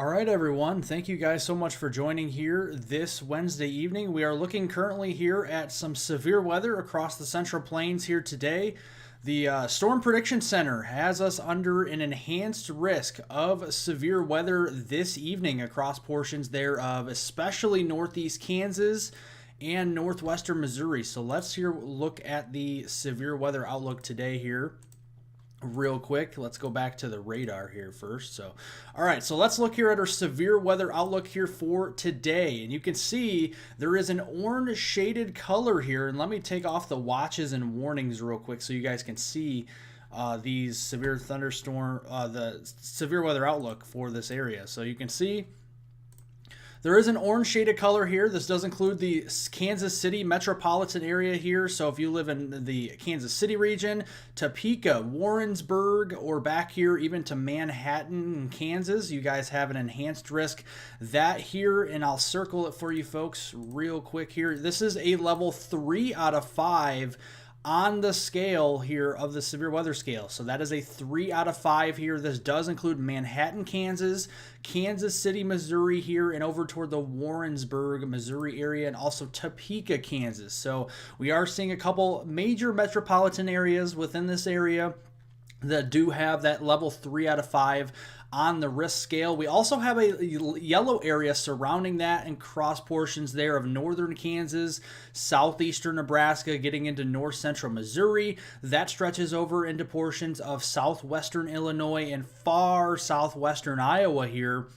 All right, everyone. Thank you guys so much for joining here this Wednesday evening. We are looking currently here at some severe weather across the Central Plains here today. The Storm Prediction Center has us under an enhanced risk of severe weather this evening across portions thereof, especially northeast Kansas and northwestern Missouri. So let's here look at the severe weather outlook today here real quick. Let's go back to the radar here first. All right, so let's look here at our severe weather outlook here for today. And you can see there is an orange shaded color here. And let me take off the watches and warnings real quick so you guys can see these severe thunderstorm, the severe weather outlook for this area. So you can see there is an orange shaded color here. This does include the Kansas City metropolitan area here. So if you live in the Kansas City region, Topeka, Warrensburg, or back here even to Manhattan, Kansas, you guys have an enhanced risk. That here, and I'll circle it for you folks real quick here. This is a level 3 out of 5 on the scale here of the severe weather scale. So that is a 3 out of 5 here. This does include Manhattan, Kansas, Kansas City, Missouri here, and over toward the Warrensburg, Missouri area, and also Topeka, Kansas. So we are seeing a couple major metropolitan areas within this area that do have that level 3 out of 5 on the risk scale. We also have a yellow area surrounding that and cross portions there of northern Kansas, southeastern Nebraska, getting into north central Missouri. That stretches over into portions of southwestern Illinois and far southwestern Iowa here.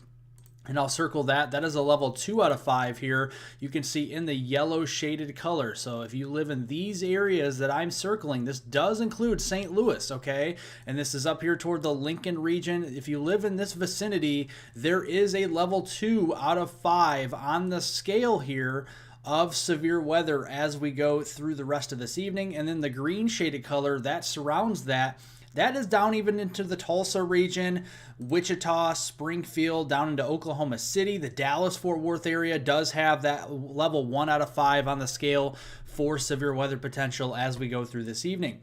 And I'll circle that. That is a level 2 out of 5 here. You can see in the yellow shaded color. So if you live in these areas that I'm circling, this does include St. Louis, okay? And this is up here toward the Lincoln region. If you live in this vicinity, there is a level 2 out of 5 on the scale here of severe weather as we go through the rest of this evening. And then the green shaded color that surrounds that, that is down even into the Tulsa region, Wichita, Springfield, down into Oklahoma City. The Dallas-Fort Worth area does have that level 1 out of 5 on the scale for severe weather potential as we go through this evening.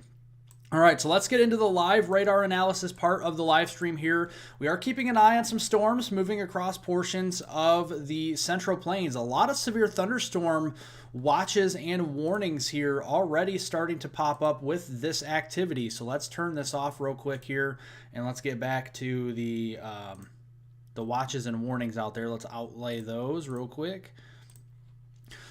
All right, so let's get into the live radar analysis part of the live stream here. We are keeping an eye on some storms moving across portions of the Central Plains. A lot of severe thunderstorm watches and warnings here already starting to pop up with this activity. So let's turn this off real quick here and let's get back to the watches and warnings out there. Let's outlay those real quick.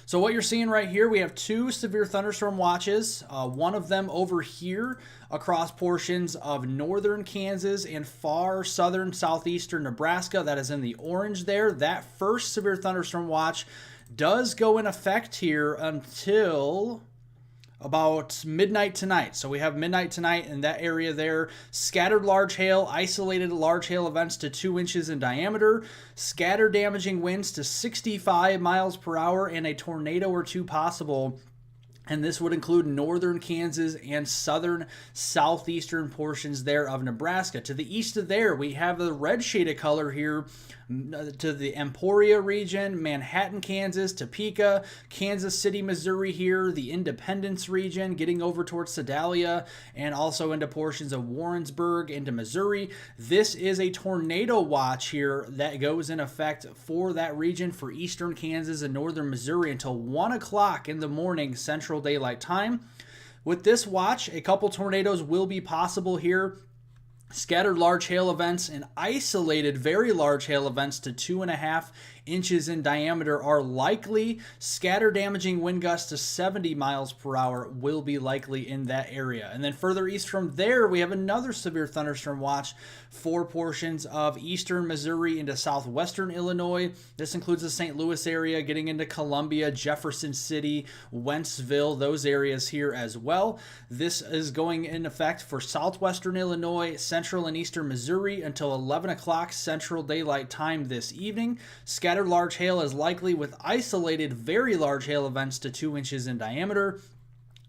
So what you're seeing right here, we have 2 severe thunderstorm watches, one of them over here across portions of northern Kansas and far southern southeastern Nebraska. That is in the orange there. That first severe thunderstorm watch does go in effect here until about midnight tonight. So we have midnight tonight in that area there. Scattered large hail, isolated large hail events to 2 inches in diameter, scattered damaging winds to 65 miles per hour, and a tornado or 2 possible. And this would include northern Kansas and southern southeastern portions there of Nebraska. To the east of there, we have the red shaded color here to the Emporia region, Manhattan, Kansas, Topeka, Kansas City, Missouri here, the Independence region, getting over towards Sedalia, and also into portions of Warrensburg into Missouri. This is a tornado watch here that goes in effect for that region for eastern Kansas and northern Missouri until 1 o'clock in the morning Central Daylight Time. With this watch, a couple tornadoes will be possible here. Scattered large hail events and isolated very large hail events to 2.5 inches in diameter are likely. Scattered damaging wind gusts to 70 miles per hour will be likely in that area. And then further east from there, we have another severe thunderstorm watch for portions of eastern Missouri into southwestern Illinois. This includes the St. Louis area, getting into Columbia, Jefferson City, Wentzville, those areas here as well. This is going in effect for southwestern Illinois, central and eastern Missouri until 11 o'clock Central Daylight Time this evening. Scattered large hail is likely with isolated very large hail events to 2 inches in diameter.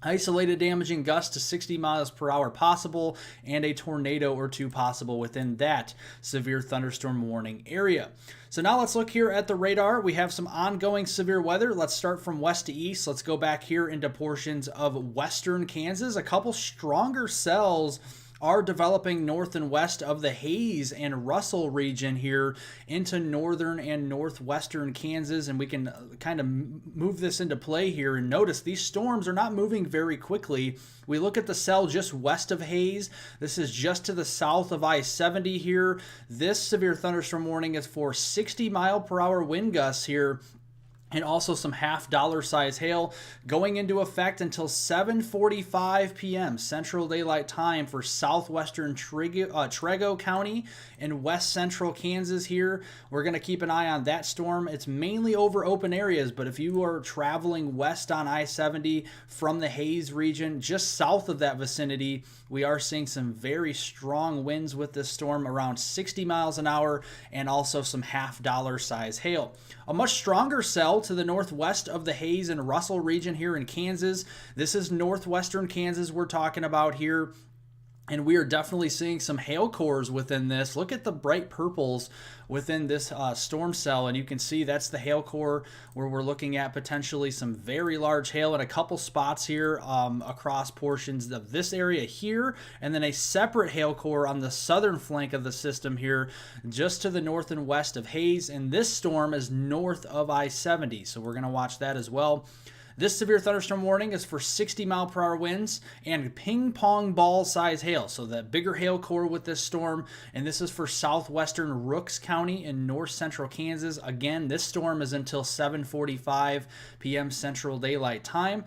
Isolated damaging gusts to 60 miles per hour possible, and a tornado or 2 possible within that severe thunderstorm warning area. So now let's look here at the radar. We have some ongoing severe weather. Let's start from west to east. Let's go back here into portions of western Kansas. A couple stronger cells are developing north and west of the Hays and Russell region here into northern and northwestern Kansas, and we can kind of move this into play here. And notice these storms are not moving very quickly. We look at the cell just west of Hays. This is just to the south of I-70 here. This severe thunderstorm warning is for 60-mile-per-hour wind gusts here, and also some half-dollar size hail going into effect until 7:45 p.m. Central Daylight Time for southwestern Trego County and west central Kansas here. We're going to keep an eye on that storm. It's mainly over open areas, but if you are traveling west on I-70 from the Hays region, just south of that vicinity, we are seeing some very strong winds with this storm, around 60 miles an hour, and also some half-dollar size hail. A much stronger cell to the northwest of the Hays and Russell region here in Kansas. This is northwestern Kansas we're talking about here. And we are definitely seeing some hail cores within this. Look at the bright purples within this storm cell, and you can see that's the hail core where we're looking at potentially some very large hail in a couple spots here across portions of this area here, and then a separate hail core on the southern flank of the system here just to the north and west of Hays, and this storm is north of I-70, so we're going to watch that as well. This severe thunderstorm warning is for 60-mile-per-hour winds and ping-pong ball size hail. So that bigger hail core with this storm, and this is for southwestern Rooks County in north central Kansas. Again, this storm is until 7:45 p.m. Central Daylight Time.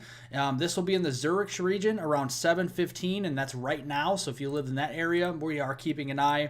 This will be in the Zurich region around 7:15, and that's right now. So if you live in that area, we are keeping an eye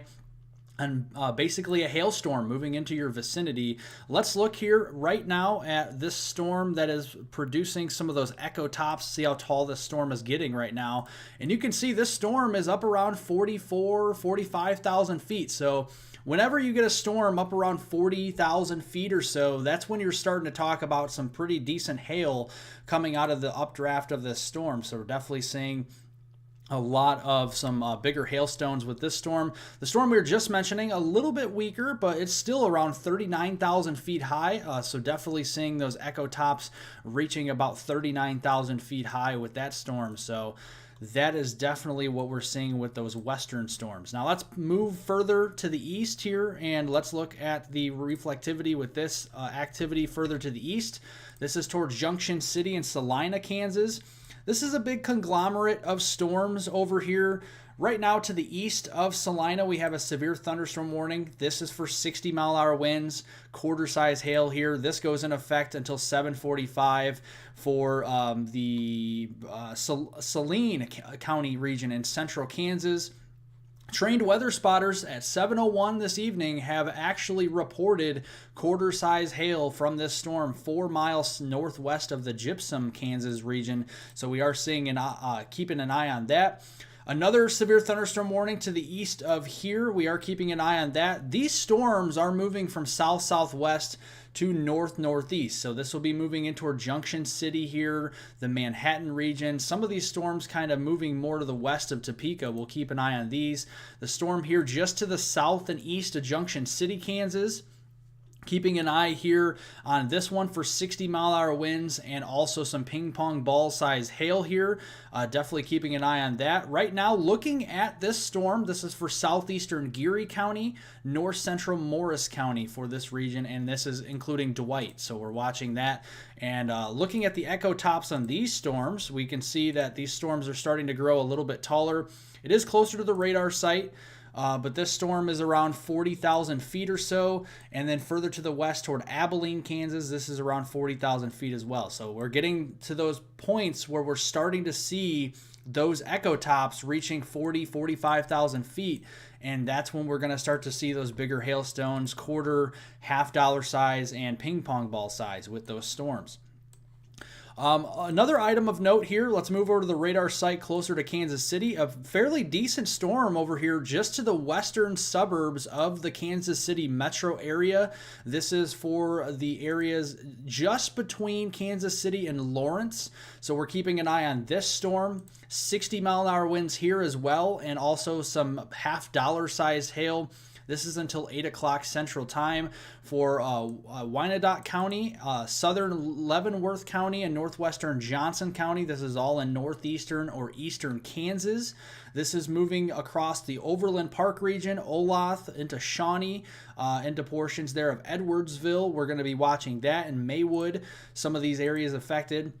and basically a hailstorm moving into your vicinity. Let's look here right now at this storm that is producing some of those echo tops. See how tall this storm is getting right now. And you can see this storm is up around 45,000 feet. So whenever you get a storm up around 40,000 feet or so, that's when you're starting to talk about some pretty decent hail coming out of the updraft of this storm. So we're definitely seeing a lot of some bigger hailstones with this storm. The storm we were just mentioning, a little bit weaker, but it's still around 39,000 feet high. So definitely seeing those echo tops reaching about 39,000 feet high with that storm. So that is definitely what we're seeing with those western storms. Now let's move further to the east here, and let's look at the reflectivity with this activity further to the east. This is towards Junction City and Salina, Kansas. This is a big conglomerate of storms over here. Right now to the east of Salina, we have a severe thunderstorm warning. This is for 60-mile-an-hour winds, quarter-size hail here. This goes in effect until 7:45 for the Saline County region in central Kansas. Trained weather spotters at 7:01 this evening have actually reported quarter-size hail from this storm 4 miles northwest of the Gypsum, Kansas region. So we are seeing keeping an eye on that. Another severe thunderstorm warning to the east of here. We are keeping an eye on that. These storms are moving from south-southwest to north-northeast. So this will be moving into our Junction City here, the Manhattan region. Some of these storms kind of moving more to the west of Topeka. We'll keep an eye on these. The storm here just to the south and east of Junction City, Kansas. Keeping an eye here on this one for 60-mile-an-hour winds and also some ping-pong ball size hail here. Definitely keeping an eye on that. Right now, looking at this storm, this is for southeastern Geary County, north central Morris County for this region, and this is including Dwight. So we're watching that. And looking at the echo tops on these storms, we can see that these storms are starting to grow a little bit taller. It is closer to the radar site. But this storm is around 40,000 feet or so, and then further to the west toward Abilene, Kansas, this is around 40,000 feet as well. So we're getting to those points where we're starting to see those echo tops reaching 45,000 feet, and that's when we're going to start to see those bigger hailstones, quarter, half-dollar size, and ping-pong ball size with those storms. Another item of note here, let's move over to the radar site closer to Kansas City. A fairly decent storm over here just to the western suburbs of the Kansas City metro area. This is for the areas just between Kansas City and Lawrence. So we're keeping an eye on this storm. 60-mile-an-hour winds here as well, and also some half-dollar sized hail This is until 8 o'clock Central Time for Wyandotte County, southern Leavenworth County, and northwestern Johnson County. This is all in northeastern or eastern Kansas. This is moving across the Overland Park region, Olathe, into Shawnee, into portions there of Edwardsville. We're going to be watching that in Maywood, some of these areas affected.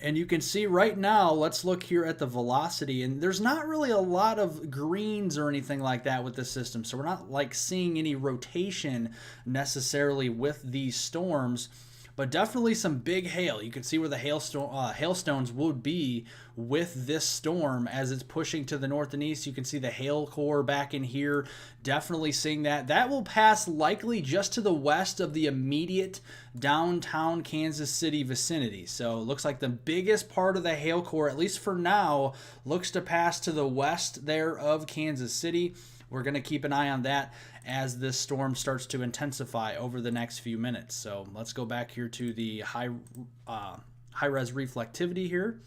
And you can see right now, let's look here at the velocity, and there's not really a lot of greens or anything like that with this system, so we're not like seeing any rotation necessarily with these storms, but definitely some big hail. You can see where the hailstones would be with this storm as it's pushing to the north and east. You can see the hail core back in here. Definitely seeing that. That will pass likely just to the west of the immediate downtown Kansas City vicinity. So it looks like the biggest part of the hail core, at least for now, looks to pass to the west there of Kansas City. We're going to keep an eye on that as this storm starts to intensify over the next few minutes. So let's go back here to the high-res reflectivity here.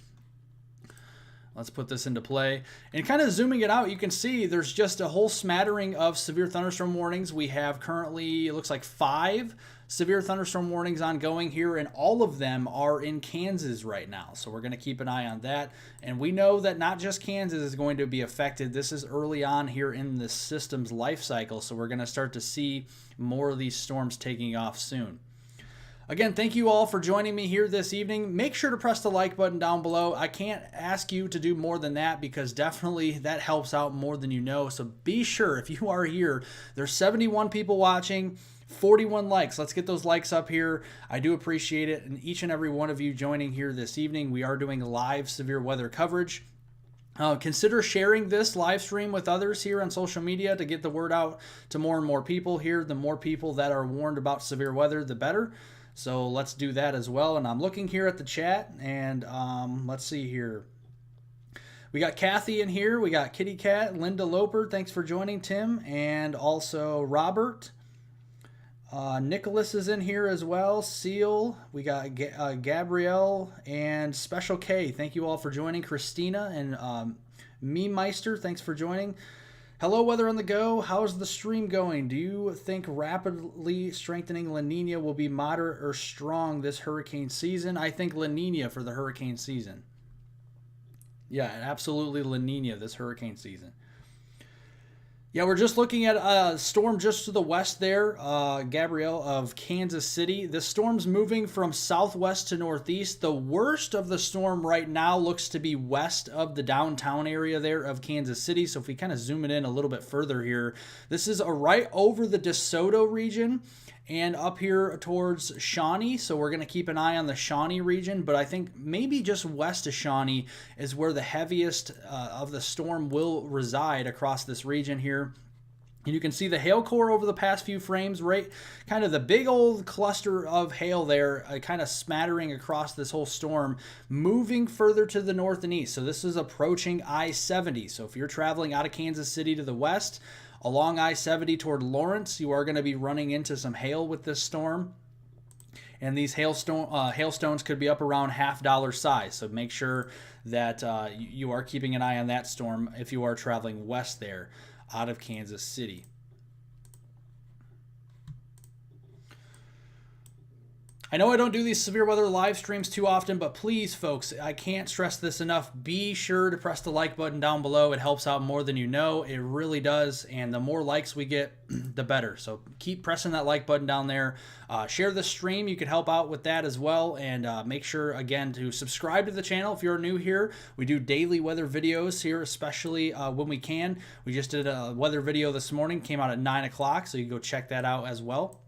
Let's put this into play. And kind of zooming it out, you can see there's just a whole smattering of severe thunderstorm warnings. We have currently, it looks like 5 severe thunderstorm warnings ongoing here, and all of them are in Kansas right now. So we're going to keep an eye on that. And we know that not just Kansas is going to be affected. This is early on here in the system's life cycle, so we're going to start to see more of these storms taking off soon. Again, thank you all for joining me here this evening. Make sure to press the like button down below. I can't ask you to do more than that because definitely that helps out more than you know. So be sure, if you are here, there's 71 people watching, 41 likes. Let's get those likes up here. I do appreciate it. And each and every one of you joining here this evening, we are doing live severe weather coverage. Consider sharing this live stream with others here on social media to get the word out to more and more people here. The more people that are warned about severe weather, the better. So let's do that as well. And I'm looking here at the chat, and let's see here. We got Kathy in here. We got Kitty Cat, Linda Loper. Thanks for joining, Tim. And also Robert. Nicholas is in here as well. Seal. We got Gabrielle and Special K. Thank you all for joining. Christina and Me Meister. Thanks for joining. Hello, Weather on the Go. How's the stream going? Do you think rapidly strengthening La Nina will be moderate or strong this hurricane season? I think La Nina for the hurricane season. Yeah, absolutely La Nina this hurricane season. Yeah, we're just looking at a storm just to the west there, Gabrielle, of Kansas City. The storm's moving from southwest to northeast. The worst of the storm right now looks to be west of the downtown area there of Kansas City. So if we kind of zoom it in a little bit further here, this is right over the DeSoto region and up here towards Shawnee. So we're going to keep an eye on the Shawnee region, but I think maybe just west of Shawnee is where the heaviest of the storm will reside across this region here. And you can see the hail core over the past few frames, right? Kind of the big old cluster of hail there, kind of smattering across this whole storm, moving further to the north and east. So this is approaching I-70. So if you're traveling out of Kansas City to the west, along I-70 toward Lawrence, you are going to be running into some hail with this storm. And these hailstones could be up around $50 size. So make sure that you are keeping an eye on that storm if you are traveling west there out of Kansas City. I know I don't do these severe weather live streams too often, but please, folks, I can't stress this enough. Be sure to press the like button down below. It helps out more than you know. It really does. And the more likes we get, the better. So keep pressing that like button down there. Share the stream. You can help out with that as well. And make sure, again, to subscribe to the channel if you're new here. We do daily weather videos here, especially when we can. We just did a weather video this morning. Came out at 9 o'clock, so you can go check that out as well.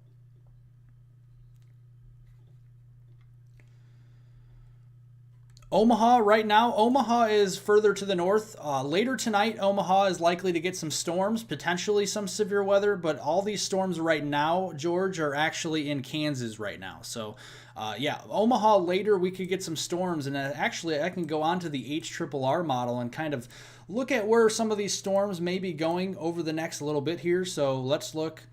Omaha right now, Omaha is further to the north. Later tonight, Omaha is likely to get some storms, potentially some severe weather, but all these storms right now, George, are actually in Kansas right now. So, yeah, Omaha later we could get some storms, and actually I can go on to the HRRR model and kind of look at where some of these storms may be going over the next little bit here. So let's look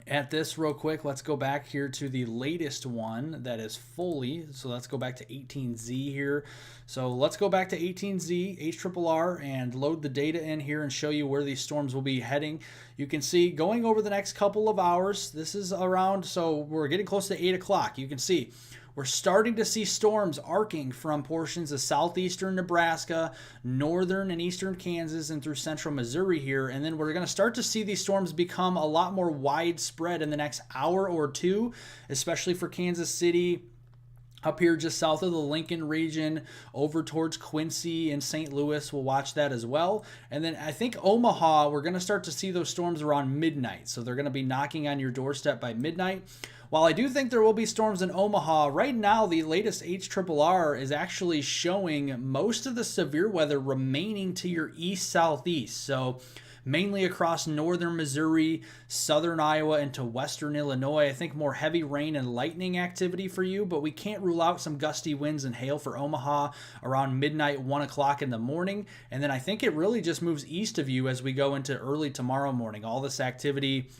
at this real quick. Let's go back here to the latest one that is fully. So let's go back to 18Z here. So let's go back to 18Z, HRRR, and load the data in here and show you where these storms will be heading. You can see going over the next couple of hours, this is around, so we're getting close to 8 o'clock. You can see we're starting to see storms arcing from portions of southeastern Nebraska, northern and eastern Kansas, and through central Missouri here. And then we're going to start to see these storms become a lot more widespread in the next hour or two, especially for Kansas City, up here just south of the Lincoln region, over towards Quincy and St. Louis. We'll watch that as well. And then I think Omaha, we're going to start to see those storms around midnight. So they're going to be knocking on your doorstep by midnight. While I do think there will be storms in Omaha, right now the latest HRRR is actually showing most of the severe weather remaining to your east-southeast. So mainly across northern Missouri, southern Iowa, into western Illinois. I think more heavy rain and lightning activity for you, but we can't rule out some gusty winds and hail for Omaha around midnight, 1 o'clock in the morning. And then I think it really just moves east of you as we go into early tomorrow morning. All this activity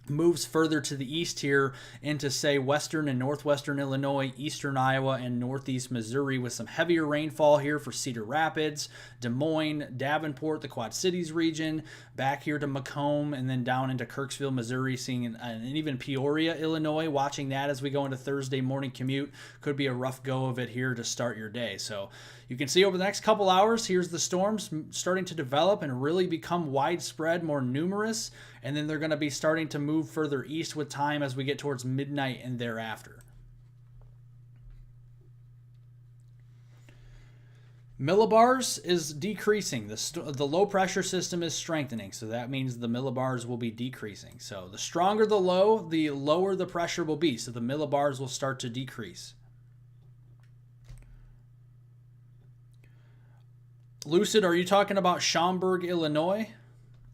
moves further to the east here into, say, western and northwestern Illinois, eastern Iowa, and northeast Missouri, with some heavier rainfall here for Cedar Rapids, Des Moines, Davenport, the Quad Cities region, back here to Macomb, and then down into Kirksville, Missouri, seeing and even Peoria, Illinois. Watching that as we go into Thursday morning commute. Could be a rough go of it here to start your day. So you can see over the next couple hours, here's the storms starting to develop and really become widespread, more numerous, and then they're going to be starting to move further east with time as we get towards midnight and thereafter. Millibars is decreasing. The low pressure system is strengthening, so that means the millibars will be decreasing. So the stronger the low, the lower the pressure will be, so the millibars will start to decrease. Lucid, are you talking about Schaumburg, Illinois?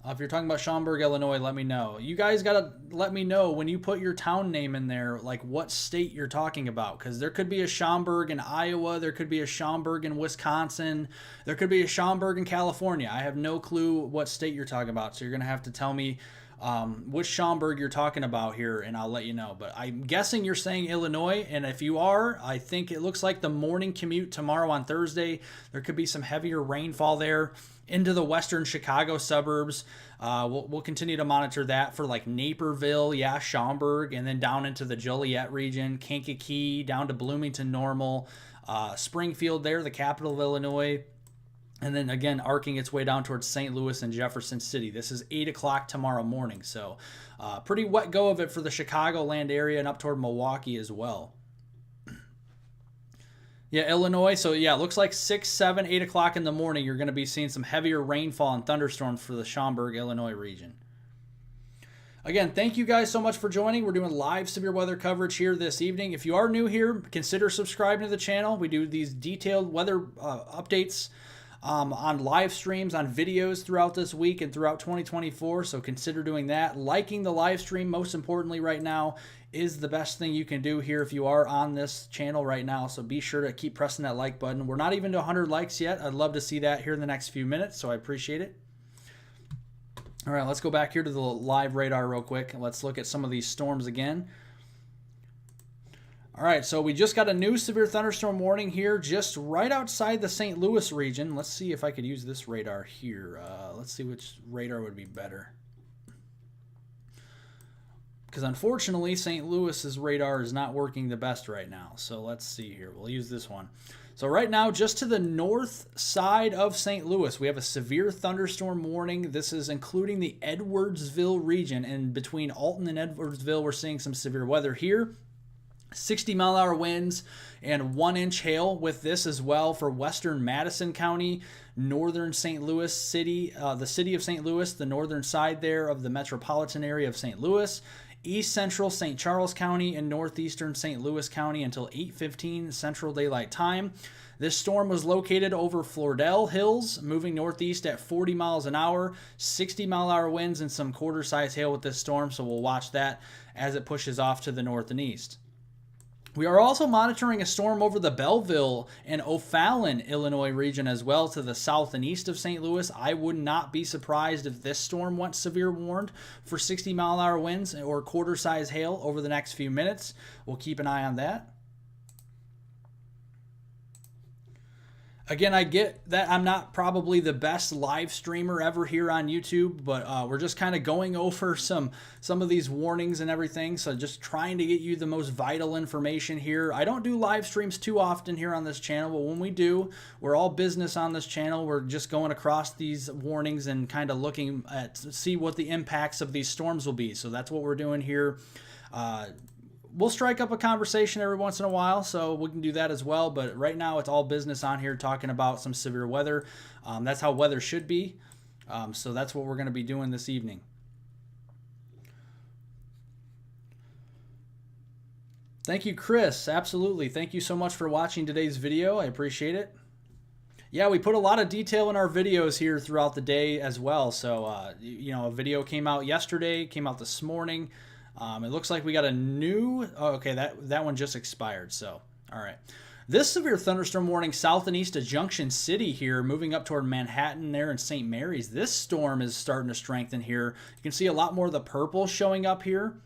If you're talking about Schaumburg, Illinois, let me know. You guys got to let me know when you put your town name in there, like what state you're talking about. Because there could be a Schaumburg in Iowa. There could be a Schaumburg in Wisconsin. There could be a Schaumburg in California. I have no clue what state you're talking about. So you're going to have to tell me which Schaumburg you're talking about here, and I'll let you know. But I'm guessing you're saying Illinois, and if you are, I think it looks like the morning commute tomorrow on Thursday, there could be some heavier rainfall there into the western Chicago suburbs. We'll continue to monitor that for like Naperville, yeah, Schaumburg, and then down into the Joliet region, Kankakee, down to Bloomington, Normal, Springfield there, the capital of Illinois. And then again, arcing its way down towards St. Louis and Jefferson City. This is 8 o'clock tomorrow morning. So pretty wet go of it for the Chicagoland area and up toward Milwaukee as well. Yeah, Illinois. So yeah, it looks like 6, 7, 8 o'clock in the morning, you're going to be seeing some heavier rainfall and thunderstorms for the Schaumburg, Illinois region. Again, thank you guys so much for joining. We're doing live severe weather coverage here this evening. If you are new here, consider subscribing to the channel. We do these detailed weather updates on live streams, on videos throughout this week and throughout 2024. So consider doing that. Liking the live stream, most importantly right now, is the best thing you can do here if you are on this channel right now. So be sure to keep pressing that like button. We're not even to 100 likes yet. I'd love to see that here in the next few minutes, so I appreciate it. All right, let's go back here to the live radar real quick, and let's look at some of these storms again. All right, so we just got a new severe thunderstorm warning here just right outside the St. Louis region. Let's see if I could use this radar here. Let's see which radar would be better. Because unfortunately, St. Louis's radar is not working the best right now. So let's see here. We'll use this one. So right now, just to the north side of St. Louis, we have a severe thunderstorm warning. This is including the Edwardsville region. And between Alton and Edwardsville, we're seeing some severe weather here. 60-mile-an-hour winds and 1-inch hail with this as well for western Madison County, northern St. Louis City, the city of St. Louis, the northern side there of the metropolitan area of St. Louis, east central St. Charles County, and northeastern St. Louis County until 8:15 Central Daylight Time. This storm was located over Floridel Hills, moving northeast at 40 miles an hour, 60-mile-an-hour winds and some quarter-size hail with this storm, so we'll watch that as it pushes off to the north and east. We are also monitoring a storm over the Belleville and O'Fallon, Illinois region as well to the south and east of St. Louis. I would not be surprised if this storm went severe warned for 60-mile-an-hour winds or quarter-size hail over the next few minutes. We'll keep an eye on that. Again, I get that I'm not probably the best live streamer ever here on YouTube, but we're just kind of going over some of these warnings and everything. So just trying to get you the most vital information here. I don't do live streams too often here on this channel, but when we do, we're all business on this channel. We're just going across these warnings and kind of looking at see what the impacts of these storms will be. So that's what we're doing here. We'll strike up a conversation every once in a while, so we can do that as well. But right now, it's all business on here, talking about some severe weather. That's how weather should be. So that's what we're going to be doing this evening. Thank you, Chris. Absolutely. Thank you so much for watching today's video. I appreciate it. Yeah, we put a lot of detail in our videos here throughout the day as well. So, you know, a video came out yesterday, came out this morning. It looks like we got a new, oh, okay, that one just expired, so, all right. This severe thunderstorm warning south and east of Junction City here, moving up toward Manhattan there in St. Mary's. This storm is starting to strengthen here. You can see a lot more of the purple showing up here.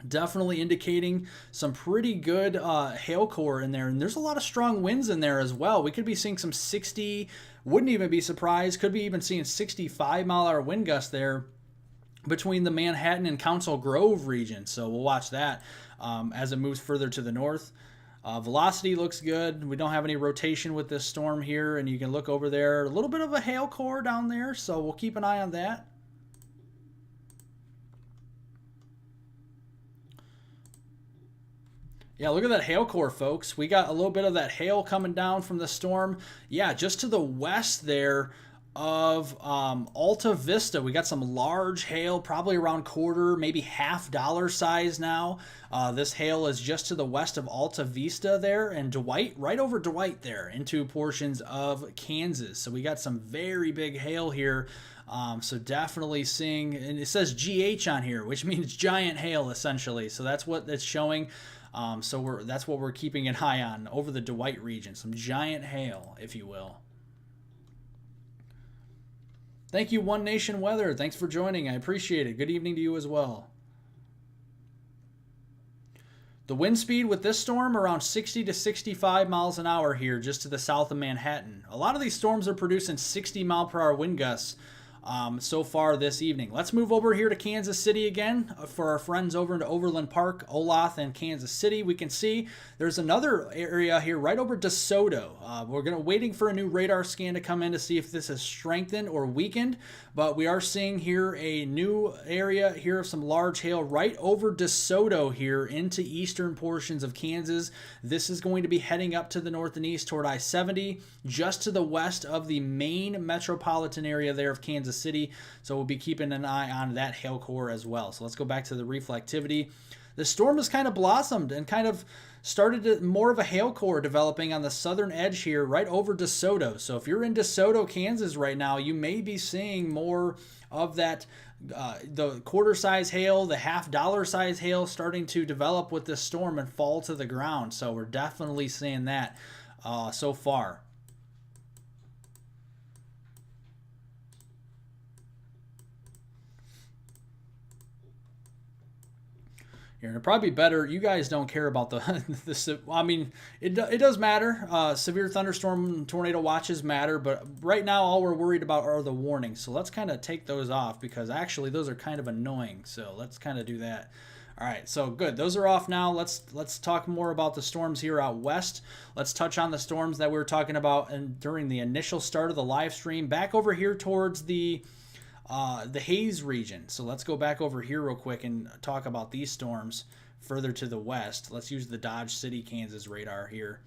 Definitely indicating some pretty good hail core in there. And there's a lot of strong winds in there as well. We could be seeing some 60, wouldn't even be surprised, could be even seeing 65-mile-an-hour wind gusts there between the Manhattan and Council Grove region. So we'll watch that as it moves further to the north. Velocity looks good. We don't have any rotation with this storm here, and you can look over there. A little bit of a hail core down there, so we'll keep an eye on that. Yeah, look at that hail core, folks. We got a little bit of that hail coming down from the storm. Yeah, just to the west there of Alta Vista. We got some large hail, probably around quarter, maybe $half size now. This hail is just to the west of Alta Vista there, and Dwight, right over Dwight there, into portions of Kansas. So we got some very big hail here. So definitely seeing, and it says GH on here, which means giant hail essentially. So that's what it's showing. So that's what we're keeping an eye on over the Dwight region. Some giant hail, if you will. Thank you, One Nation Weather. Thanks for joining. I appreciate it. Good evening to you as well. The wind speed with this storm around 60 to 65 miles an hour here just to the south of Manhattan. A lot of these storms are producing 60-mile-per-hour wind gusts so far this evening. Let's move over here to Kansas City again for our friends over into Overland Park, Olathe, and Kansas City. We can see there's another area here right over DeSoto. We're waiting for a new radar scan to come in to see if this has strengthened or weakened, but we are seeing here a new area here of some large hail right over DeSoto here into eastern portions of Kansas. This is going to be heading up to the north and east toward I-70, just to the west of the main metropolitan area there of Kansas City. So we'll be keeping an eye on that hail core as well. So let's go back to the reflectivity. The storm has kind of blossomed and kind of started more of a hail core developing on the southern edge here right over DeSoto. So if you're in DeSoto, Kansas right now, you may be seeing more of that the quarter size hail, the $half size hail starting to develop with this storm and fall to the ground. So we're definitely seeing that so far. Here, it'd probably be better. You guys don't care about the I mean, it does matter. Severe thunderstorm and tornado watches matter, but right now all we're worried about are the warnings. So let's kind of take those off because actually those are kind of annoying. So let's kind of do that. All right, so good. Those are off now. Let's talk more about the storms here out west. Let's touch on the storms that we were talking about during the initial start of the live stream. Back over here towards the Hayes region. So let's go back over here real quick and talk about these storms further to the west. Let's use the Dodge City, Kansas radar here.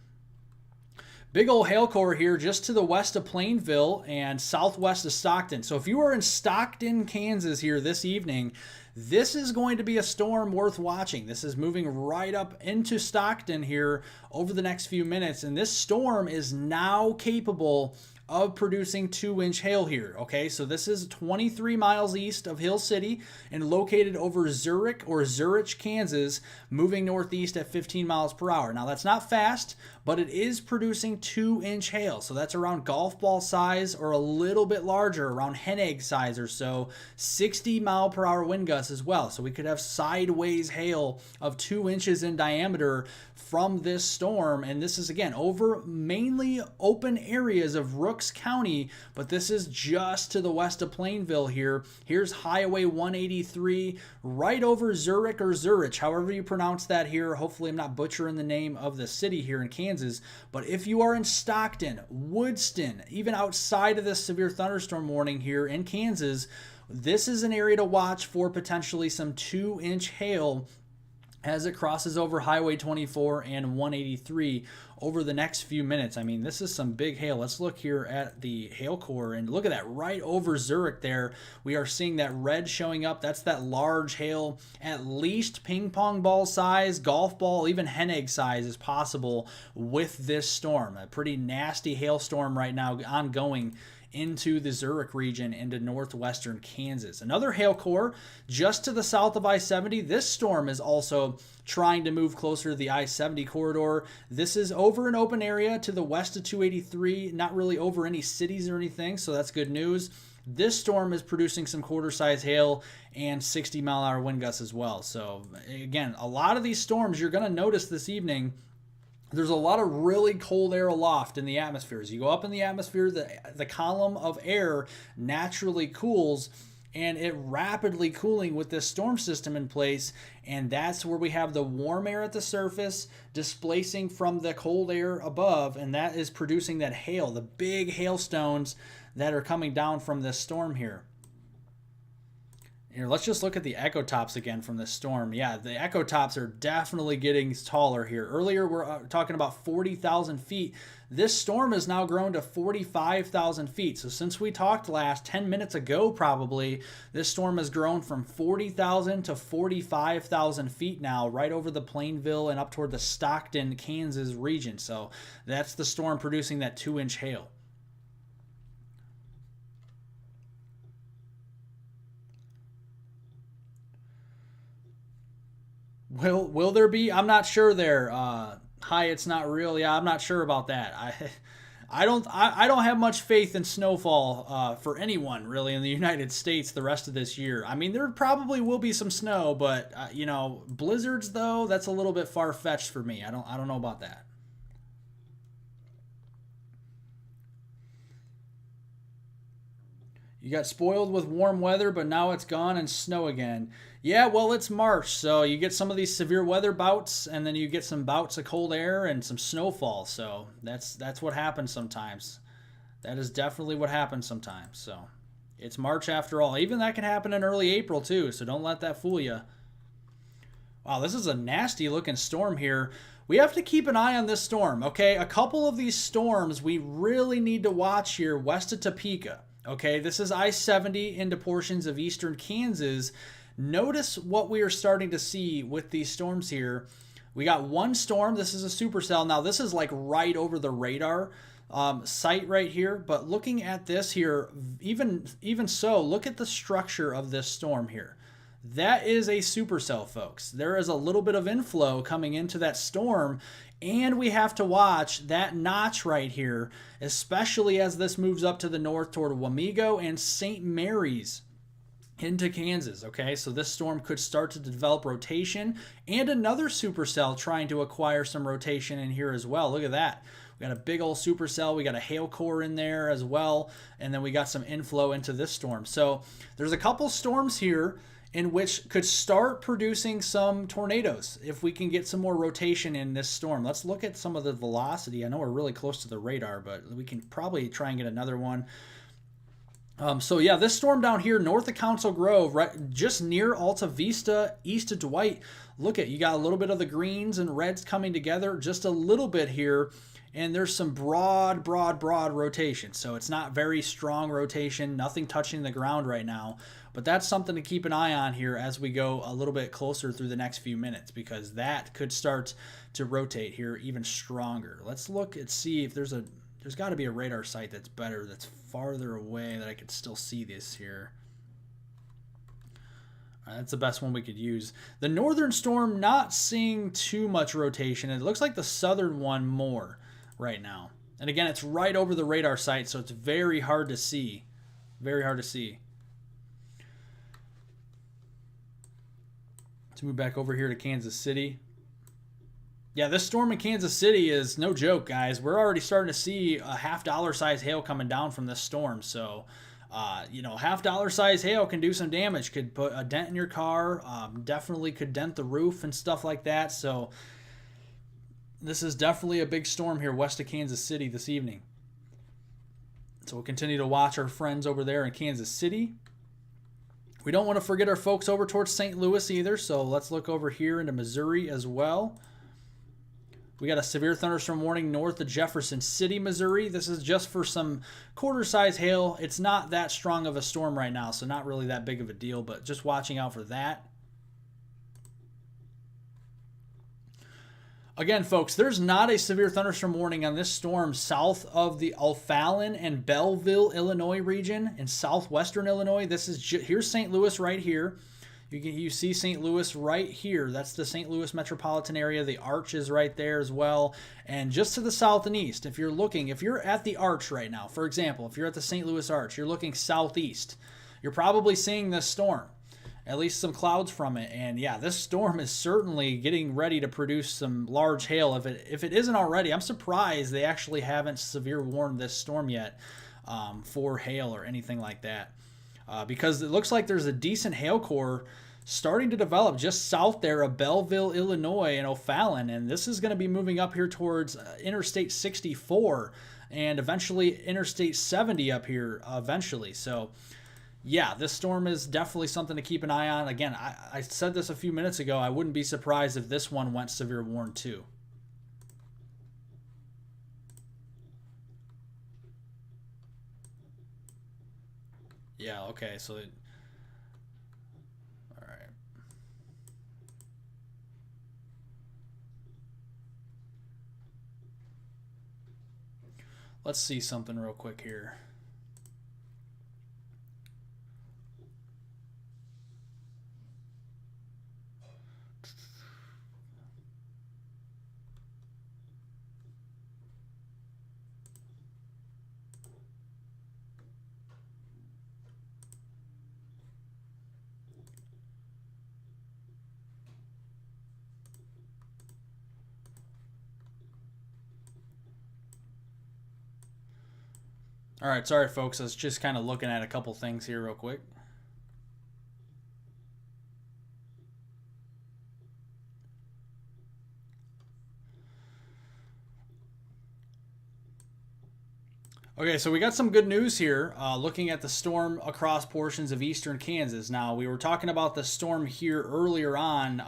Big old hail core here just to the west of Plainville and southwest of Stockton. So if you are in Stockton, Kansas here this evening, this is going to be a storm worth watching. This is moving right up into Stockton here over the next few minutes. And this storm is now capable of producing 2-inch hail here. Okay, so this is 23 miles east of Hill City and located over Zurich or Zurich, Kansas, moving northeast at 15 miles per hour. Now that's not fast, but it is producing 2-inch hail. So that's around golf ball size or a little bit larger, around hen egg size or so, 60 mile per hour wind gusts as well. So we could have sideways hail of 2 inches in diameter from this storm. And this is again over mainly open areas of Rooks County, but this is just to the west of Plainville here. Here's Highway 183 right over Zurich or Zurich, however you pronounce that here. Hopefully I'm not butchering the name of the city here in Kansas, but if you are in Stockton, Woodston, even outside of this severe thunderstorm warning here in Kansas, this is an area to watch for potentially some 2-inch hail as it crosses over Highway 24 and 183 over the next few minutes. I mean, this is some big hail. Let's look here at the hail core, and look at that right over Zurich there. We are seeing that red showing up. That's that large hail, at least ping pong ball size, golf ball, even hen egg size is possible with this storm. A pretty nasty hailstorm right now ongoing into the Zurich region into northwestern Kansas. Another hail core just to the south of I-70. This storm is also trying to move closer to the I-70 corridor. This is over an open area to the west of 283, not really over any cities or anything, so that's good news. This storm is producing some quarter-size hail and 60-mile-an-hour wind gusts as well. So again, a lot of these storms you're going to notice this evening, there's a lot of really cold air aloft in the atmosphere. As you go up in the atmosphere, the column of air naturally cools, and it rapidly cooling with this storm system in place, and that's where we have the warm air at the surface displacing from the cold air above, and that is producing that hail, the big hailstones that are coming down from this storm here. Here, let's just look at the echo tops again from this storm. Yeah, the echo tops are definitely getting taller here. Earlier, we're talking about 40,000 feet. This storm has now grown to 45,000 feet. So since we talked last 10 minutes ago, probably, this storm has grown from 40,000 to 45,000 feet now, right over the Plainville and up toward the Stockton, Kansas region. So that's the storm producing that 2-inch hail. Will there be? I'm not sure there. Hi, it's not real. Yeah, I'm not sure about that. I don't have much faith in snowfall for anyone really in the United States the rest of this year. I mean, there probably will be some snow, but you know, blizzards though, that's a little bit far-fetched for me. I don't know about that. You got spoiled with warm weather, but now it's gone and snow again. Yeah, well, it's March, so you get some of these severe weather bouts, and then you get some bouts of cold air and some snowfall. So that's what happens sometimes. That is definitely what happens sometimes. So it's March after all. Even that can happen in early April too, so don't let that fool you. Wow, this is a nasty looking storm here. We have to keep an eye on this storm, okay? A couple of these storms we really need to watch here west of Topeka. Okay, this is I-70 into portions of eastern Kansas. Notice what we are starting to see with these storms here. We got one storm. This is a supercell. Now, this is like right over the radar site right here. But looking at this here, even so, look at the structure of this storm here. That is a supercell, folks. There is a little bit of inflow coming into that storm, and we have to watch that notch right here, especially as this moves up to the north toward Wamego and St. Mary's into Kansas. Okay, so this storm could start to develop rotation, and another supercell trying to acquire some rotation in here as well. Look at that. We got a big old supercell. We got a hail core in there as well, and then we got some inflow into this storm. So there's a couple storms here in which could start producing some tornadoes if we can get some more rotation in this storm. Let's look at some of the velocity. I know we're really close to the radar, but we can probably try and get another one. So yeah, this storm down here north of Council Grove, right just near Alta Vista, east of Dwight. Look at, you got a little bit of the greens and reds coming together just a little bit here. And there's some broad rotation. So it's not very strong rotation, nothing touching the ground right now. But that's something to keep an eye on here as we go a little bit closer through the next few minutes, because that could start to rotate here even stronger. Let's look and see if there's a There's got to be a radar site that's better, that's farther away, that I could still see this here. That's the best one we could use. The northern storm not seeing too much rotation. It looks like the southern one more right now. And again, it's right over the radar site, so it's very hard to see. Very hard to see. Let's move back over here to Kansas City. Yeah, this storm in Kansas City is no joke, guys. We're already starting to see a $half size hail coming down from this storm. So, you know, $half size hail can do some damage. Could put a dent in your car. Definitely could dent the roof and stuff like that. So, this is definitely a big storm here west of Kansas City this evening. So, we'll continue to watch our friends over there in Kansas City. We don't want to forget our folks over towards St. Louis either. So, let's look over here into Missouri as well. We got a severe thunderstorm warning north of Jefferson City, Missouri. This is just for some quarter-size hail. It's not that strong of a storm right now, so not really that big of a deal, but just watching out for that. Again, folks, there's not a severe thunderstorm warning on this storm south of the O'Fallon and Belleville, Illinois region in southwestern Illinois. This is here's St. Louis right here. You see St. Louis right here. That's the St. Louis metropolitan area. The arch is right there as well. And just to the south and east, if you're at the arch right now, for example, if you're at the St. Louis arch, you're looking southeast, you're probably seeing this storm, at least some clouds from it. And yeah, this storm is certainly getting ready to produce some large hail. If it isn't already, I'm surprised they actually haven't severe warned this storm yet for hail or anything like that. Because it looks like there's a decent hail core starting to develop just south there of Belleville, Illinois, and O'Fallon. And this is going to be moving up here towards Interstate 64 and eventually Interstate 70 up here eventually. So, yeah, this storm is definitely something to keep an eye on. Again, I said this a few minutes ago. I wouldn't be surprised if this one went severe warn too. Yeah, okay, so all right. Let's see something real quick here. All right, sorry, folks. I was just kind of looking at a couple things here real quick. Okay, so we got some good news here looking at the storm across portions of eastern Kansas. Now, we were talking about the storm here earlier on,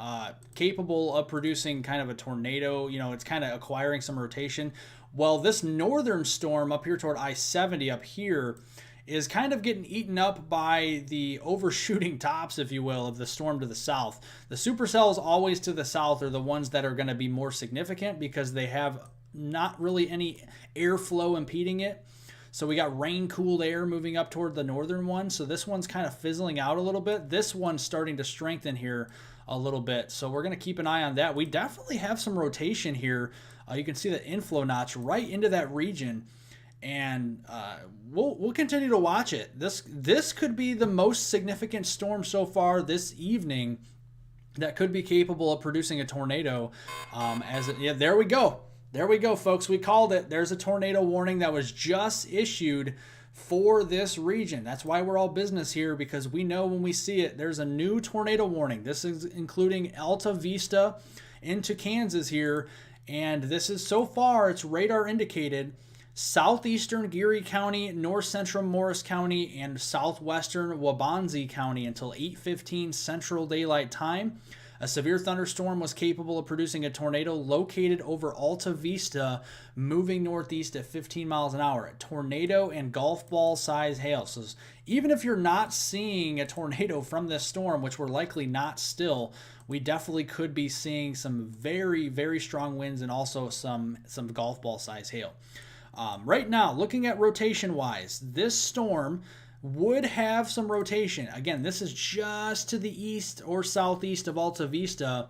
capable of producing kind of a tornado. You know, it's kind of acquiring some rotation. Well, this northern storm up here toward I-70 up here is kind of getting eaten up by the overshooting tops, if you will, of the storm to the south. The supercells always to the south are the ones that are going to be more significant because they have not really any airflow impeding it. So we got rain-cooled air moving up toward the northern one. So this one's kind of fizzling out a little bit. This one's starting to strengthen here a little bit. So we're going to keep an eye on that. We definitely have some rotation here. You can see the inflow notch right into that region. And we'll continue to watch it. This could be the most significant storm so far this evening that could be capable of producing a tornado. Yeah, there we go. There we go, folks. We called it. There's a tornado warning that was just issued for this region. That's why we're all business here, because we know when we see it, there's a new tornado warning. This is including Alta Vista into Kansas here. And this is, so far, it's radar indicated southeastern Geary County, north central Morris County, and southwestern Waubonsee County until 8:15 Central Daylight Time. A severe thunderstorm was capable of producing a tornado located over Alta Vista, moving northeast at 15 miles an hour. A tornado and golf ball size hail. So even if you're not seeing a tornado from this storm, which we're likely not still, we definitely could be seeing some very, very strong winds and also some golf ball size hail. Right now, looking at rotation wise, this storm would have some rotation. Again, this is just to the east or southeast of Alta Vista,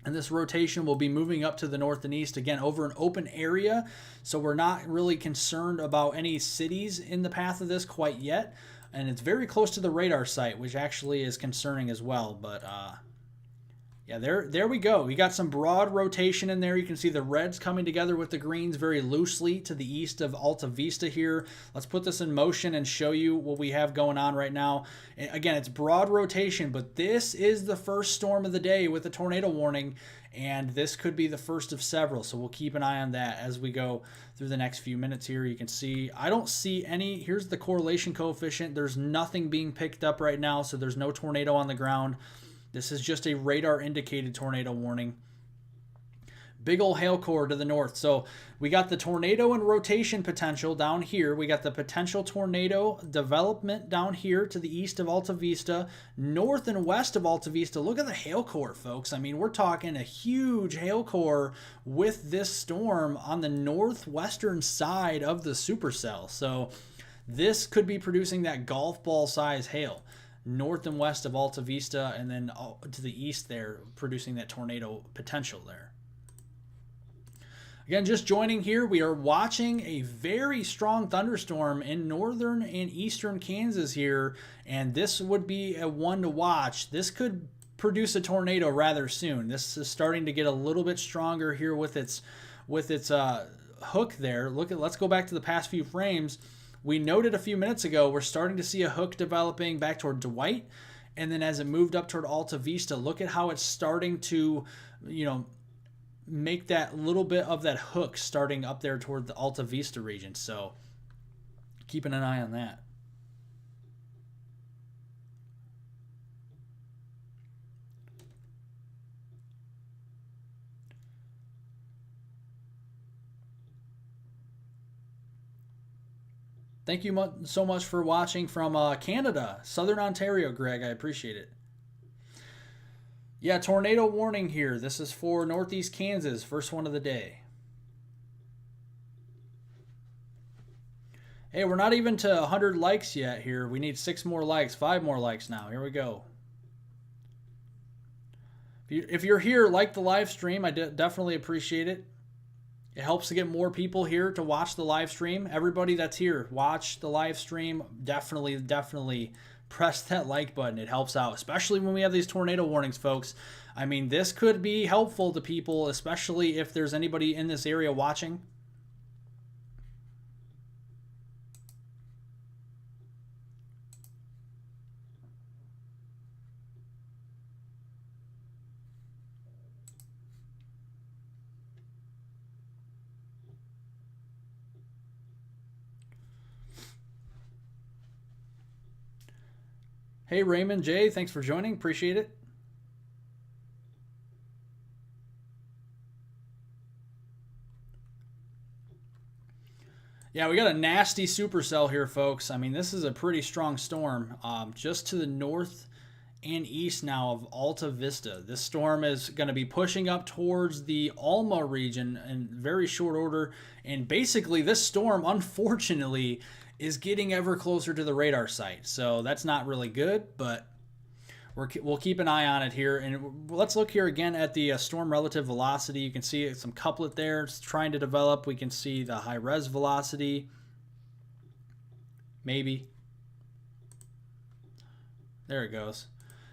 and this rotation will be moving up to the north and east, again, over an open area. So we're not really concerned about any cities in the path of this quite yet. And it's very close to the radar site, which actually is concerning as well. But yeah, there we go. We got some broad rotation in there. You can see the reds coming together with the greens very loosely to the east of Alta Vista here. Let's put this in motion and show you what we have going on right now. Again, it's broad rotation, but this is the first storm of the day with a tornado warning, and this could be the first of several. So we'll keep an eye on that as we go through the next few minutes here. You can see, I don't see any, here's the correlation coefficient. There's nothing being picked up right now, so there's no tornado on the ground. This is just a radar indicated tornado warning. Big old hail core to the north. So we got the tornado and rotation potential down here. We got the potential tornado development down here to the east of Alta Vista, north and west of Alta Vista. Look at the hail core, folks. I mean, we're talking a huge hail core with this storm on the northwestern side of the supercell. So this could be producing that golf ball size hail north and west of Alta Vista, and then to the east there, producing that tornado potential there. Again, just joining here, we are watching a very strong thunderstorm in northern and eastern Kansas here, and this would be a one to watch. This could produce a tornado rather soon. This is starting to get a little bit stronger here with its hook there. Let's go back to the past few frames. We noted a few minutes ago, we're starting to see a hook developing back toward Dwight. And then as it moved up toward Alta Vista, look at how it's starting to, make that little bit of that hook starting up there toward the Alta Vista region. So keeping an eye on that. Thank you so much for watching from Canada, Southern Ontario, Greg. I appreciate it. Yeah, tornado warning here. This is for Northeast Kansas, first one of the day. Hey, we're not even to 100 likes yet here. We need 6 more likes, 5 more likes now. Here we go. If you're here, like the live stream. I definitely appreciate it. It helps to get more people here to watch the live stream. Everybody that's here, watch the live stream. Definitely press that like button. It helps out, especially when we have these tornado warnings, folks. I mean, this could be helpful to people, especially if there's anybody in this area watching. Hey, Raymond J., thanks for joining. Appreciate it. Yeah, we got a nasty supercell here, folks. I mean, this is a pretty strong storm. Just to the north and east now of Alta Vista. This storm is going to be pushing up towards the Alma region in very short order. And basically, this storm, unfortunately, is getting ever closer to the radar site. So that's not really good, but we'll keep an eye on it here. And let's look here again at the storm relative velocity. You can see some couplet there. It's trying to develop. We can see the high res velocity. Maybe. There it goes.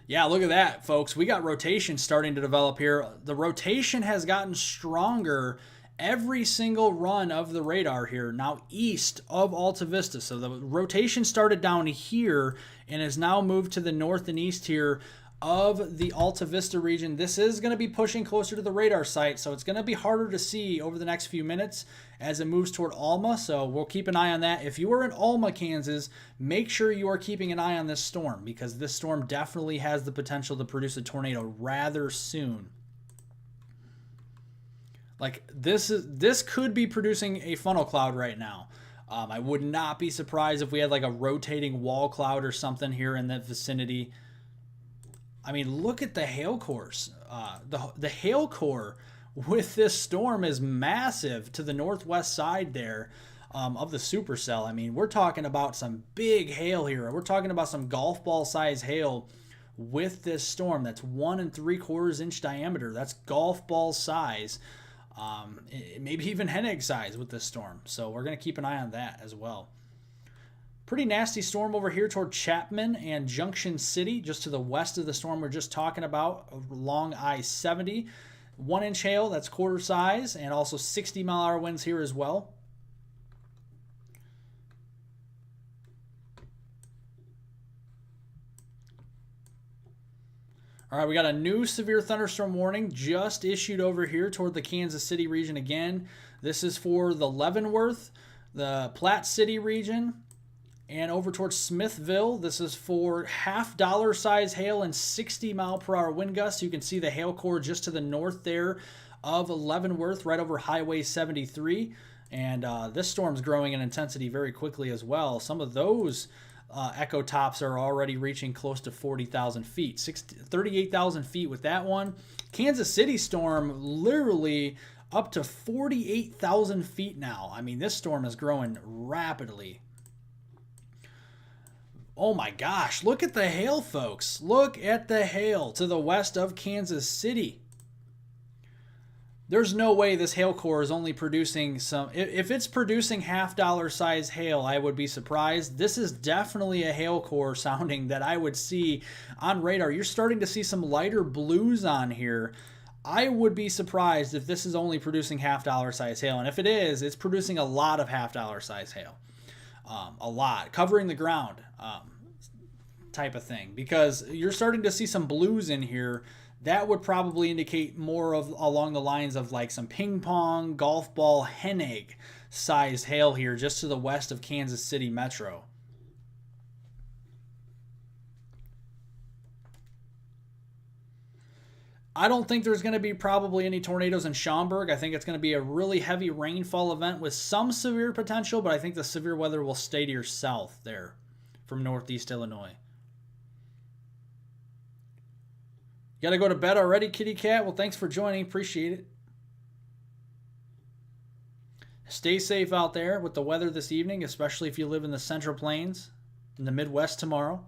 Yeah, look at that, folks. We got rotation starting to develop here. The rotation has gotten stronger every single run of the radar here, now east of Alta Vista. So the rotation started down here and has now moved to the north and east here of the Alta Vista region. This is going to be pushing closer to the radar site, so it's going to be harder to see over the next few minutes as it moves toward Alma. So we'll keep an eye on that. If you are in Alma, Kansas, make sure you are keeping an eye on this storm, because this storm definitely has the potential to produce a tornado rather soon. Like this could be producing a funnel cloud right now. I would not be surprised if we had like a rotating wall cloud or something here in that vicinity. I mean, look at the hail cores. The hail core with this storm is massive to the northwest side there of the supercell. I mean, we're talking about some big hail here. We're talking about some golf ball size hail with this storm. That's 1 3/4 inch diameter. That's golf ball size. Maybe even hen egg size with this storm. So we're going to keep an eye on that as well. Pretty nasty storm over here toward Chapman and Junction City, just to the west of the storm we're just talking about along I-70. 1 inch hail, that's quarter size, and also 60-mile-an-hour winds here as well. All right, we got a new severe thunderstorm warning just issued over here toward the Kansas City region again. This is for the Leavenworth, the Platte City region, and over towards Smithville. This is for $half size hail and 60-mile-per-hour wind gusts. You can see the hail core just to the north there of Leavenworth, right over Highway 73. And this storm's growing in intensity very quickly as well. Some of those echo tops are already reaching close to 40,000 feet, 38,000 feet with that one. Kansas City storm literally up to 48,000 feet now. I mean, this storm is growing rapidly. Oh my gosh, look at the hail, folks. Look at the hail to the west of Kansas City. There's no way this hail core is only producing some. If it's producing $half size hail, I would be surprised. This is definitely a hail core sounding that I would see on radar. You're starting to see some lighter blues on here. I would be surprised if this is only producing $half size hail. And if it is, it's producing a lot of $half size hail. A lot. Covering the ground type of thing. Because you're starting to see some blues in here. That would probably indicate more of along the lines of like some ping pong, golf ball, hen egg sized hail here just to the west of Kansas City Metro. I don't think there's going to be probably any tornadoes in Schaumburg. I think it's going to be a really heavy rainfall event with some severe potential, but I think the severe weather will stay to your south there from northeast Illinois. You got to go to bed already, kitty cat? Well, thanks for joining. Appreciate it. Stay safe out there with the weather this evening, especially if you live in the Central Plains, in the Midwest tomorrow.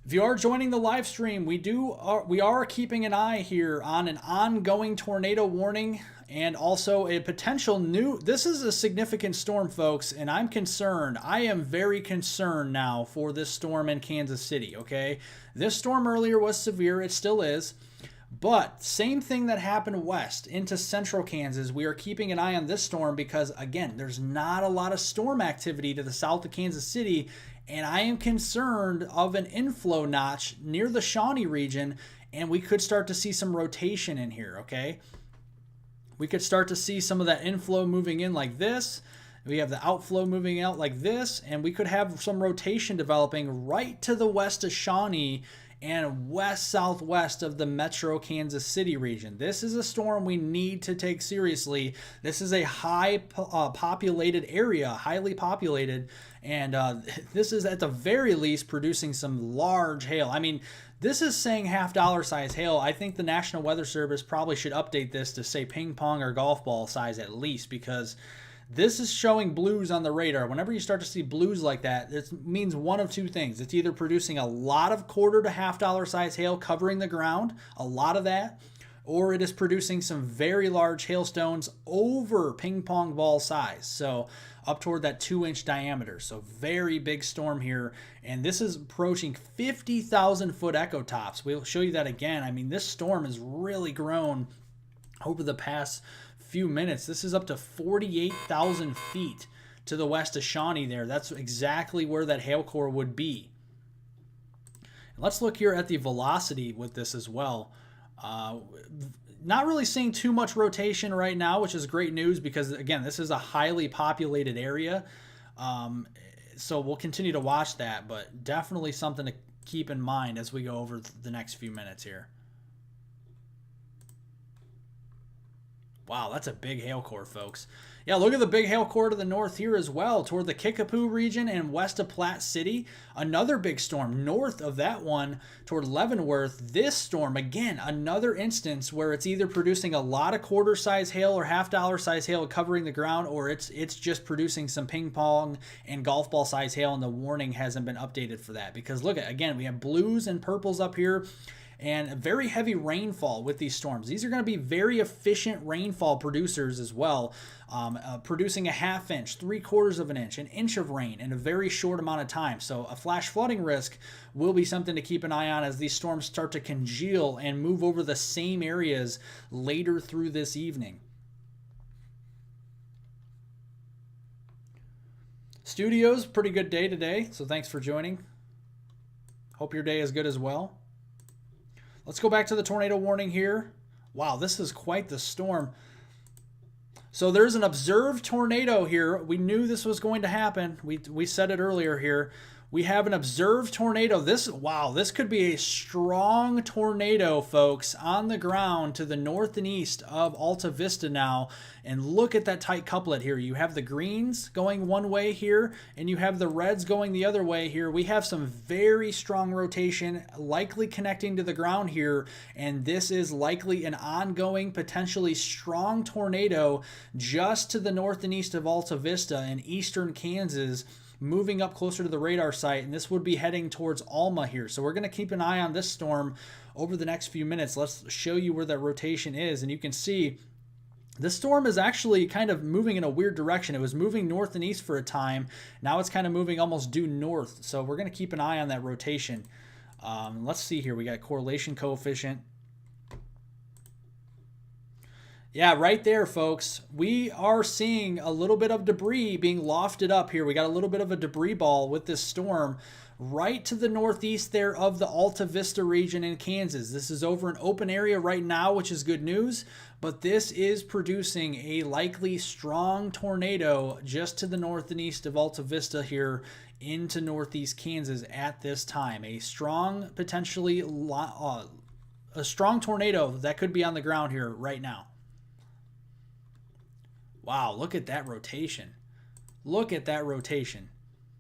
If you are joining the live stream, we are keeping an eye here on an ongoing tornado warning and also a potential new. This is a significant storm, folks, and I'm concerned. I am very concerned now for this storm in Kansas City, okay? This storm earlier was severe. It still is. But same thing that happened west into central Kansas. We are keeping an eye on this storm because, again, there's not a lot of storm activity to the south of Kansas City. And I am concerned of an inflow notch near the Shawnee region, and we could start to see some rotation in here, okay? We could start to see some of that inflow moving in like this. We have the outflow moving out like this, and we could have some rotation developing right to the west of Shawnee and west-southwest of the metro Kansas City region. This is a storm we need to take seriously. This is a high populated area, highly populated, and this is at the very least producing some large hail. I mean, this is saying $half size hail. I think the National Weather Service probably should update this to say ping pong or golf ball size at least, because this is showing blues on the radar. Whenever you start to see blues like that, it means one of two things. It's either producing a lot of quarter to $half size hail covering the ground, a lot of that, or it is producing some very large hailstones over ping pong ball size. So up toward that 2-inch diameter. So very big storm here. And this is approaching 50,000 foot echo tops. We'll show you that again. I mean, this storm has really grown over the past few minutes. This is up to 48,000 feet to the west of Shawnee there. That's exactly where that hail core would be. Let's look here at the velocity with this as well. Not really seeing too much rotation right now, which is great news because, again, this is a highly populated area. So we'll continue to watch that, but definitely something to keep in mind as we go over the next few minutes here. Wow, that's a big hail core, folks. Yeah, look at the big hail core to the north here as well, toward the Kickapoo region and west of Platte City. Another big storm north of that one toward Leavenworth. This storm, again, another instance where it's either producing a lot of quarter-size hail or half-dollar size hail covering the ground, or it's just producing some ping pong and golf ball size hail, and the warning hasn't been updated for that. Because look at, again, we have blues and purples up here, and very heavy rainfall with these storms. These are going to be very efficient rainfall producers as well, producing a ½ inch, 3/4 of an inch of rain in a very short amount of time. So a flash flooding risk will be something to keep an eye on as these storms start to congeal and move over the same areas later through this evening. Studios, pretty good day today, so thanks for joining. Hope your day is good as well. Let's go back to the tornado warning here. Wow, this is quite the storm. So there's an observed tornado here. We knew this was going to happen. We said it earlier here. We have an observed tornado. This could be a strong tornado, folks, on the ground to the north and east of Alta Vista now. And look at that tight couplet here. You have the greens going one way here, and you have the reds going the other way here. We have some very strong rotation likely connecting to the ground here, and this is likely an ongoing, potentially strong tornado just to the north and east of Alta Vista in eastern Kansas, moving up closer to the radar site, and this would be heading towards Alma here. So we're going to keep an eye on this storm over the next few minutes. Let's show you where that rotation is, and you can see this storm is actually kind of moving in a weird direction. It was moving north and east for a time. Now it's kind of moving almost due north. So we're going to keep an eye on that rotation. Let's see here. We got correlation coefficient. Yeah, right there, folks. We are seeing a little bit of debris being lofted up here. We got a little bit of a debris ball with this storm right to the northeast there of the Alta Vista region in Kansas. This is over an open area right now, which is good news, but this is producing a likely strong tornado just to the north and east of Alta Vista here into northeast Kansas at this time. A strong, potentially a strong tornado that could be on the ground here right now. Wow, look at that rotation. Look at that rotation.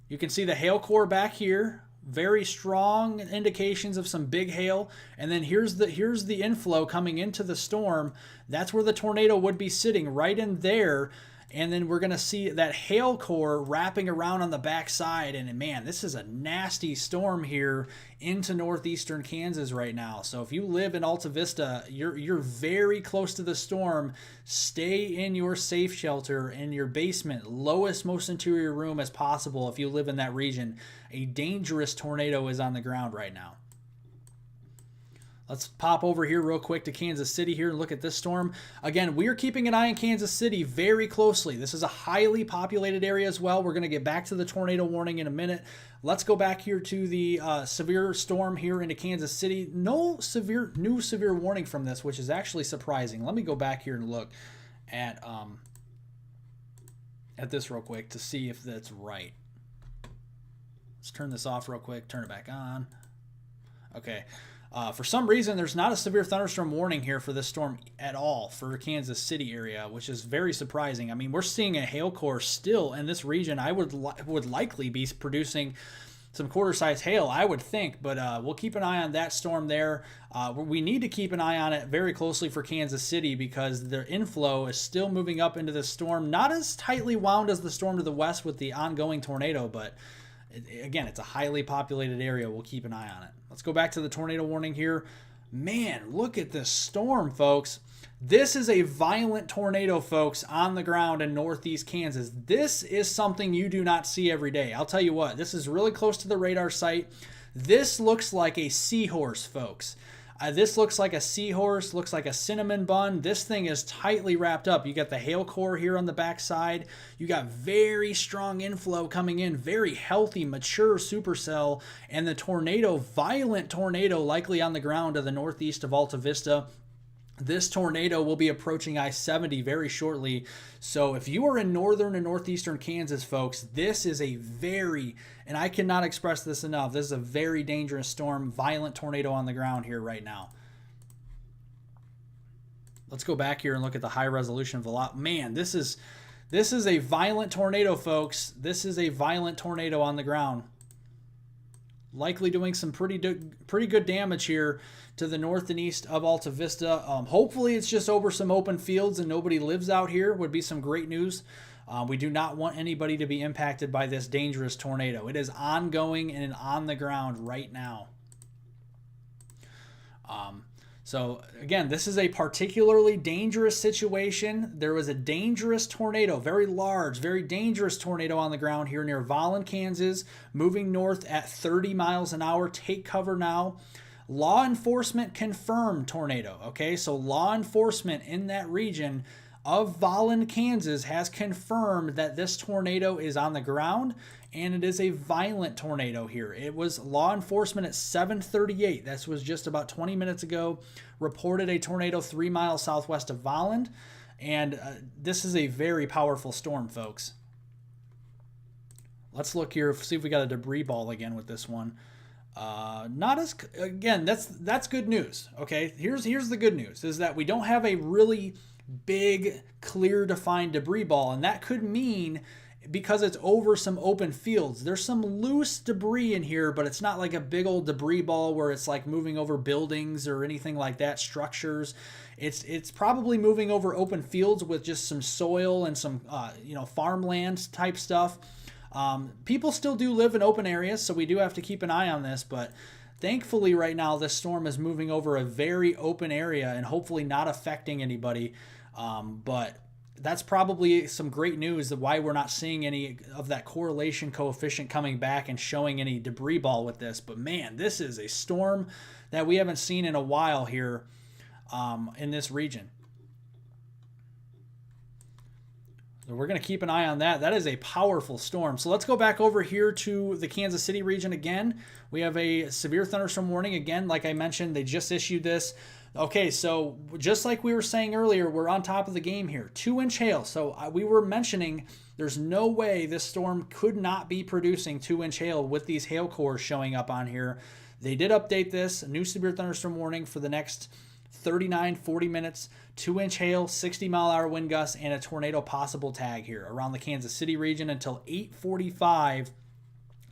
You can see the hail core back here. Very strong indications of some big hail. And then here's the inflow coming into the storm. That's where the tornado would be sitting, right in there. And then we're going to see that hail core wrapping around on the backside. And man, this is a nasty storm here into northeastern Kansas right now. So if you live in Alta Vista, you're very close to the storm. Stay in your safe shelter in your basement, lowest, most interior room as possible if you live in that region. A dangerous tornado is on the ground right now. Let's pop over here real quick to Kansas City here and look at this storm. Again, we're keeping an eye on Kansas City very closely. This is a highly populated area as well. We're going to get back to the tornado warning in a minute. Let's go back here to the severe storm here into Kansas City. No new severe warning from this, which is actually surprising. Let me go back here and look at this real quick to see if that's right. Let's turn this off real quick, turn it back on. Okay. For some reason, there's not a severe thunderstorm warning here for this storm at all for Kansas City area, which is very surprising. I mean, we're seeing a hail core still in this region. I would likely be producing some quarter-size hail, I would think, but we'll keep an eye on that storm there. We need to keep an eye on it very closely for Kansas City because the inflow is still moving up into the storm. Not as tightly wound as the storm to the west with the ongoing tornado, but again, it's a highly populated area. We'll keep an eye on it. Let's go back to the tornado warning here. Man, look at this storm, folks. This is a violent tornado, folks, on the ground in northeast Kansas. This is something you do not see every day. I'll tell you what, this is really close to the radar site. This looks like a seahorse, folks. This looks like a seahorse, looks like a cinnamon bun. This thing is tightly wrapped up. You got the hail core here on the backside. You got very strong inflow coming in, very healthy, mature supercell, and the tornado, violent tornado, likely on the ground to the northeast of Alta Vista. This tornado will be approaching I-70 very shortly. So if you are in northern and northeastern Kansas, folks, this is a very, and I cannot express this enough, this is a very dangerous storm, violent tornado on the ground here right now. Let's go back here and look at the high resolution velocity. Man, this is a violent tornado, folks. This is a violent tornado on the ground. Likely doing some pretty good damage here to the north and east of Alta Vista. Hopefully it's just over some open fields and nobody lives out here. Would be some great news. We do not want anybody to be impacted by this dangerous tornado. It is ongoing and on the ground right now. So again, this is a particularly dangerous situation. There was a dangerous tornado, very large, very dangerous tornado on the ground here near Volland, Kansas, moving north at 30 miles an hour. Take cover now. Law enforcement confirmed tornado. Okay, so law enforcement in that region of Volland, Kansas has confirmed that this tornado is on the ground and it is a violent tornado here. It was law enforcement at 7:38. This was just about 20 minutes ago. Reported a tornado 3 miles southwest of Volland. And this is a very powerful storm, folks. Let's look here, see if we got a debris ball again with this one. Again, that's good news. Okay, here's the good news is that we don't have a really big, clear, defined debris ball, and that could mean because it's over some open fields. There's some loose debris in here, but it's not like a big old debris ball where it's like moving over buildings or anything like that, structures. It's probably moving over open fields with just some soil and some farmland type stuff. People still do live in open areas, so we do have to keep an eye on this, but thankfully right now this storm is moving over a very open area and hopefully not affecting anybody. But that's probably some great news of why we're not seeing any of that correlation coefficient coming back and showing any debris ball with this. But man, this is a storm that we haven't seen in a while here in this region. So we're going to keep an eye on that. That is a powerful storm. So let's go back over here to the Kansas City region again. We have a severe thunderstorm warning. Again, like I mentioned, they just issued this. Okay, so just like we were saying earlier, we're on top of the game here. 2-inch hail. So we were mentioning there's no way this storm could not be producing 2-inch hail with these hail cores showing up on here. They did update this, a new severe thunderstorm warning for the next 39-40 minutes, 2-inch hail, 60-mile-an-hour wind gusts, and a tornado possible tag here around the Kansas City region until 8:45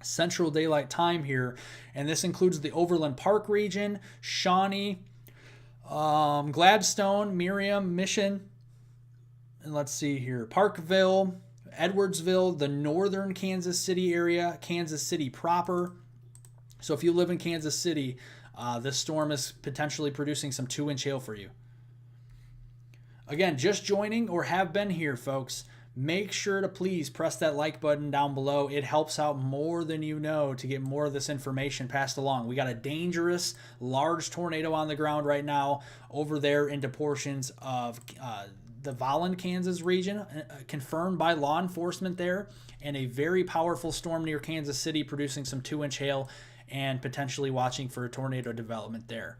Central Daylight Time here. And this includes the Overland Park region, Shawnee, Gladstone, Miriam, Mission, and let's see here, Parkville, Edwardsville, the northern Kansas City area, Kansas City proper. So if you live in Kansas City, this storm is potentially producing some 2-inch hail for you. Again, just joining or have been here, folks, make sure to please press that like button down below. It helps out more than you know to get more of this information passed along. We got a dangerous, large tornado on the ground right now over there into portions of the Volland, Kansas region, confirmed by law enforcement there, and a very powerful storm near Kansas City producing some 2-inch hail and potentially watching for a tornado development there.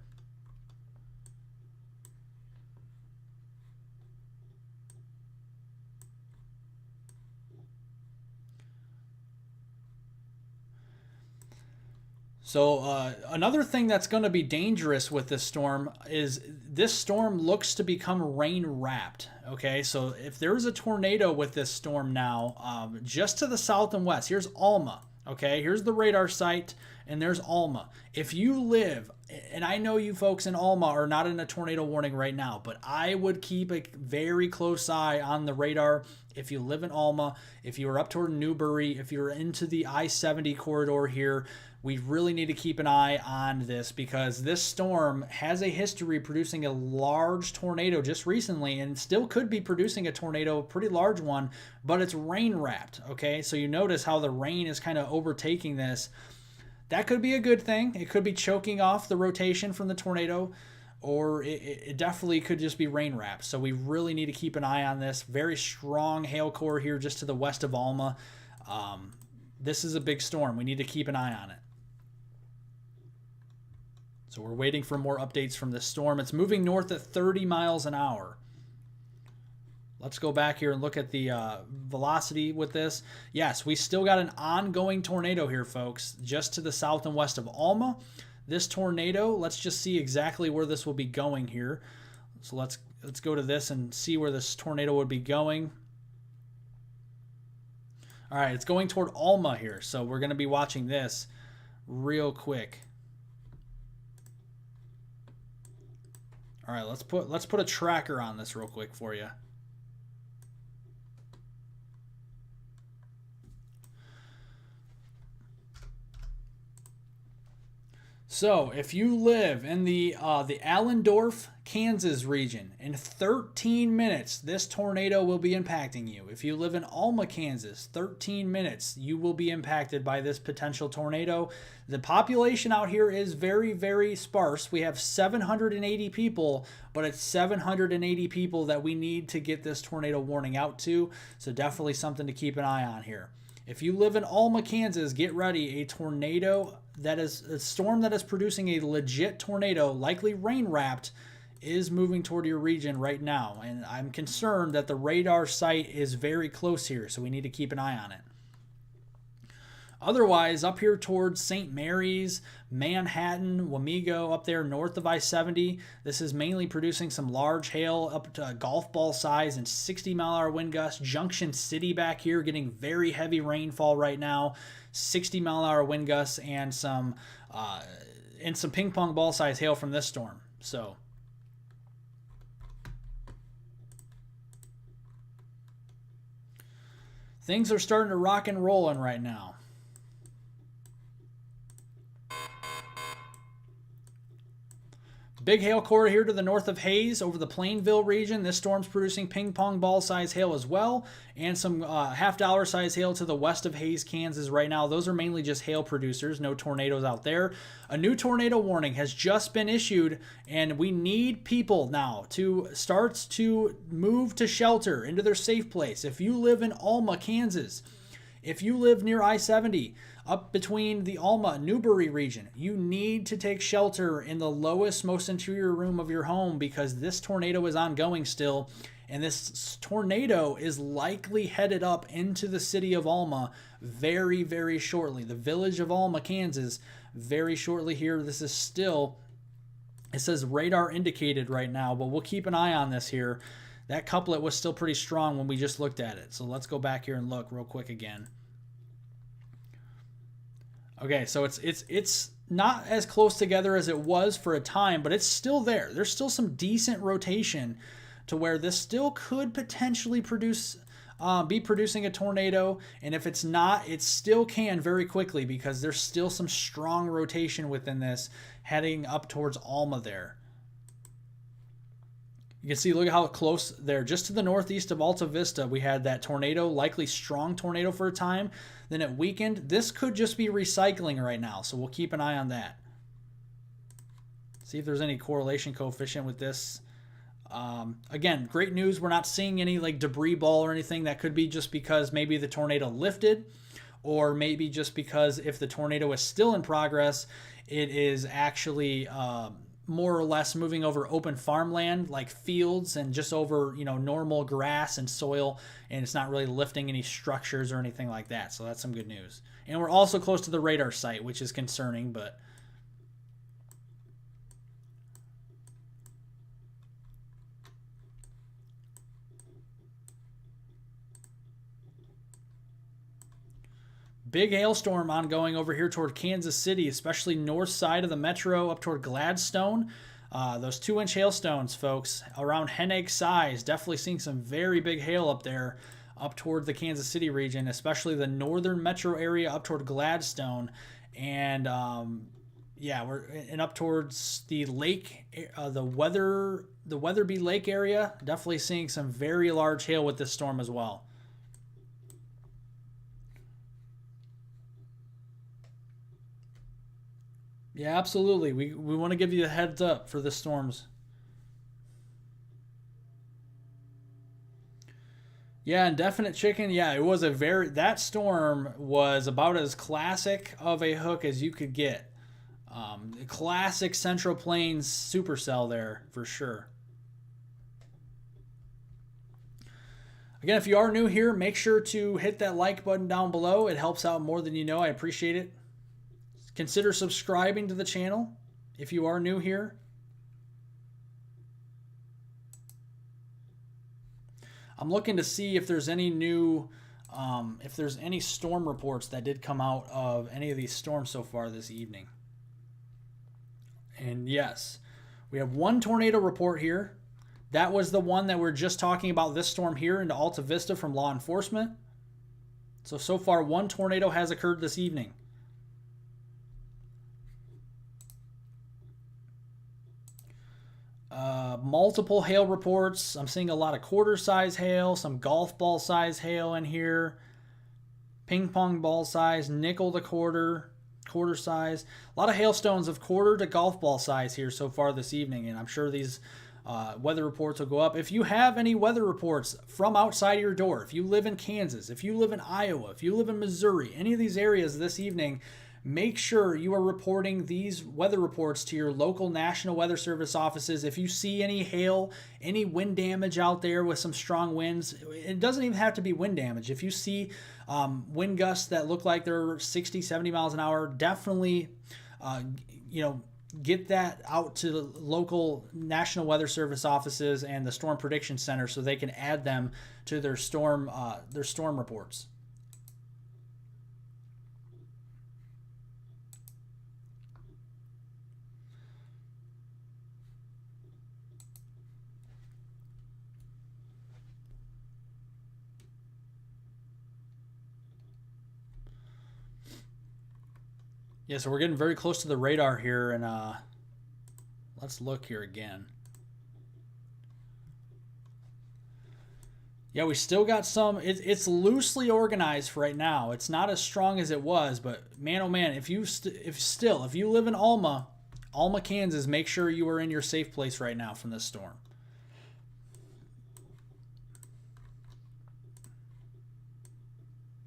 So another thing that's going to be dangerous with this storm is this storm looks to become rain wrapped. Okay, so if there's a tornado with this storm now, just to the south and west, here's Alma. Okay, here's the radar site, and there's Alma. If you live, and I know you folks in Alma are not in a tornado warning right now, but I would keep a very close eye on the radar if you live in Alma, if you are up toward Newberry, if you're into the I-70 corridor here. We really need to keep an eye on this because this storm has a history producing a large tornado just recently and still could be producing a tornado, a pretty large one, but it's rain wrapped. Okay, so you notice how the rain is kind of overtaking this. That could be a good thing. It could be choking off the rotation from the tornado, or it definitely could just be rain wrapped. So we really need to keep an eye on this. Very strong hail core here just to the west of Alma. This is a big storm. We need to keep an eye on it. So we're waiting for more updates from this storm. It's moving north at 30 miles an hour. Let's go back here and look at the velocity with this. Yes, we still got an ongoing tornado here, folks, just to the south and west of Alma. This tornado, let's just see exactly where this will be going here. So let's let's go to this and see where this tornado would be going. All right, it's going toward Alma here, so we're going to be watching this real quick. All right, let's put a tracker on this real quick for you. So, if you live in the Allendorf, Kansas region, in 13 minutes, this tornado will be impacting you. If you live in Alma, Kansas, 13 minutes, you will be impacted by this potential tornado. The population out here is very, very sparse. We have 780 people, but it's 780 people that we need to get this tornado warning out to. So definitely something to keep an eye on here. If you live in Alma, Kansas, get ready. A tornado that is a storm that is producing a legit tornado, likely rain-wrapped, is moving toward your region right now. And I'm concerned that the radar site is very close here, so we need to keep an eye on it. Otherwise, up here towards St. Mary's, Manhattan, Wamego, up there north of I-70, this is mainly producing some large hail up to golf ball size and 60-mile-an-hour wind gusts. Junction City back here getting very heavy rainfall right now, 60-mile-an-hour wind gusts, and some ping pong ball size hail from this storm. So things are starting to rock and roll right now. Big hail core here to the north of Hayes over the Plainville region. This storm's producing ping pong ball size hail as well, and some half-dollar size hail to the west of Hayes, Kansas right now. Those are mainly just hail producers, no tornadoes out there. A new tornado warning has just been issued, and we need people now to start to move to shelter, into their safe place. If you live in Alma, Kansas, if you live near I-70, up between the Alma Newberry region, you need to take shelter in the lowest, most interior room of your home, because this tornado is ongoing still, and this tornado is likely headed up into the city of Alma very, very shortly. The village of Alma, Kansas, very shortly here. This is still, it says radar indicated right now, but we'll keep an eye on this here. That couplet was still pretty strong when we just looked at it. So let's go back here and look real quick again. Okay, so it's not as close together as it was for a time, but it's still there. There's still some decent rotation to where this still could potentially be producing a tornado, and if it's not, it still can very quickly, because there's still some strong rotation within this heading up towards Alma there. You can see, look at how close there. Just to the northeast of Alta Vista, we had that tornado, likely strong tornado for a time. Then it weakened. This could just be recycling right now, so we'll keep an eye on that. See if there's any correlation coefficient with this. Again, great news. We're not seeing any like debris ball or anything. That could be just because maybe the tornado lifted, or maybe just because if the tornado is still in progress, it is actually more or less moving over open farmland like fields and just over, you know, normal grass and soil, and it's not really lifting any structures or anything like that. So that's some good news. And we're also close to the radar site, which is concerning, but big hailstorm ongoing over here toward Kansas City, especially north side of the metro up toward Gladstone. Those 2-inch hailstones, folks, around hen egg size. Definitely seeing some very big hail up there up toward the Kansas City region, especially the northern metro area up toward Gladstone. And yeah, we're up towards the lake, the Weatherby Lake area. Definitely seeing some very large hail with this storm as well. Yeah, absolutely. We want to give you a heads up for the storms. Yeah, and Definite Chicken, yeah, it was that storm was about as classic of a hook as you could get. Classic Central Plains Supercell there, for sure. Again, if you are new here, make sure to hit that like button down below. It helps out more than you know. I appreciate it. Consider subscribing to the channel if you are new here. I'm looking to see if there's any new, if there's any storm reports that did come out of any of these storms so far this evening. And yes, we have one tornado report here. That was the one that we're just talking about, this storm here into Alta Vista from law enforcement. So far, one tornado has occurred this evening. Multiple hail reports. I'm seeing a lot of quarter-size hail, some golf ball size hail in here, ping pong ball size, nickel to quarter size. A lot of hailstones of quarter to golf ball size here so far this evening, and I'm sure these weather reports will go up. If you have any weather reports from outside your door, if you live in Kansas, if you live in Iowa, if you live in Missouri, any of these areas this evening, make sure you are reporting these weather reports to your local National Weather Service offices. If you see any hail, any wind damage out there with some strong winds, it doesn't even have to be wind damage. If you see wind gusts that look like they're 60, 70 miles an hour, definitely, get that out to the local National Weather Service offices and the Storm Prediction Center so they can add them to their storm reports. Yeah, so we're getting very close to the radar here, and let's look here again. Yeah, we still got some. It's loosely organized for right now. It's not as strong as it was, but man, oh man, if you live in Alma, Kansas, make sure you are in your safe place right now from this storm.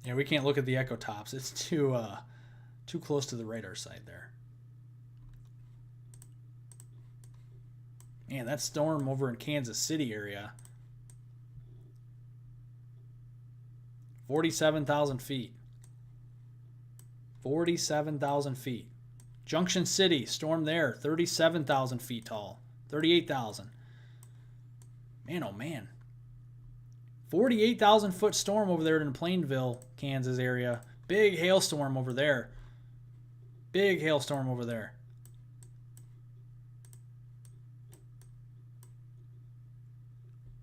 Yeah, we can't look at the echo tops. It's too close to the radar site there. Man, that storm over in Kansas City area, 47,000 feet. 47,000 feet. Junction City, storm there, 37,000 feet tall. 38,000. Man, oh man. 48,000 foot storm over there in Plainville, Kansas area. Big hailstorm over there. Big hailstorm over there.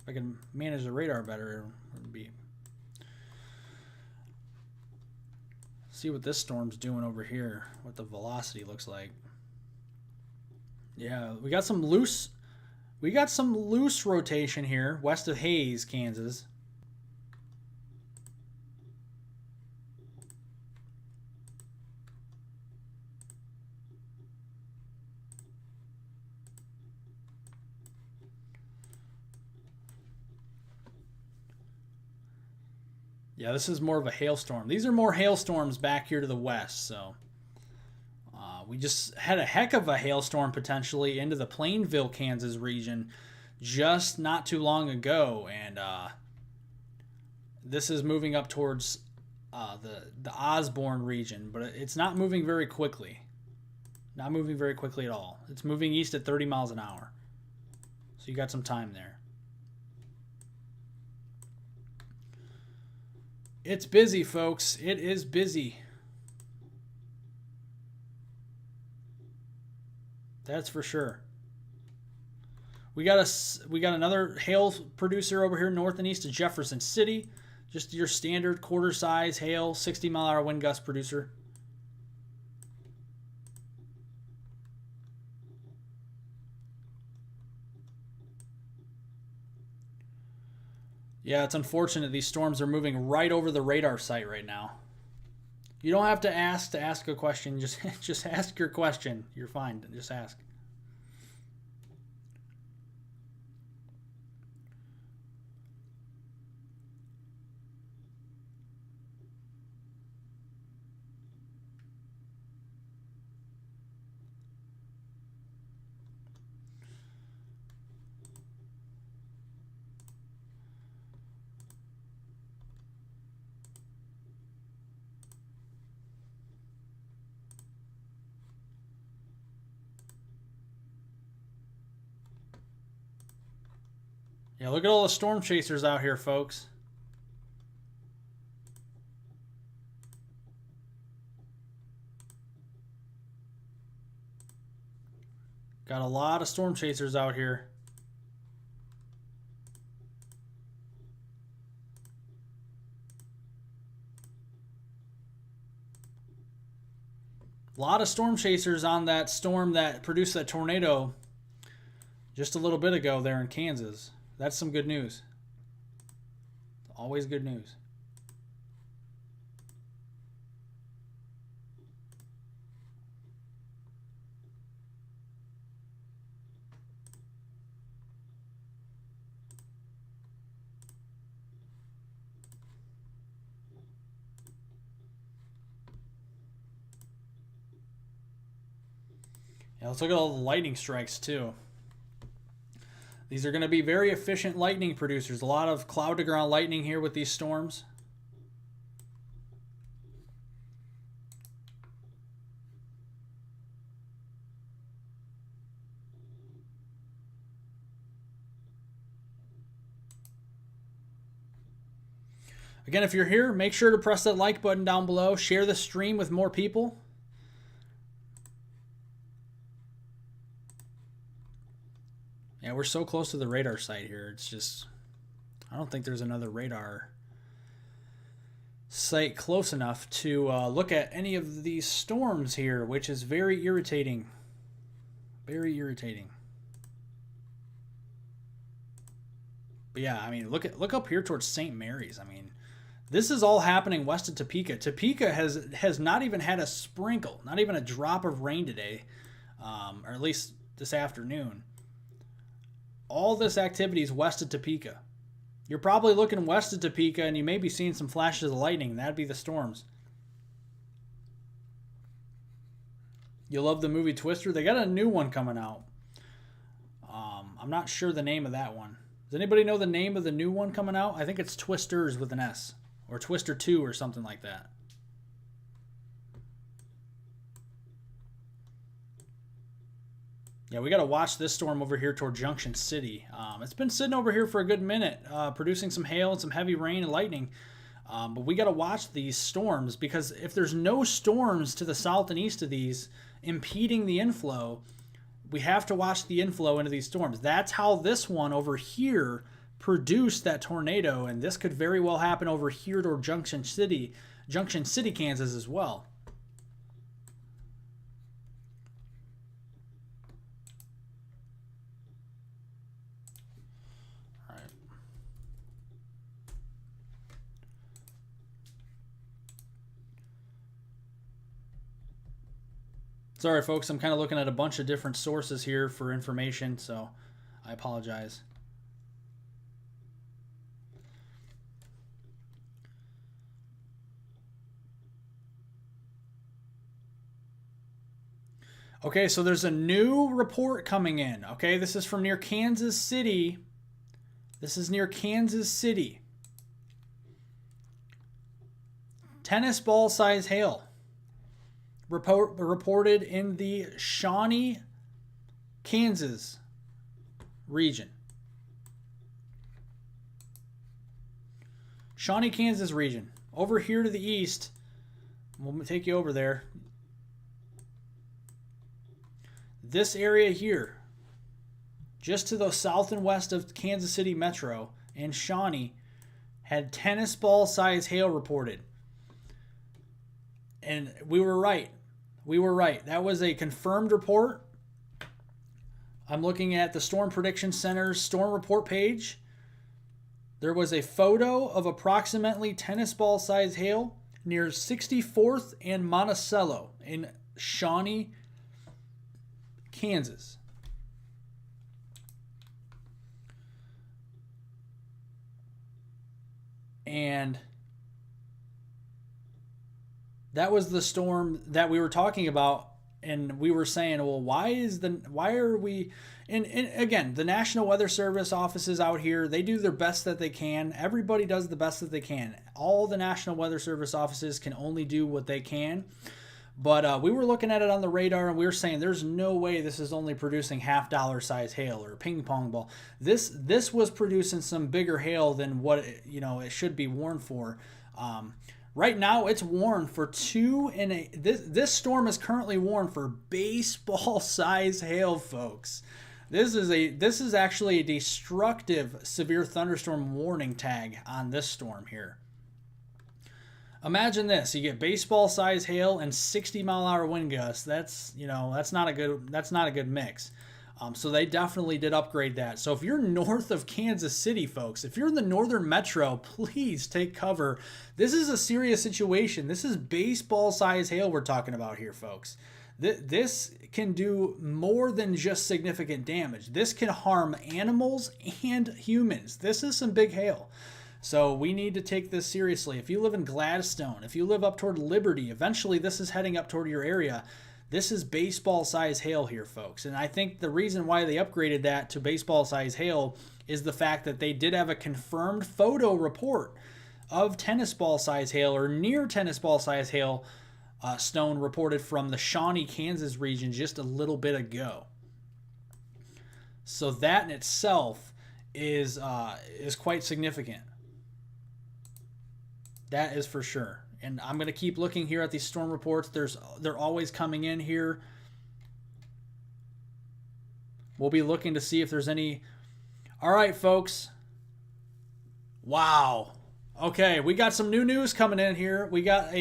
If I can manage the radar better, it would be. See what this storm's doing over here, what the velocity looks like. Yeah, we got some loose rotation here west of Hays, Kansas. Yeah, this is more of a hailstorm. These are more hailstorms back here to the west, so we just had a heck of a hailstorm potentially into the Plainville, Kansas region just not too long ago, and this is moving up towards the Osborne region, but it's not moving very quickly. Not moving very quickly at all. It's moving east at 30 miles an hour, so you got some time there. It's busy, folks. It is busy. That's for sure. We got another hail producer over here north and east of Jefferson City. Just your standard quarter size hail, 60 mile an hour wind gust producer. Yeah, it's unfortunate these storms are moving right over the radar site right now. You don't have to ask a question. Just ask your question. You're fine. Just ask. Yeah, look at all the storm chasers out here, folks. Got a lot of storm chasers out here. A lot of storm chasers on that storm that produced that tornado just a little bit ago there in Kansas. That's some good news. Always good news. Yeah, let's look at all the lightning strikes too. These are going to be very efficient lightning producers. A lot of cloud-to-ground lightning here with these storms. Again, if you're here, make sure to press that like button down below. Share the stream with more people. Yeah, we're so close to the radar site here. It's just, I don't think there's another radar site close enough to look at any of these storms here, which is very irritating. Very irritating. But yeah, I mean, look up here towards St. Mary's. I mean, this is all happening west of Topeka. Topeka has not even had a sprinkle, not even a drop of rain today, or at least this afternoon. All this activity is west of Topeka. You're probably looking west of Topeka and you may be seeing some flashes of lightning. That'd be the storms. You love the movie Twister? They got a new one coming out. I'm not sure the name of that one. Does anybody know the name of the new one coming out? I think it's Twisters with an S. Or Twister 2 or something like that. Yeah, we got to watch this storm over here toward Junction City. It's been sitting over here for a good minute, producing some hail and some heavy rain and lightning. But we got to watch these storms because if there's no storms to the south and east of these impeding the inflow, we have to watch the inflow into these storms. That's how this one over here produced that tornado, and this could very well happen over here toward Junction City, Kansas as well. Sorry, folks, I'm kind of looking at a bunch of different sources here for information, so I apologize. Okay, so there's a new report coming in. Okay, this is from near Kansas City. This is near Kansas City. Tennis ball size hail. Reported in the Shawnee, Kansas region. Shawnee, Kansas region. Over here to the east, we'll take you over there. This area here, just to the south and west of Kansas City Metro and Shawnee, had tennis ball size hail reported. And we were right. We were right. That was a confirmed report. I'm looking at the Storm Prediction Center's storm report page. There was a photo of approximately tennis ball size hail near 64th and Monticello in Shawnee, Kansas. And that was the storm that we were talking about, and we were saying, well, why are we, and again, the National Weather Service offices out here, they do their best that they can. Everybody does the best that they can. All the National Weather Service offices can only do what they can. But we were looking at it on the radar, and we were saying there's no way this is only producing half-dollar size hail or ping pong ball. This was producing some bigger hail than what it should be warned for. Right now, it's warned for this storm is currently warned for baseball size hail, folks. This is actually a destructive severe thunderstorm warning tag on this storm here. Imagine this: you get baseball size hail and 60-mile-an-hour wind gusts. That's not a good mix. So they definitely did upgrade that. So if you're north of Kansas City, folks, if you're in the northern metro, please take cover. This is a serious situation. This is baseball size hail we're talking about here, folks. This can do more than just significant damage. This can harm animals and humans. This is some big hail. So we need to take this seriously. If you live in Gladstone, if you live up toward Liberty, eventually this is heading up toward your area. This is baseball size hail here, folks. And I think the reason why they upgraded that to baseball size hail is the fact that they did have a confirmed photo report of tennis ball size hail or near tennis ball size hail stone reported from the Shawnee, Kansas region just a little bit ago. So that in itself is quite significant. That is for sure. And I'm going to keep looking here at these storm reports. They're always coming in here. We'll be looking to see if there's any. All right, folks. Wow. Okay, we got some new news coming in here. We got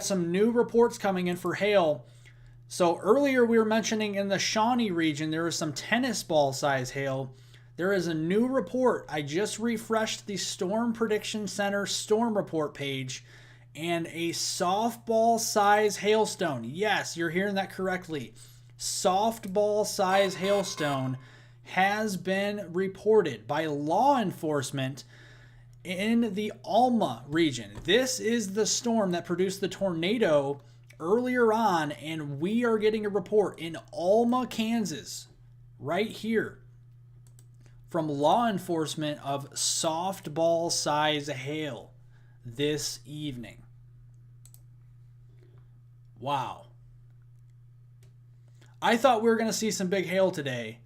some new reports coming in for hail. So earlier we were mentioning in the Shawnee region there was some tennis ball size hail. There is a new report. I just refreshed the Storm Prediction Center storm report page, and a softball size hailstone. Yes, you're hearing that correctly. Softball size hailstone has been reported by law enforcement in the Alma region. This is the storm that produced the tornado earlier on, and we are getting a report in Alma, Kansas, right here, from law enforcement of softball size hail this evening. Wow. I thought we were going to see some big hail today.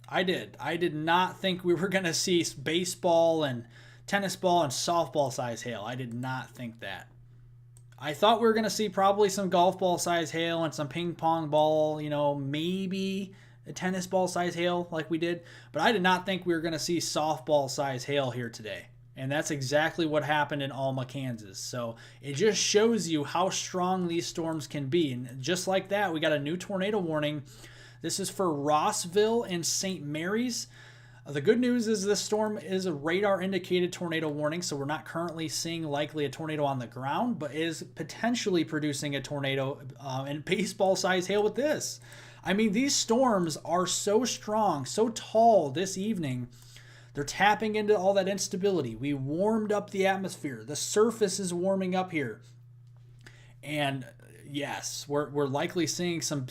I did. I did not think we were going to see baseball and tennis ball and softball size hail. I did not think that. I thought we were going to see probably some golf ball size hail and some ping pong ball, maybe a tennis ball size hail like we did, but I did not think we were going to see softball size hail here today. And that's exactly what happened in Alma, Kansas. So it just shows you how strong these storms can be. And just like that, we got a new tornado warning. This is for Rossville and St. Mary's. The good news is this storm is a radar indicated tornado warning, so we're not currently seeing likely a tornado on the ground, but is potentially producing a tornado and baseball size hail with this. I mean, these storms are so strong, so tall this evening. They're tapping into all that instability. We warmed up the atmosphere. The surface is warming up here. And yes, we're likely seeing some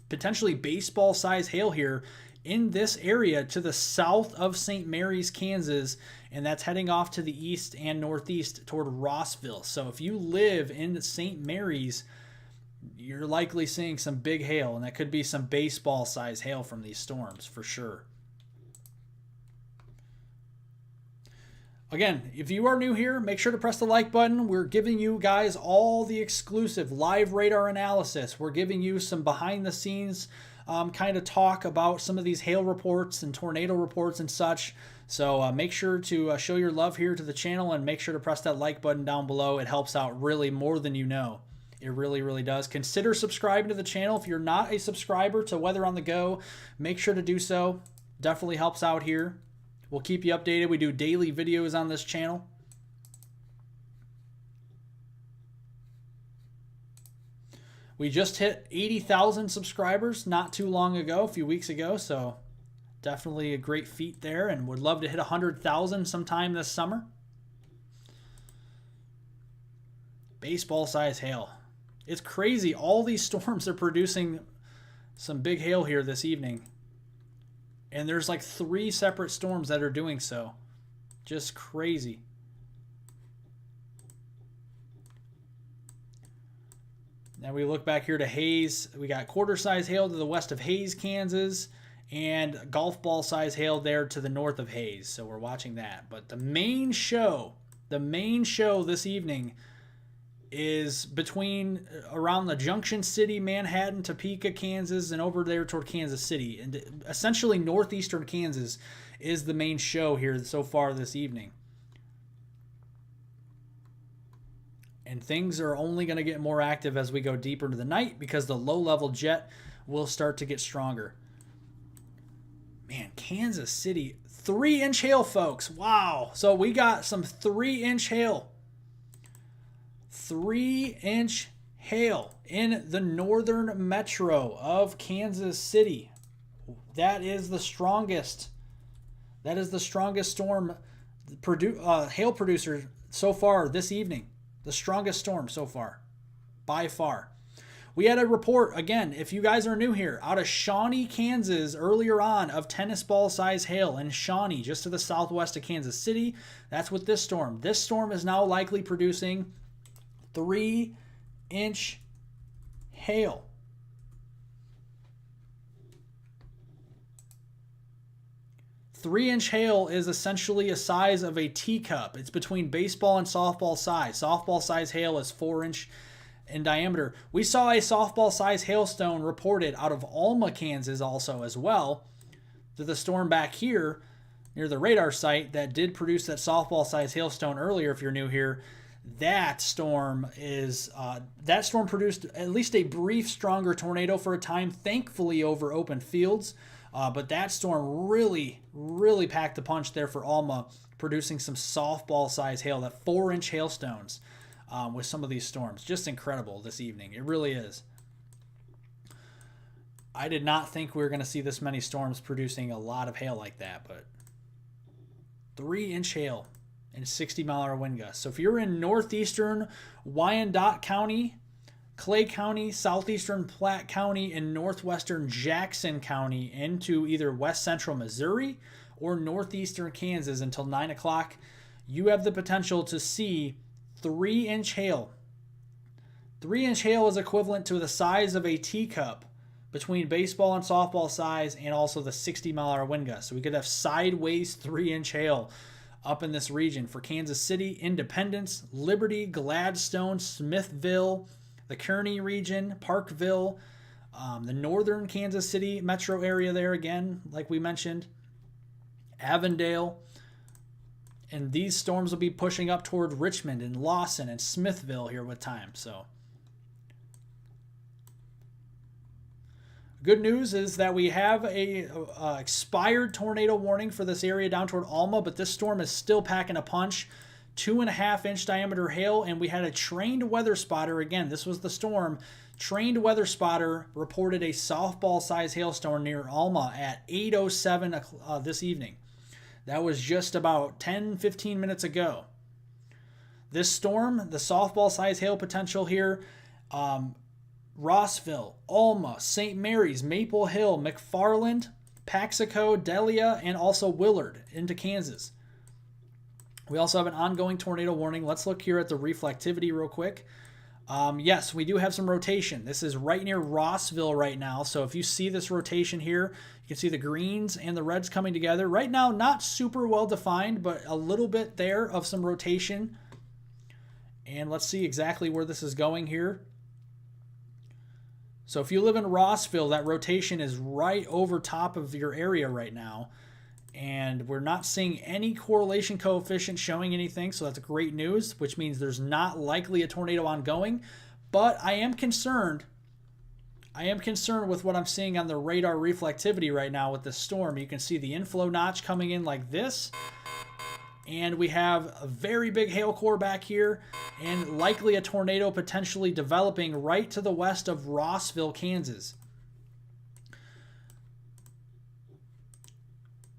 potentially baseball size hail here in this area to the south of St. Mary's, Kansas, and that's heading off to the east and northeast toward Rossville. So if you live in St. Mary's, you're likely seeing some big hail, and that could be some baseball size hail from these storms for sure. Again, if you are new here, make sure to press the like button. We're giving you guys all the exclusive live radar analysis. We're giving you some behind the scenes kind of talk about some of these hail reports and tornado reports and such. So make sure to show your love here to the channel, and make sure to press that like button down below. It helps out really more than you know. It really, really does. Consider subscribing to the channel. If you're not a subscriber to Weather on the Go, make sure to do so. Definitely helps out here. We'll keep you updated. We do daily videos on this channel. We just hit 80,000 subscribers not too long ago, a few weeks ago, so definitely a great feat there, and would love to hit 100,000 sometime this summer. Baseball size hail. It's crazy. All these storms are producing some big hail here this evening. And there's like 3 separate storms that are doing so. Just crazy. Now we look back here to Hays. We got quarter-size hail to the west of Hays, Kansas, and golf ball size hail there to the north of Hays. So we're watching that. But the main show this evening is between around the Junction City, Manhattan, Topeka, Kansas, and over there toward Kansas City. And essentially northeastern Kansas is the main show here so far this evening. And things are only going to get more active as we go deeper into the night because the low-level jet will start to get stronger. Man, Kansas City, 3-inch hail, folks. Wow. So we got some 3-inch hail. 3-inch hail in the northern metro of Kansas City. That is the strongest. That is the strongest storm hail producer so far this evening. The strongest storm so far, by far. We had a report, again, if you guys are new here, out of Shawnee, Kansas, earlier on, of tennis ball size hail in Shawnee, just to the southwest of Kansas City. That's with this storm. This storm is now likely producing 3-inch hail. Three-inch hail is essentially a size of a teacup. It's between baseball and softball size. Softball size hail is 4-inch in diameter. We saw a softball size hailstone reported out of Alma, Kansas also as well. To the storm back here near the radar site that did produce that softball size hailstone earlier, if you're new here. That storm produced at least a brief stronger tornado for a time, thankfully over open fields. But that storm really, really packed the punch there for Alma, producing some softball size hail, that 4-inch hailstones with some of these storms. Just incredible this evening. It really is. I did not think we were going to see this many storms producing a lot of hail like that, but 3-inch hail and 60-mile-an-hour wind gusts. So if you're in northeastern Wyandotte County, Clay County, southeastern Platte County, and northwestern Jackson County into either west central Missouri or northeastern Kansas until 9 o'clock, you have the potential to see 3-inch hail. 3-inch hail is equivalent to the size of a teacup between baseball and softball size, and also the 60-mile-an-hour wind gust. So we could have sideways 3-inch hail up in this region for Kansas City, Independence, Liberty, Gladstone, Smithville, the Kearney region, Parkville, the northern Kansas City metro area there again, like we mentioned, Avondale. And these storms will be pushing up toward Richmond and Lawson and Smithville here with time. So good news is that we have a expired tornado warning for this area down toward Alma, but this storm is still packing a punch. 2.5-inch diameter hail, and we had a trained weather spotter. Again, this was the storm. Trained weather spotter reported a softball size hailstorm near Alma at 8:07 this evening. That was just about 10-15 minutes ago. This storm, the softball size hail potential here, Rossville, Alma, St. Mary's, Maple Hill, McFarland, Paxico, Delia, and also Willard into Kansas. We also have an ongoing tornado warning. Let's look here at the reflectivity real quick. Yes, we do have some rotation. This is right near Rossville right now. So if you see this rotation here, you can see the greens and the reds coming together. Right now, not super well defined, but a little bit there of some rotation. And let's see exactly where this is going here. So if you live in Rossville, that rotation is right over top of your area right now. And we're not seeing any correlation coefficient showing anything, so that's great news, which means there's not likely a tornado ongoing. But I am concerned. I am concerned with what I'm seeing on the radar reflectivity right now with this storm. You can see the inflow notch coming in like this. And we have a very big hail core back here, and likely a tornado potentially developing right to the west of Rossville, Kansas.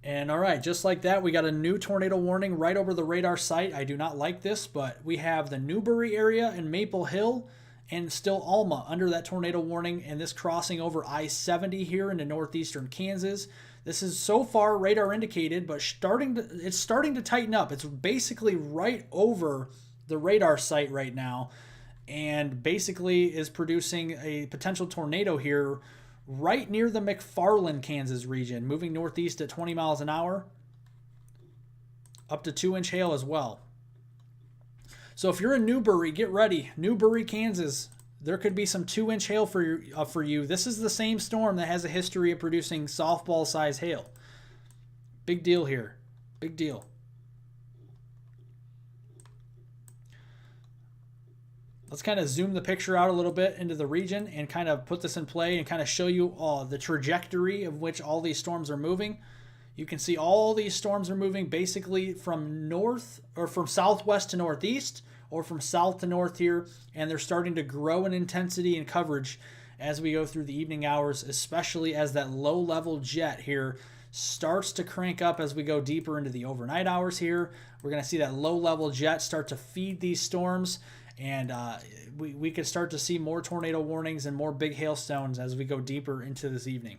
And all right, just like that, we got a new tornado warning right over the radar site. I do not like this, but we have the Newberry area and Maple Hill and still Alma under that tornado warning, and this crossing over I-70 here into northeastern Kansas. This is so far radar indicated, but it's starting to tighten up. It's basically right over the radar site right now. and basically is producing a potential tornado here right near the McFarland, Kansas region, moving northeast at 20 miles an hour, up to 2-inch hail as well. So if you're in Newberry, get ready. Newberry, Kansas, there could be some 2-inch hail for you. This is the same storm that has a history of producing softball-size hail. Big deal here. Big deal. Let's kind of zoom the picture out a little bit into the region and kind of put this in play and kind of show you the trajectory of which all these storms are moving. You can see all these storms are moving basically from north or from southwest to northeast or from south to north here, and they're starting to grow in intensity and coverage as we go through the evening hours, especially as that low-level jet here starts to crank up as we go deeper into the overnight hours here. We're going to see that low-level jet start to feed these storms, and we could start to see more tornado warnings and more big hailstones as we go deeper into this evening.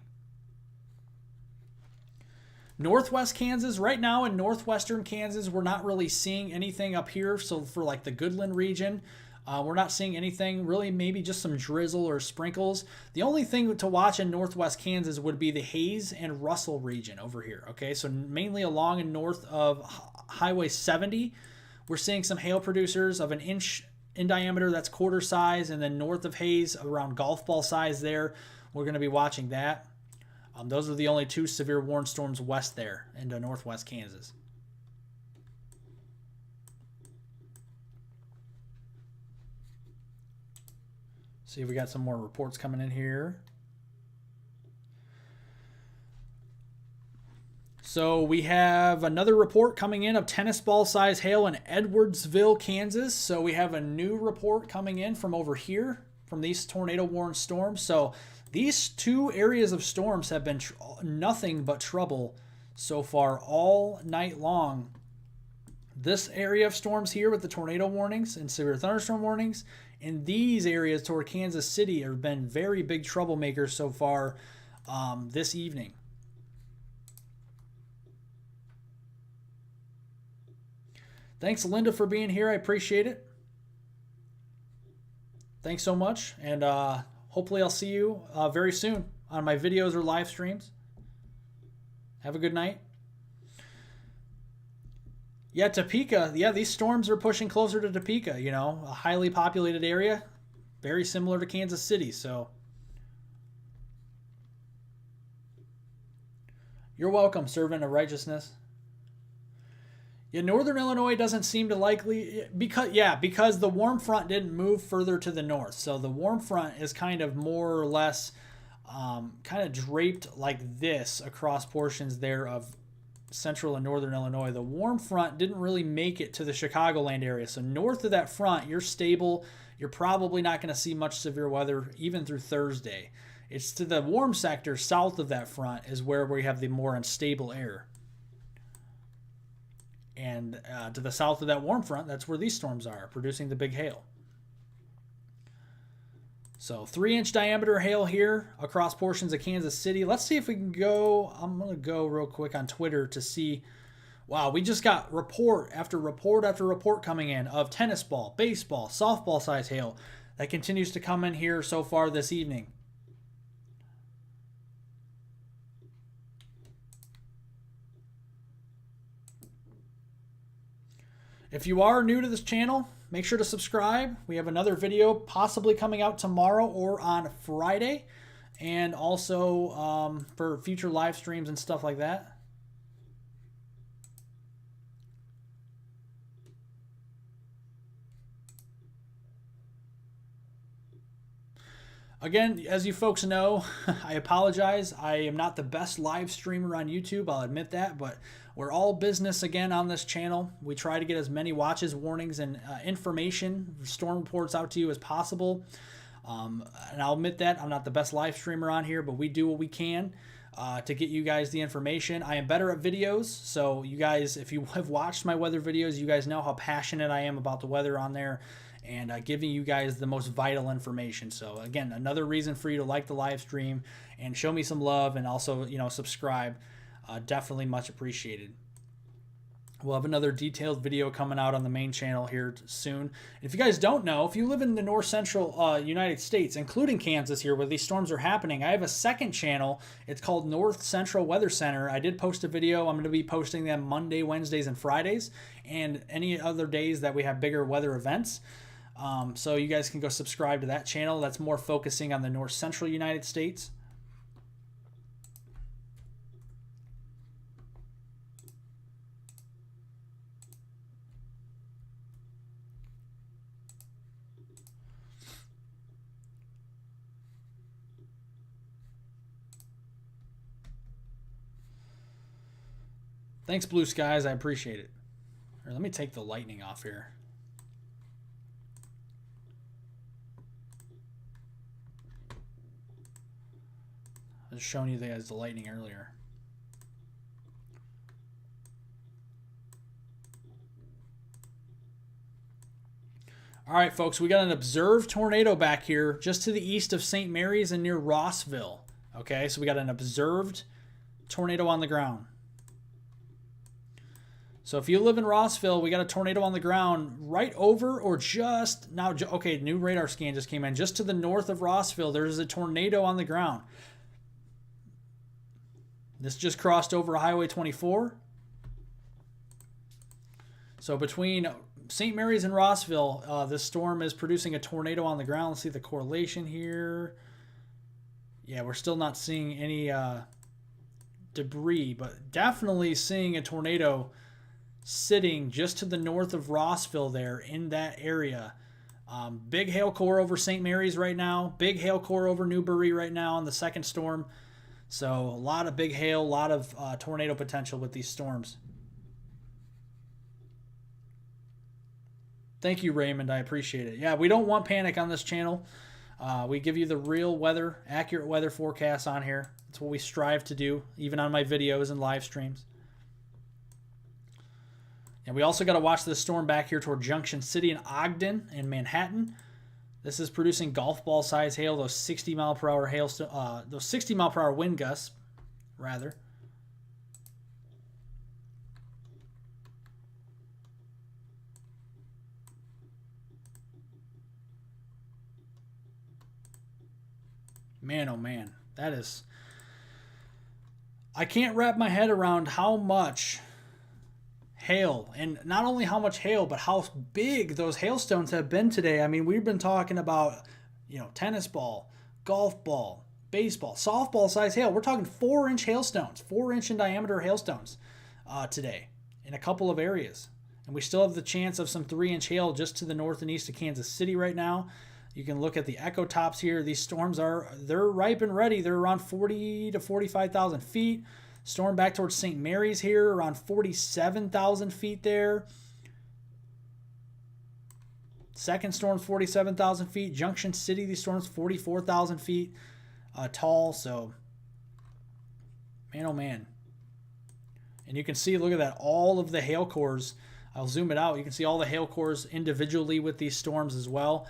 Northwest Kansas, right now in northwestern Kansas, we're not really seeing anything up here. So for like the Goodland region, we're not seeing anything really, maybe just some drizzle or sprinkles. The only thing to watch in northwest Kansas would be the Hayes and Russell region over here. Okay, so mainly along and north of Highway 70, we're seeing some hail producers of 1 inch in diameter, that's quarter size, and then north of Hayes, around golf ball size there, we're going to be watching that. Those are the only 2 severe warned storms west there into northwest Kansas. See if we got some more reports coming in here. So we have another report coming in of tennis ball size hail in Edwardsville, Kansas. So we have a new report coming in from over here from these tornado warned storms. So these 2 areas of storms have been nothing but trouble so far all night long. This area of storms here with the tornado warnings and severe thunderstorm warnings, and these areas toward Kansas City have been very big troublemakers so far this evening. Thanks, Linda, for being here. I appreciate it. Thanks so much, and hopefully I'll see you very soon on my videos or live streams. Have a good night. Yeah, Topeka. Yeah, these storms are pushing closer to Topeka, you know, a highly populated area, very similar to Kansas City. So you're welcome, servant of righteousness. Yeah, northern Illinois doesn't seem to likely because the warm front didn't move further to the north. So the warm front is kind of more or less kind of draped like this across portions there of central and northern Illinois. The warm front didn't really make it to the Chicagoland area. So north of that front, you're stable. You're probably not going to see much severe weather even through Thursday. It's to the warm sector south of that front is where we have the more unstable air. And to the south of that warm front, that's where these storms are, producing the big hail. So 3-inch diameter hail here across portions of Kansas City. Let's see if we can go. I'm going to go real quick on Twitter to see. Wow, we just got report after report after report coming in of tennis ball, baseball, softball size hail that continues to come in here so far this evening. If you are new to this channel, make sure to subscribe. We have another video possibly coming out tomorrow or on Friday, and also for future live streams and stuff like that. Again, as you folks know, I apologize. I am not the best live streamer on YouTube, I'll admit that, but we're all business again on this channel. We try to get as many watches, warnings, and information, storm reports out to you as possible. And I'll admit that I'm not the best live streamer on here, but we do what we can to get you guys the information. I am better at videos, so you guys, if you have watched my weather videos, you guys know how passionate I am about the weather on there and giving you guys the most vital information. So again, another reason for you to like the live stream and show me some love, and also, you know, subscribe. Definitely much appreciated. We'll have another detailed video coming out on the main channel here soon. If you guys don't know, if you live in the north central United States, including Kansas here where these storms are happening, I have a second channel. It's called North Central Weather Center. I did post a video. I'm going to be posting them Monday, Wednesdays, and Fridays, and any other days that we have bigger weather events. So you guys can go subscribe to that channel. That's more focusing on the north central United States. Thanks, Blue Skies. I appreciate it. Here, let me take the lightning off here. I was showing you guys the lightning earlier. All right, folks, we got an observed tornado back here just to the east of St. Mary's and near Rossville. Okay, so we got an observed tornado on the ground. So if you live in Rossville, we got a tornado on the ground right over or just now. Okay, new radar scan just came in. Just to the north of Rossville, there's a tornado on the ground. This just crossed over Highway 24. So between St. Mary's and Rossville, this storm is producing a tornado on the ground. Let's see the correlation here. Yeah, we're still not seeing any debris, but definitely seeing a tornado sitting just to the north of Rossville there in that area. Big hail core over St. Mary's right now. Big hail core over Newbury right now on the second storm. So a lot of big hail, a lot of tornado potential with these storms. Thank you, Raymond. I appreciate it. Yeah, we don't want panic on this channel. We give you the real weather, accurate weather forecasts on here. That's what we strive to do, even on my videos and live streams. And we also got to watch this storm back here toward Junction City and Ogden and Manhattan. This is producing golf ball size hail, those 60 mile per hour hail, those 60 mile per hour wind gusts, rather. Man, oh man, that is. I can't wrap my head around how much hail, and not only how much hail, but how big those hailstones have been today. I mean, we've been talking about, tennis ball, golf ball, baseball, softball size hail. We're talking 4-inch hailstones, 4-inch in diameter hailstones today in a couple of areas. And we still have the chance of some 3-inch hail just to the north and east of Kansas City right now. You can look at the echo tops here. These storms they're ripe and ready. They're around 40 to 45,000 feet. Storm back towards St. Mary's here, around 47,000 feet there. Second storm, 47,000 feet. Junction City, these storms, 44,000 feet tall. So, man, oh man. And you can see, look at that, all of the hail cores. I'll zoom it out. You can see all the hail cores individually with these storms as well.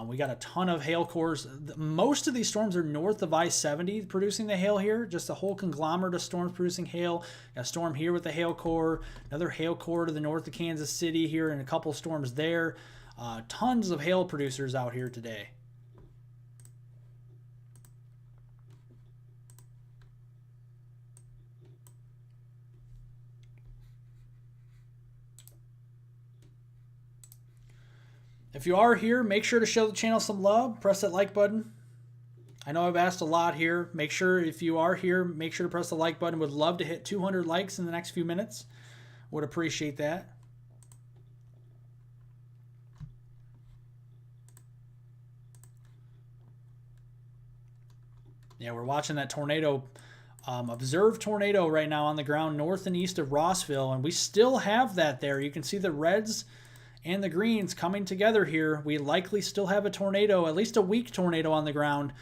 We got a ton of hail cores. Most of these storms are north of I-70 producing the hail here. Just a whole conglomerate of storms producing hail. Got a storm here with the hail core. Another hail core to the north of Kansas City here, and a couple storms there. Tons of hail producers out here today. If you are here, make sure to show the channel some love. Press that like button. I know I've asked a lot here. Make sure, if you are here, make sure to press the like button. Would love to hit 200 likes in the next few minutes. Would appreciate that. Yeah, we're watching that tornado, observed tornado right now on the ground north and east of Rossville, and we still have that there. You can see the reds and the greens coming together here. We likely still have a tornado, at least a weak tornado on the ground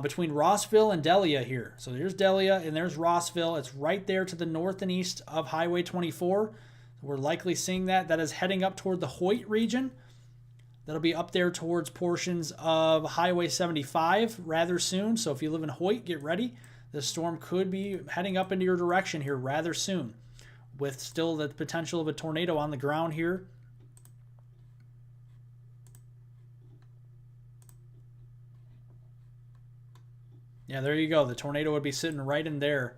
between Rossville and Delia here. So there's Delia and there's Rossville. It's right there to the north and east of Highway 24. We're likely seeing that. That is heading up toward the Hoyt region. That'll be up there towards portions of Highway 75 rather soon. So if you live in Hoyt, get ready. This storm could be heading up into your direction here rather soon. with still the potential of a tornado on the ground here. Yeah, there you go. The tornado would be sitting right in there.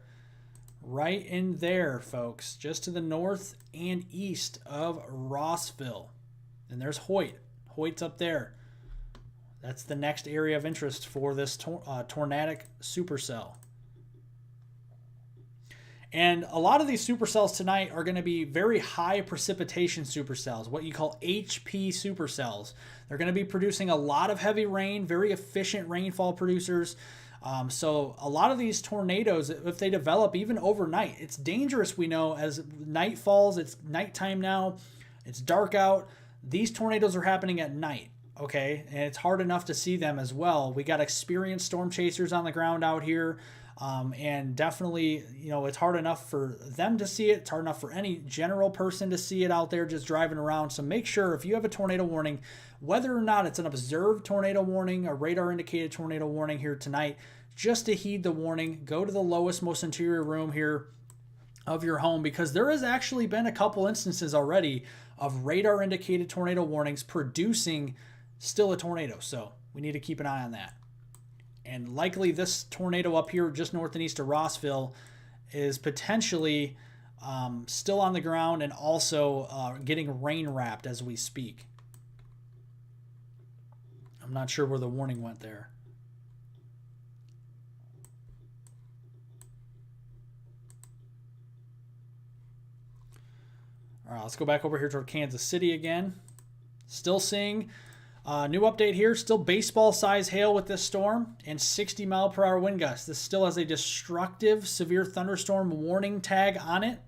Right in there, folks. Just to the north and east of Rossville. And there's Hoyt. Hoyt's up there. That's the next area of interest for this tornadic supercell. And a lot of these supercells tonight are going to be very high precipitation supercells, what you call HP supercells. They're going to be producing a lot of heavy rain, very efficient rainfall producers. So a lot of these tornadoes, if they develop even overnight, it's dangerous, we know, as night falls. It's nighttime now. It's dark out. These tornadoes are happening at night, okay? And it's hard enough to see them as well. We got experienced storm chasers on the ground out here. And definitely, you know, it's hard enough for them to see it. It's hard enough for any general person to see it out there just driving around. So make sure if you have a tornado warning, whether or not it's an observed tornado warning, a radar indicated tornado warning here tonight, just to heed the warning, go to the lowest, most interior room here of your home, because there has actually been a couple instances already of radar indicated tornado warnings producing still a tornado. So we need to keep an eye on that. And likely this tornado up here just north and east of Rossville is potentially still on the ground and also getting rain wrapped as we speak. I'm not sure where the warning went there. All right, let's go back over here toward Kansas City again. Still seeing new update here. Still baseball size hail with this storm and 60-mile-per-hour wind gusts. This still has a destructive severe thunderstorm warning tag on it.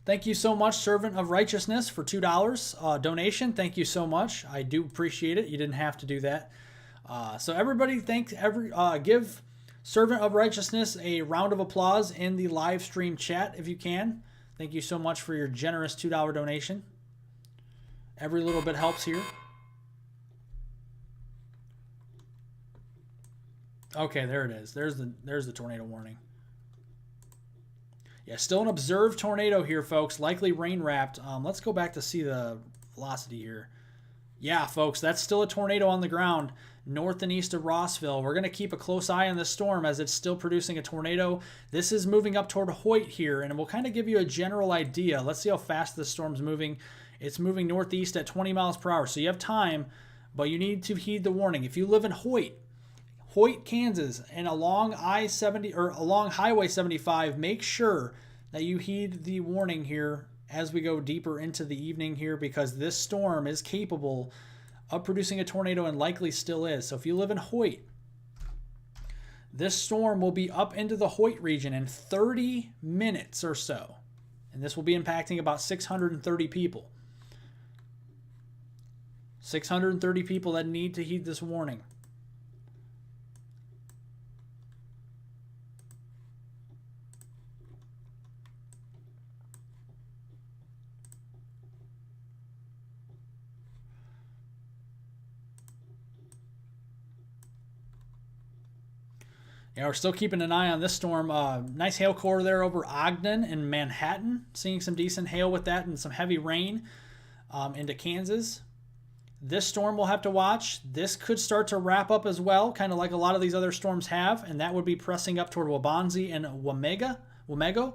Thank you so much, Servant of Righteousness, for $2 donation. Thank you so much. I do appreciate it. You didn't have to do that. So everybody, give Servant of Righteousness a round of applause in the live stream chat if you can. Thank you so much for your generous $2 donation. Every little bit helps here. Okay, there it is. There's the tornado warning. Yeah, still an observed tornado here, folks. Likely rain wrapped. Let's go back to see the velocity here. Yeah, folks, that's still a tornado on the ground north and east of Rossville. We're going to keep a close eye on this storm as it's still producing a tornado. This is moving up toward Hoyt here, and we'll kind of give you a general idea. Let's see how fast this storm's moving. It's moving northeast at 20 miles per hour, so you have time, but you need to heed the warning. If you live in Hoyt, Kansas, and along I-70 or along Highway 75, make sure that you heed the warning here as we go deeper into the evening here, because this storm is capable of producing a tornado and likely still is. So if you live in Hoyt, this storm will be up into the Hoyt region in 30 minutes or so, and this will be impacting about 630 people. 630 people that need to heed this warning. Yeah, we're still keeping an eye on this storm. Nice hail core there over Ogden and Manhattan. Seeing some decent hail with that and some heavy rain into Kansas. This storm we'll have to watch. This could start to wrap up as well, kind of like a lot of these other storms have, and that would be pressing up toward Waubonsee and Wamego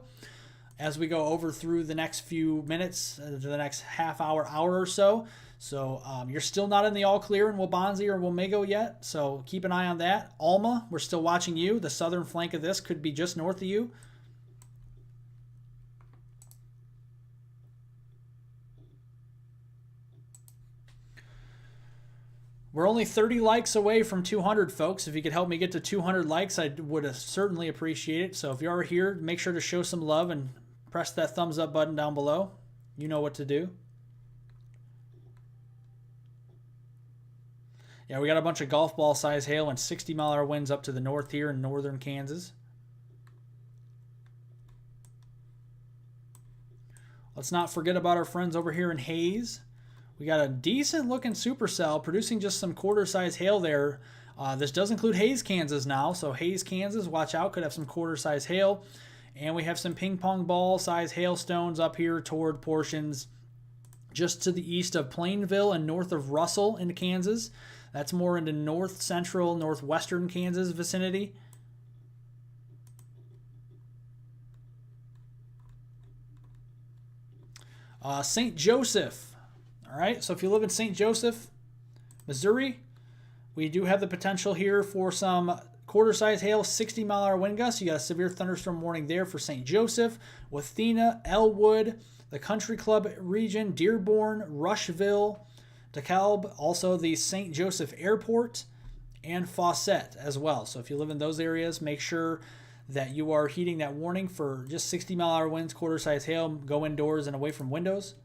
as we go over through the next few minutes, to the next half hour or so. So you're still not in the all clear in Waubonsee or Wamego yet, so keep an eye on that. Alma, we're still watching you. The southern flank of this could be just north of you. We're only 30 likes away from 200, folks. If you could help me get to 200 likes, I would certainly appreciate it. So if you are here, make sure to show some love and press that thumbs up button down below. You know what to do. Yeah, we got a bunch of golf ball size hail and 60-mile-per-hour winds up to the north here in northern Kansas. Let's not forget about our friends over here in Hayes. We got a decent looking supercell producing just some quarter-size hail there This does include Hays, Kansas now. So Hays, Kansas, watch out. Could have some quarter-size hail. And we have some ping pong ball size hailstones up here toward portions just to the east of Plainville and north of Russell in Kansas. That's more into north central, northwestern Kansas vicinity. St. Joseph. All right, so if you live in St. Joseph, Missouri, we do have the potential here for some quarter-size hail, 60-mile-an-hour wind gusts. You got a severe thunderstorm warning there for St. Joseph, Wathena, Elwood, the Country Club region, Dearborn, Rushville, DeKalb, also the St. Joseph Airport, and Fawcett as well. So if you live in those areas, make sure that you are heeding that warning for just 60-mile-an-hour winds, quarter-size hail. Go indoors and away from windows.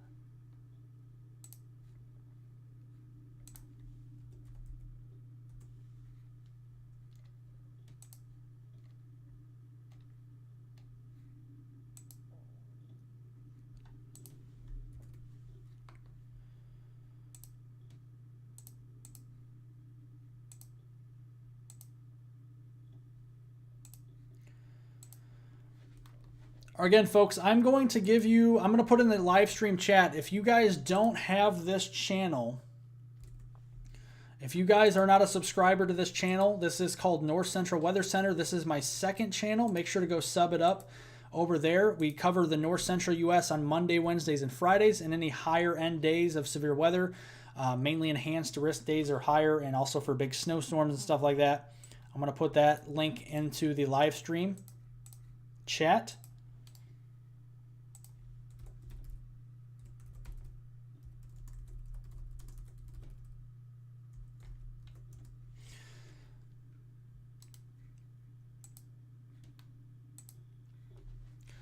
Again, folks, I'm going to put in the live stream chat. If you guys don't have this channel, if you guys are not a subscriber to this channel, this is called North Central Weather Center. This is my second channel. Make sure to go sub it up over there. We cover the North Central U.S. on Monday, Wednesdays, and Fridays, and any higher end days of severe weather, mainly enhanced risk days or higher, and also for big snowstorms and stuff like that. I'm going to put that link into the live stream chat.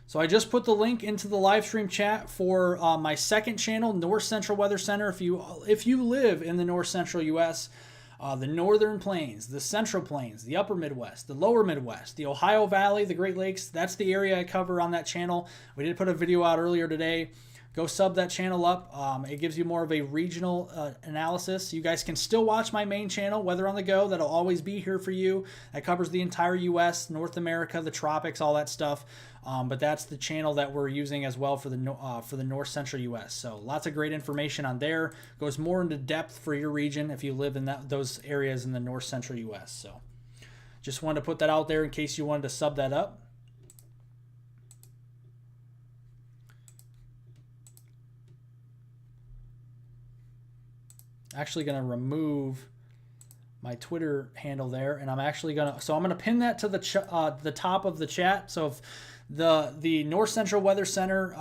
So I just put the link into the live stream chat for my second channel, North Central Weather Center. If you live in the North Central U.S., the Northern Plains, the Central Plains, the Upper Midwest, the Lower Midwest, the Ohio Valley, the Great Lakes, that's the area I cover on that channel. We did put a video out earlier today. Go sub that channel up. It gives you more of a regional analysis. You guys can still watch my main channel, Weather on the Go. That'll always be here for you. That covers the entire U.S., North America, the tropics, all that stuff. But that's the channel that we're using as well for the North Central U.S. So lots of great information on there. Goes more into depth for your region if you live in those areas in the North Central U.S. So just wanted to put that out there in case you wanted to sub that up. Actually going to remove my Twitter handle there, and I'm going to pin that to the top of the chat. So if the North Central Weather Center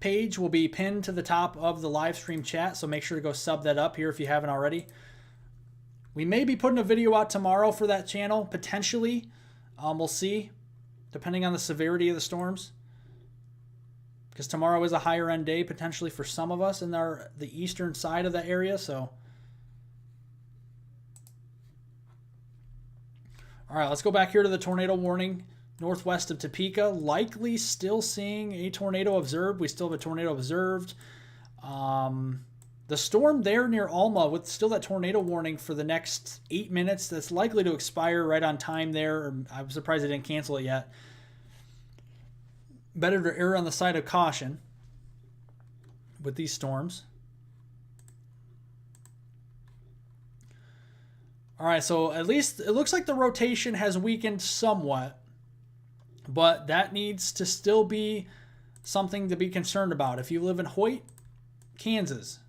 page will be pinned to the top of the live stream chat, so make sure to go sub that up here if you haven't already. We may be putting a video out tomorrow for that channel, potentially. We'll see, depending on the severity of the storms. Because tomorrow is a higher end day potentially for some of us in the eastern side of the area. So, all right, let's go back here to the tornado warning northwest of Topeka. Likely still seeing a tornado observed. We still have a tornado observed. The storm there near Alma with still that tornado warning for the next 8 minutes. That's likely to expire right on time there. I'm surprised they didn't cancel it yet. Better to err on the side of caution with these storms. All right, so at least it looks like the rotation has weakened somewhat, but that needs to still be something to be concerned about. If you live in Hoyt, Kansas,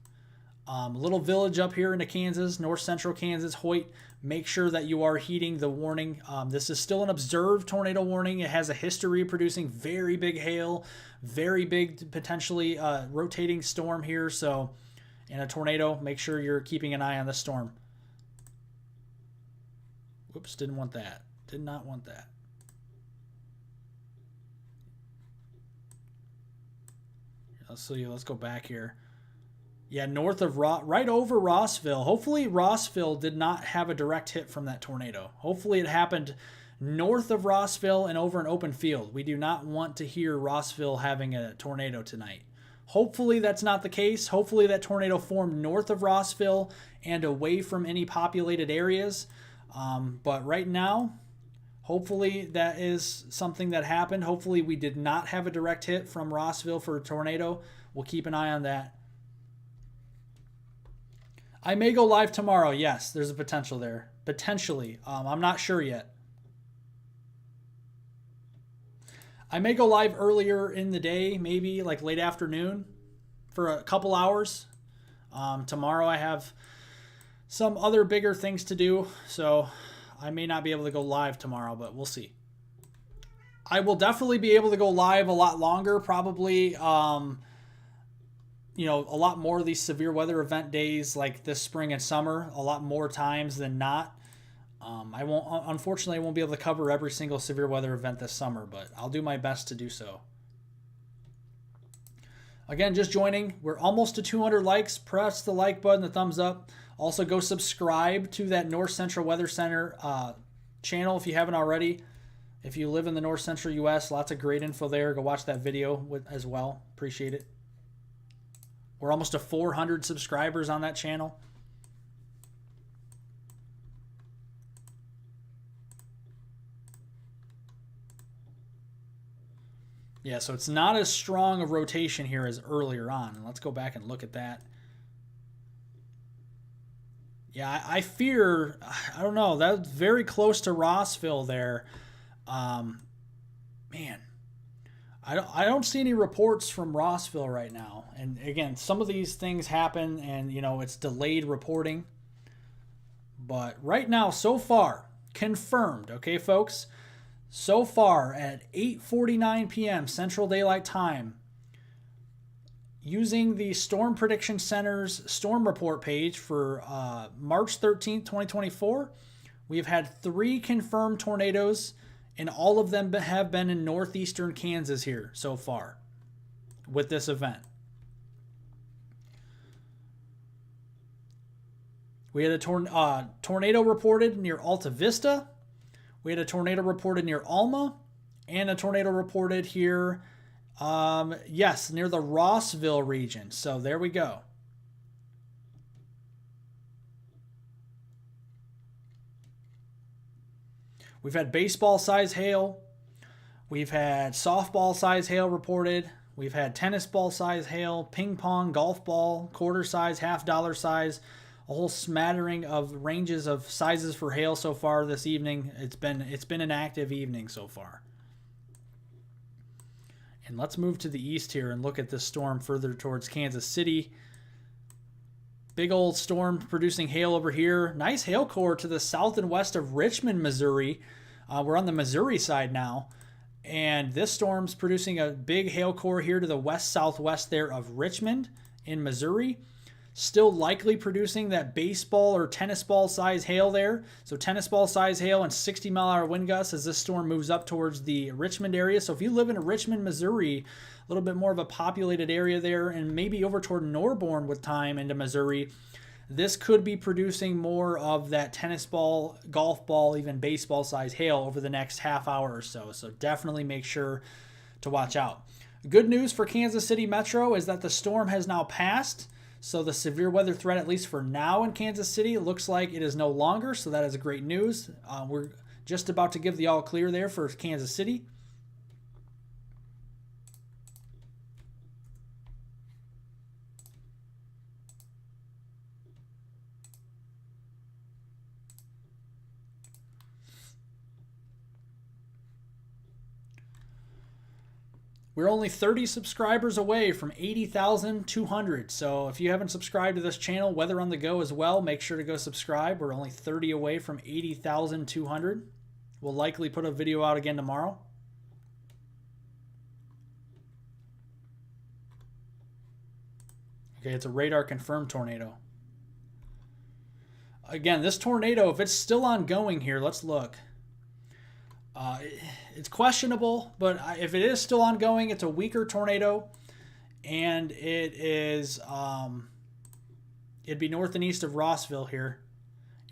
little village up here into Kansas, north central Kansas, Hoyt, make sure that you are heeding the warning. This is still an observed tornado warning. It has a history of producing very big hail, very big, potentially rotating storm here. So, in a tornado, make sure you're keeping an eye on the storm. Whoops, didn't want that. Did not want that. Let's go back here. Yeah, north of right over Rossville. Hopefully Rossville did not have a direct hit from that tornado. Hopefully it happened north of Rossville and over an open field. We do not want to hear Rossville having a tornado tonight. Hopefully that's not the case. Hopefully that tornado formed north of Rossville and away from any populated areas. But right now, hopefully that is something that happened. Hopefully we did not have a direct hit from Rossville for a tornado. We'll keep an eye on that. I may go live tomorrow. Yes, there's a potential there. Potentially. I'm not sure yet. I may go live earlier in the day, maybe like late afternoon for a couple hours. Tomorrow I have some other bigger things to do, so I may not be able to go live tomorrow, but we'll see. I will definitely be able to go live a lot longer, probably, a lot more of these severe weather event days like this spring and summer, a lot more times than not. Unfortunately, I won't be able to cover every single severe weather event this summer, but I'll do my best to do so. Again, just joining. We're almost to 200 likes. Press the like button, the thumbs up. Also, go subscribe to that North Central Weather Center channel if you haven't already. If you live in the North Central U.S., lots of great info there. Go watch that video as well. Appreciate it. We're almost to 400 subscribers on that channel. Yeah, so it's not as strong of rotation here as earlier on. And let's go back and look at that. Yeah, I fear, I don't know, that's very close to Rossville there. Man, I don't see any reports from Rossville right now. And again, some of these things happen and, it's delayed reporting. But right now, so far, confirmed, okay, folks? So far at 8:49 p.m. Central Daylight Time, using the Storm Prediction Center's storm report page for March 13th, 2024, we have had 3 confirmed tornadoes, and all of them have been in northeastern Kansas here so far with this event. We had a tornado reported near Alta Vista. We had a tornado reported near Alma, and a tornado reported here, near the Rossville region. So there we go. We've had baseball-size hail. We've had softball-size hail reported. We've had tennis ball-size hail, ping pong, golf ball, quarter-size, half-dollar size. A whole smattering of ranges of sizes for hail so far this evening. It's been an active evening so far. And let's move to the east here and look at this storm further towards Kansas City. Big old storm producing hail over here. Nice hail core to the south and west of Richmond, Missouri. We're on the Missouri side now. And this storm's producing a big hail core here to the west-southwest there of Richmond in Missouri. Still likely producing that baseball or tennis ball size hail there. So tennis ball size hail and 60-mile-an-hour wind gusts as this storm moves up towards the Richmond area. So if you live in Richmond, Missouri, a little bit more of a populated area there, and maybe over toward Norborn with time into Missouri, this could be producing more of that tennis ball, golf ball, even baseball size hail over the next half hour or so. So definitely make sure to watch out. Good news for Kansas City Metro is that the storm has now passed. So the severe weather threat, at least for now in Kansas City, looks like it is no longer. So that is great news. We're just about to give the all clear there for Kansas City. We're only 30 subscribers away from 80,200. So if you haven't subscribed to this channel, Weather on the Go as well, make sure to go subscribe. We're only 30 away from 80,200. We'll likely put a video out again tomorrow. Okay, it's a radar confirmed tornado. Again, this tornado, if it's still ongoing here, let's look. It's questionable, but if it is still ongoing, it's a weaker tornado, and it is it'd be north and east of Rossville here,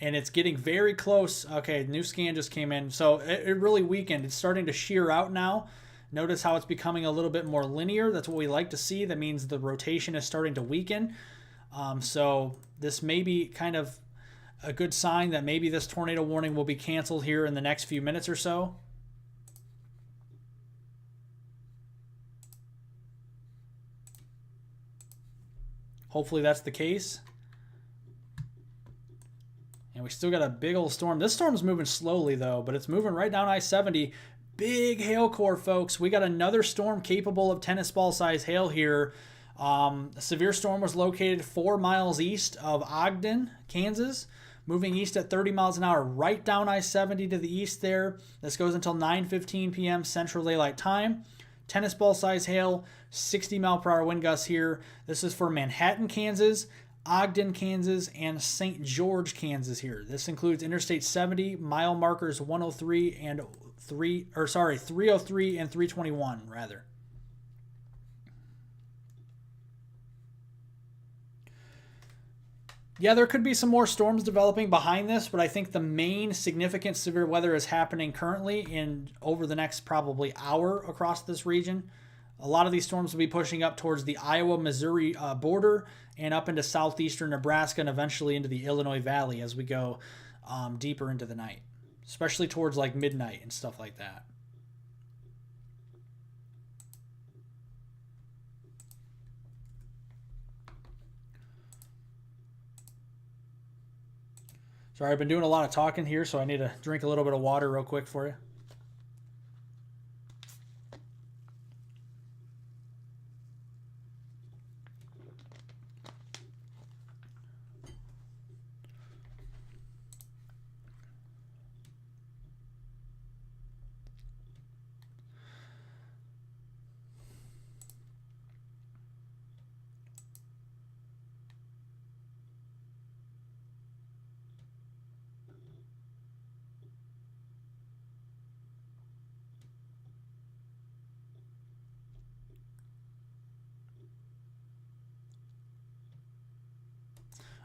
and it's getting very close. Okay, new scan just came in, so it really weakened. It's starting to shear out now, Notice how it's becoming a little bit more linear. That's what we like to see. That means the rotation is starting to weaken. So this may be kind of a good sign that maybe this tornado warning will be canceled here in the next few minutes or so. Hopefully that's the case. And we still got a big old storm. This storm's moving slowly though, but it's moving right down I-70. Big hail core, folks. We got another storm capable of tennis ball size hail here. A severe storm was located 4 miles east of Ogden, Kansas, moving east at 30 miles an hour right down I-70 to the east there. This goes until 9:15 p.m. Central Daylight Time. Tennis ball size hail, 60 mile per hour wind gusts here. This is for Manhattan, Kansas, Ogden, Kansas, and St. George, Kansas here. This includes Interstate 70, mile markers 103 and 303 and 321 rather. Yeah, there could be some more storms developing behind this, but I think the main significant severe weather is happening currently in over the next probably hour across this region. A lot of these storms will be pushing up towards the Iowa-Missouri border and up into southeastern Nebraska and eventually into the Illinois Valley as we go deeper into the night, especially towards like midnight and stuff like that. Sorry, I've been doing a lot of talking here, so I need to drink a little bit of water real quick for you.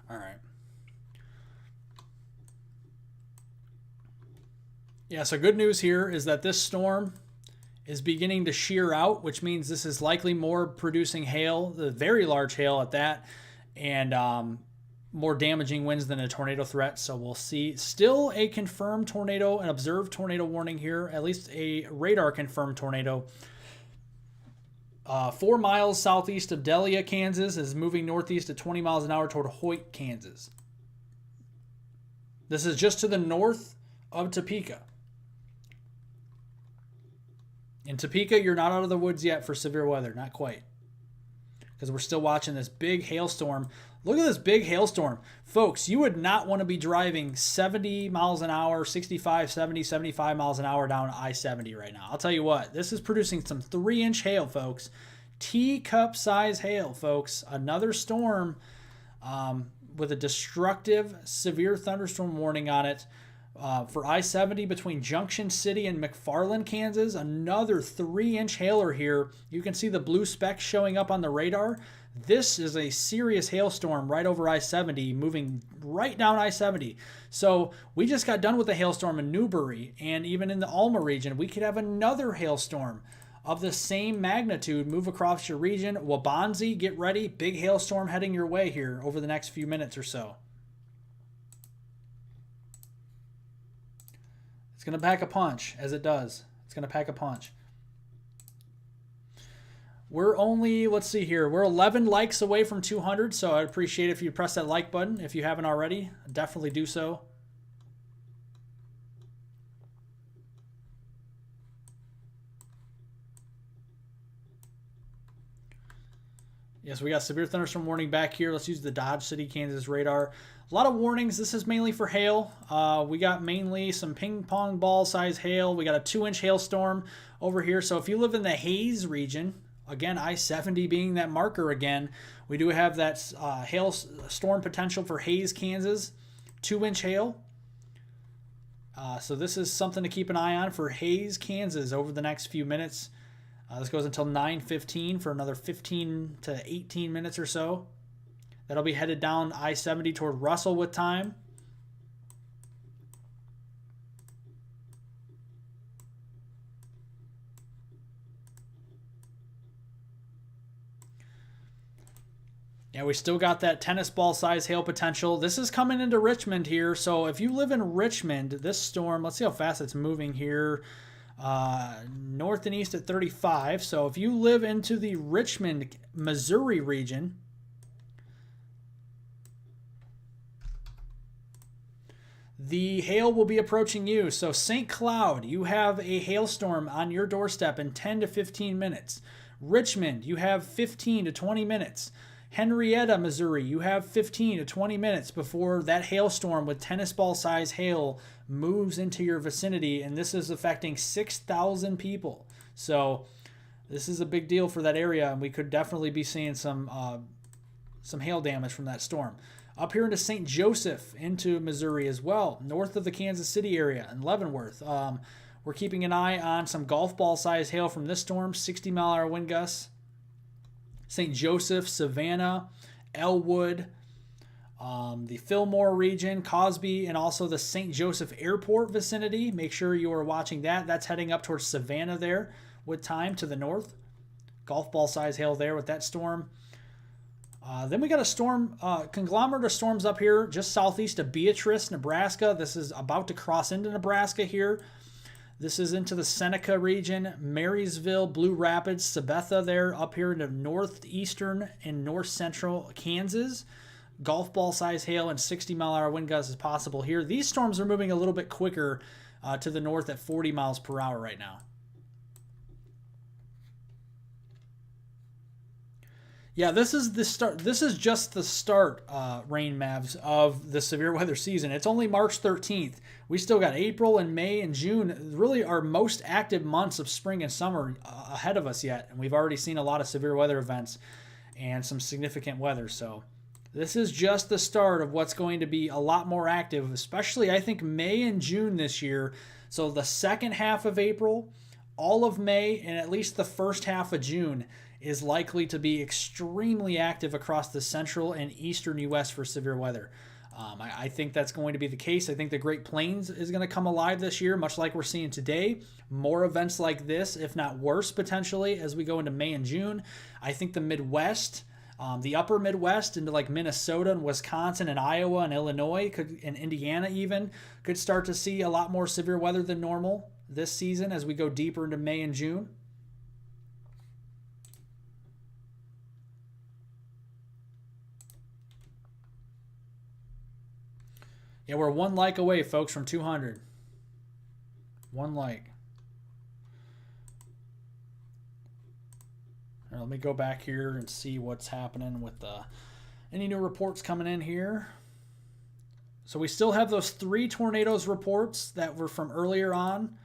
All right. Yeah, so good news here is that this storm is beginning to shear out, which means this is likely more producing hail, the very large hail at that, and more damaging winds than a tornado threat. So we'll see still a confirmed tornado, an observed tornado warning here, at least a radar confirmed tornado. 4 miles southeast of Delia, Kansas, is moving northeast at 20 miles an hour toward Hoyt, Kansas. This is just to the north of Topeka. In Topeka, you're not out of the woods yet for severe weather. Not quite. Because we're still watching this big hailstorm. Look at this big hailstorm. Folks, you would not want to be driving 70 miles an hour, 65, 70, 75 miles an hour down I-70 right now. I'll tell you what, this is producing some 3-inch hail, folks. Teacup size hail, folks. Another storm with a destructive severe thunderstorm warning on it. For I-70 between Junction City and McFarland, Kansas, another 3-inch hailer here. You can see the blue specks showing up on the radar. This is a serious hailstorm right over I-70, moving right down I-70. So we just got done with a hailstorm in Newbury, and even in the Alma region, we could have another hailstorm of the same magnitude move across your region. Waubonsie, get ready. Big hailstorm heading your way here over the next few minutes or so. It's going to pack a punch, as it does. It's going to pack a punch. We're only, let's see here, we're 11 likes away from 200, so I'd appreciate it if you press that like button if you haven't already. Definitely do so. Yes, we got severe thunderstorm warning back here. Let's use the Dodge City, Kansas radar. A lot of warnings. This is mainly for hail. We got mainly some ping pong ball size hail. We got a 2-inch hailstorm over here. So if you live in the Hayes region, again, I-70 being that marker again, we do have that hail storm potential for Hayes, Kansas, 2-inch hail. So this is something to keep an eye on for Hayes, Kansas over the next few minutes. This goes until 9:15 for another 15 to 18 minutes or so. That'll be headed down I-70 toward Russell with time. Yeah, we still got that tennis ball size hail potential. This is coming into Richmond here. So if you live in Richmond, this storm, let's see how fast it's moving here. North and east at 35. So if you live into the Richmond, Missouri region, the hail will be approaching you. So St. Cloud, you have a hailstorm on your doorstep in 10 to 15 minutes. Richmond, you have 15 to 20 minutes. Henrietta, Missouri, you have 15 to 20 minutes before that hailstorm with tennis ball size hail moves into your vicinity, and this is affecting 6,000 people. So this is a big deal for that area, and we could definitely be seeing some hail damage from that storm. Up here into St. Joseph, into Missouri as well, north of the Kansas City area and Leavenworth. We're keeping an eye on some golf ball size hail from this storm, 60-mile-an-hour wind gusts. St. Joseph, Savannah, Elwood, the Fillmore region, Cosby, and also the St. Joseph Airport vicinity. Make sure you are watching that. That's heading up towards Savannah there with time to the north. Golf ball size hail there with that storm. Then we got a storm, conglomerate of storms up here just southeast of Beatrice, Nebraska. This is about to cross into Nebraska here. This is into the Seneca region, Marysville, Blue Rapids, Sabetha there, up here into northeastern and north central Kansas. Golf ball size hail and 60-mile-an-hour wind gusts is possible here. These storms are moving a little bit quicker to the north at 40 miles per hour right now. Yeah, this is the start. This is just the start, Rain Mavs, of the severe weather season. It's only March 13th. We still got April and May and June, really our most active months of spring and summer ahead of us yet. And we've already seen a lot of severe weather events and some significant weather. So this is just the start of what's going to be a lot more active, especially I think May and June this year. So the second half of April, all of May, and at least the first half of June is likely to be extremely active across the central and eastern U.S. for severe weather. I think that's going to be the case. I think the Great Plains is going to come alive this year, much like we're seeing today. More events like this, if not worse, potentially, as we go into May and June. I think the Midwest, the upper Midwest into like Minnesota and Wisconsin and Iowa and Illinois, and Indiana even, could start to see a lot more severe weather than normal this season as we go deeper into May and June. Yeah, we're one like away, folks, from 200. One like. Now, let me go back here and see what's happening with any new reports coming in here. So we still have those 3 tornadoes reports that were from earlier on.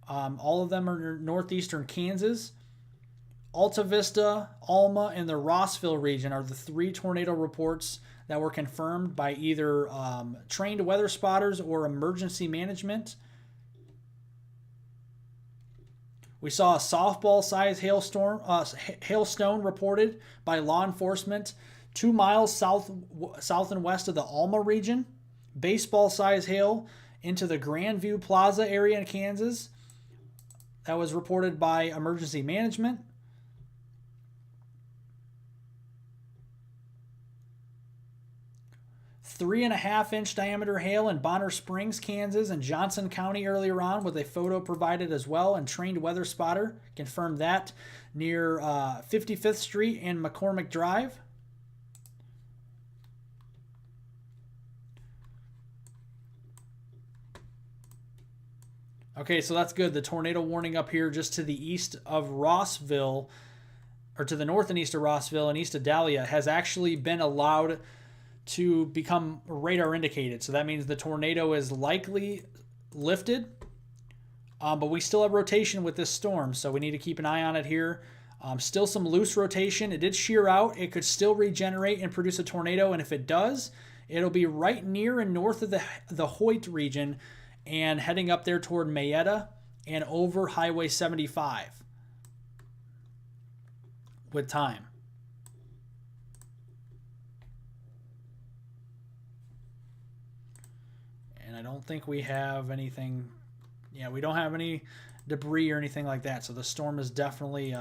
All of them are in northeastern Kansas. Alta Vista, Alma, and the Rossville region are the 3 tornado reports that were confirmed by either trained weather spotters or emergency management. We saw a softball-sized hailstone reported by law enforcement 2 miles south and west of the Alma region. Baseball-sized hail into the Grandview Plaza area in Kansas. That was reported by emergency management. 3.5-inch diameter hail in Bonner Springs, Kansas, and Johnson County earlier on, with a photo provided as well, and trained weather spotter confirmed that near 55th Street and McCormick Drive. Okay, so that's good. The tornado warning up here just to the east of Rossville, or to the north and east of Rossville and east of Dahlia, has actually been allowed to become radar indicated. So that means the tornado is likely lifted, but we still have rotation with this storm, so we need to keep an eye on it here. Still some loose rotation. It did shear out. It could still regenerate and produce a tornado, and if it does, it'll be right near and north of the Hoyt region and heading up there toward Mayetta and over Highway 75 with time. And I don't think we have anything. Yeah, we don't have any debris or anything like that. So the storm is definitely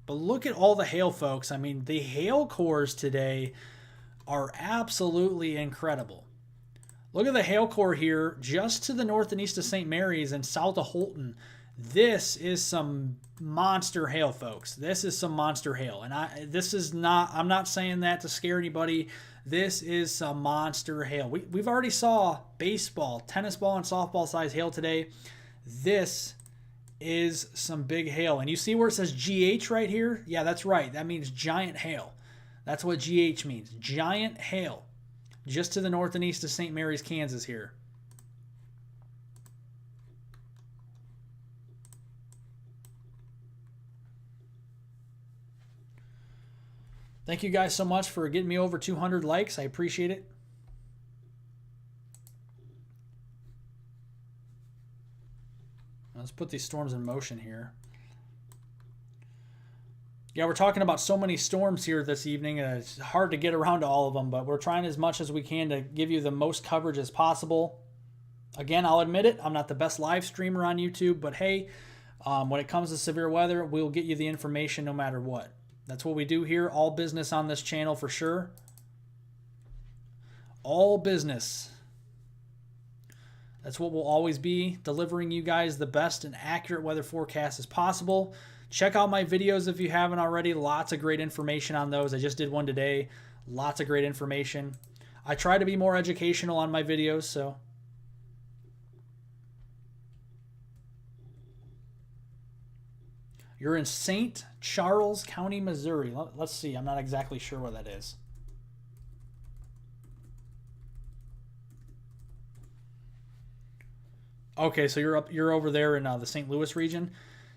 But look at all the hail, folks. I mean, the hail cores today are absolutely incredible. Look at the hail core here just to the north and east of St. Mary's and south of Holton. This is some monster hail, folks. This is some monster hail. And I'm not saying that to scare anybody. This is some monster hail. We've already saw baseball, tennis ball, and softball size hail today. This is some big hail. And you see where it says GH right here? Yeah, that's right. That means giant hail. That's what GH means. Giant hail. Just to the north and east of St. Mary's, Kansas here. Thank you guys so much for getting me over 200 likes. I appreciate it. Let's put these storms in motion here. Yeah, we're talking about so many storms here this evening, and it's hard to get around to all of them, but we're trying as much as we can to give you the most coverage as possible. Again, I'll admit it, I'm not the best live streamer on YouTube, but hey, when it comes to severe weather, we'll get you the information no matter what. That's what we do here. All business on this channel for sure. All business. That's what we'll always be, delivering you guys the best and accurate weather forecast as possible. Check out my videos if you haven't already. Lots of great information on those. I just did one today. Lots of great information. I try to be more educational on my videos, so. You're in St. Charles County, Missouri. Let's see. I'm not exactly sure where that is. Okay, so you're over there in the St. Louis region.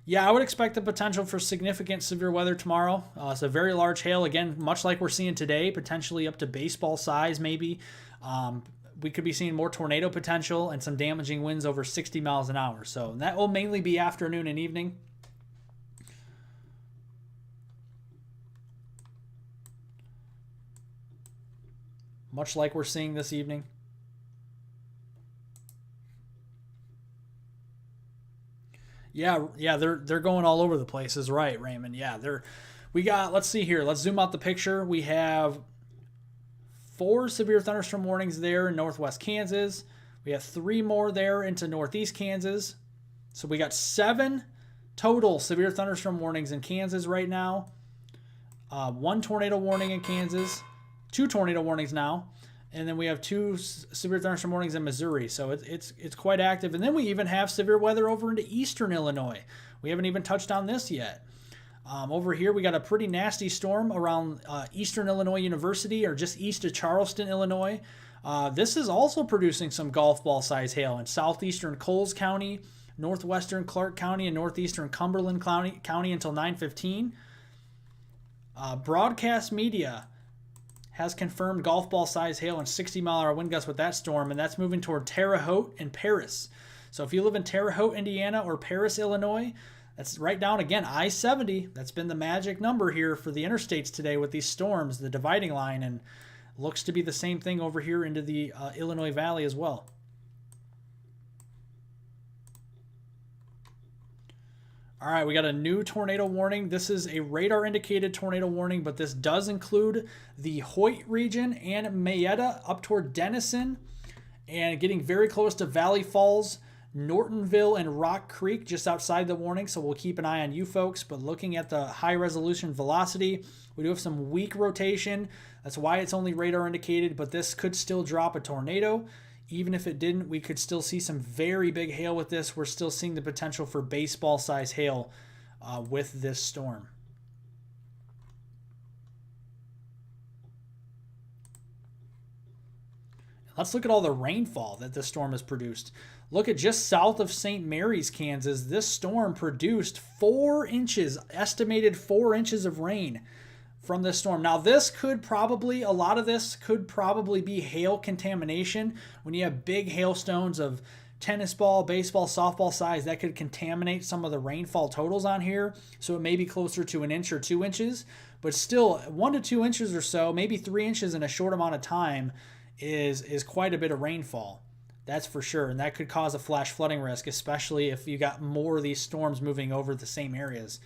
Yeah, I would expect the potential for significant severe weather tomorrow. It's a very large hail, again, much like we're seeing today, potentially up to baseball size maybe. We could be seeing more tornado potential and some damaging winds over 60 miles an hour. So that will mainly be afternoon and evening. Much like we're seeing this evening. Yeah, they're going all over the place, is right, Raymond. Yeah, let's see here. Let's zoom out the picture. We have 4 severe thunderstorm warnings there in northwest Kansas. We have 3 more there into northeast Kansas. So we got 7 total severe thunderstorm warnings in Kansas right now. 1 tornado warning in Kansas. 2 tornado warnings now. And then we have 2 severe thunderstorm warnings in Missouri. So it's quite active. And then we even have severe weather over into eastern Illinois. We haven't even touched on this yet. Over here, we got a pretty nasty storm around Eastern Illinois University, or just east of Charleston, Illinois. This is also producing some golf ball size hail in southeastern Coles County, northwestern Clark County, and northeastern Cumberland County until 9:15. Broadcast media has confirmed golf ball size hail and 60-mile-an-hour wind gusts with that storm, and that's moving toward Terre Haute and Paris. So if you live in Terre Haute, Indiana, or Paris, Illinois, that's right down, again, I-70. That's been the magic number here for the interstates today with these storms, the dividing line, and looks to be the same thing over here into the Illinois Valley as well. All right, we got a new tornado warning. This is a radar-indicated tornado warning, but this does include the Hoyt region and Mayetta up toward Denison and getting very close to Valley Falls, Nortonville, and Rock Creek just outside the warning, so we'll keep an eye on you folks. But looking at the high-resolution velocity, we do have some weak rotation. That's why it's only radar-indicated, but this could still drop a tornado. Even if it didn't, we could still see some very big hail with this. We're still seeing the potential for baseball-size hail with this storm. Let's look at all the rainfall that this storm has produced. Look at just south of St. Mary's, Kansas. This storm produced 4 inches, estimated 4 inches of rain from this storm. Now a lot of this could probably be hail contamination. When you have big hailstones of tennis ball, baseball, softball size, that could contaminate some of the rainfall totals on here. So it may be closer to 1 inch or 2 inches, but still 1 to 2 inches or so, maybe 3 inches in a short amount of time is quite a bit of rainfall. That's for sure. And that could cause a flash flooding risk, especially if you got more of these storms moving over the same areas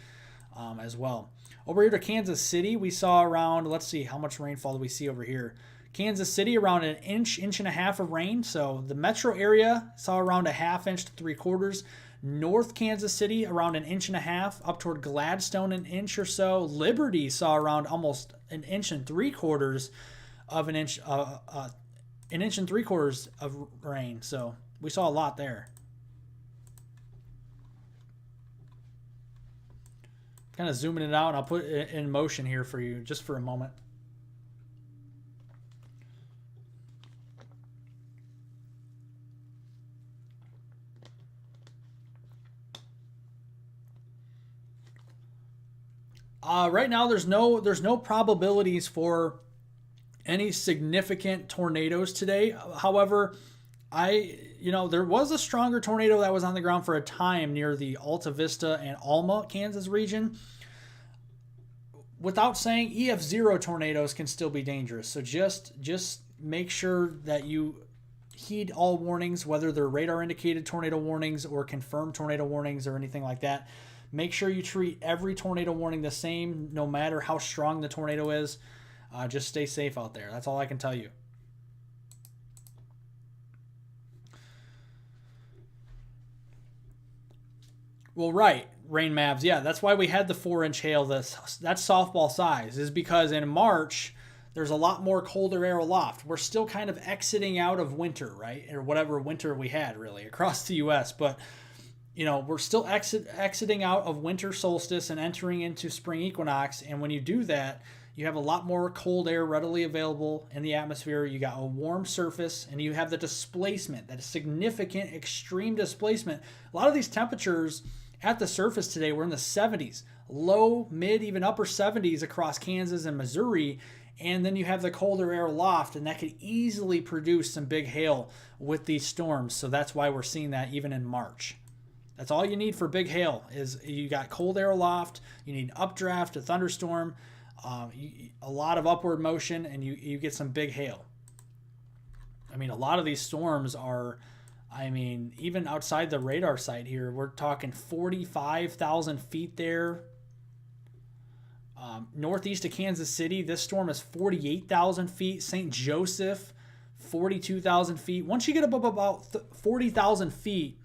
as well. Over here to Kansas City, we saw around, let's see, how much rainfall do we see over here? Kansas City, around an inch, inch and a half of rain. So the metro area saw around a ½ inch to 3/4. North Kansas City, around an inch and a half. Up toward Gladstone, an inch or so. Liberty saw around almost an inch and 3/4 of an inch and 3/4 of rain. So we saw a lot there. Kind of zooming it out, and I'll put it in motion here for you just for a moment. Right now, there's no probabilities for any significant tornadoes today. However, there was a stronger tornado that was on the ground for a time near the Alta Vista and Alma, Kansas region. Without saying, EF0 tornadoes can still be dangerous. So just make sure that you heed all warnings, whether they're radar indicated tornado warnings or confirmed tornado warnings or anything like that. Make sure you treat every tornado warning the same, no matter how strong the tornado is. Just stay safe out there. That's all I can tell you. Well, right, Rain Mavs. Yeah, that's why we had the 4-inch hail. That's softball size, is because in March, there's a lot more colder air aloft. We're still kind of exiting out of winter, right? Or whatever winter we had, really, across the U.S., but we're still exiting out of winter solstice and entering into spring equinox. And when you do that, you have a lot more cold air readily available in the atmosphere. You got a warm surface, and you have the displacement, that significant extreme displacement. A lot of these temperatures at the surface today were in the 70s, low, mid, even upper 70s across Kansas and Missouri. And then you have the colder air aloft, and that could easily produce some big hail with these storms. So that's why we're seeing that even in March. That's all you need for big hail is you got cold air aloft, you need updraft, a thunderstorm, a lot of upward motion, and you get some big hail. I mean, a lot of these storms are, even outside the radar site here, we're talking 45,000 feet there. Northeast of Kansas City, this storm is 48,000 feet. St. Joseph, 42,000 feet. Once you get up about 40,000 feet,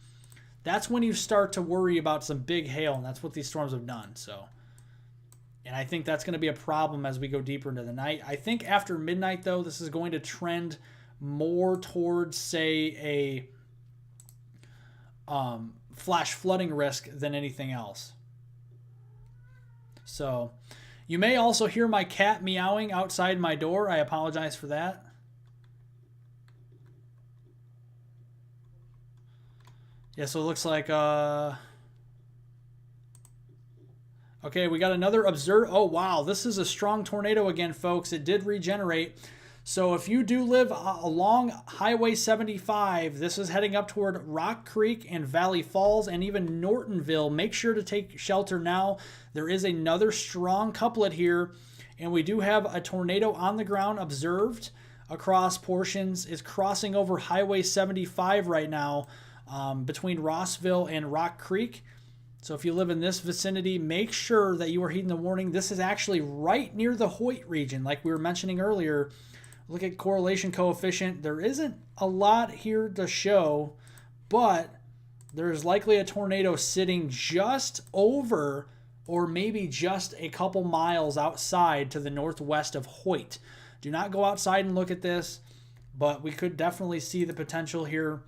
that's when you start to worry about some big hail, and that's what these storms have done. And I think that's going to be a problem as we go deeper into the night. I think after midnight, though, this is going to trend more towards, say, a flash flooding risk than anything else. So you may also hear my cat meowing outside my door. I apologize for that. Yeah, so it looks like, okay, we got another observe. Oh, wow, this is a strong tornado again, folks. It did regenerate. So if you do live along Highway 75, this is heading up toward Rock Creek and Valley Falls and even Nortonville. Make sure to take shelter now. There is another strong couplet here, and we do have a tornado on the ground observed across portions. It's crossing over Highway 75 right now. Between Rossville and Rock Creek. So if you live in this vicinity, make sure that you are heeding the warning. This is actually right near the Hoyt region, like we were mentioning earlier. Look at correlation coefficient. There isn't a lot here to show, but there's likely a tornado sitting just over or maybe just a couple miles outside to the northwest of Hoyt. Do not go outside and look at this, but we could definitely see the potential here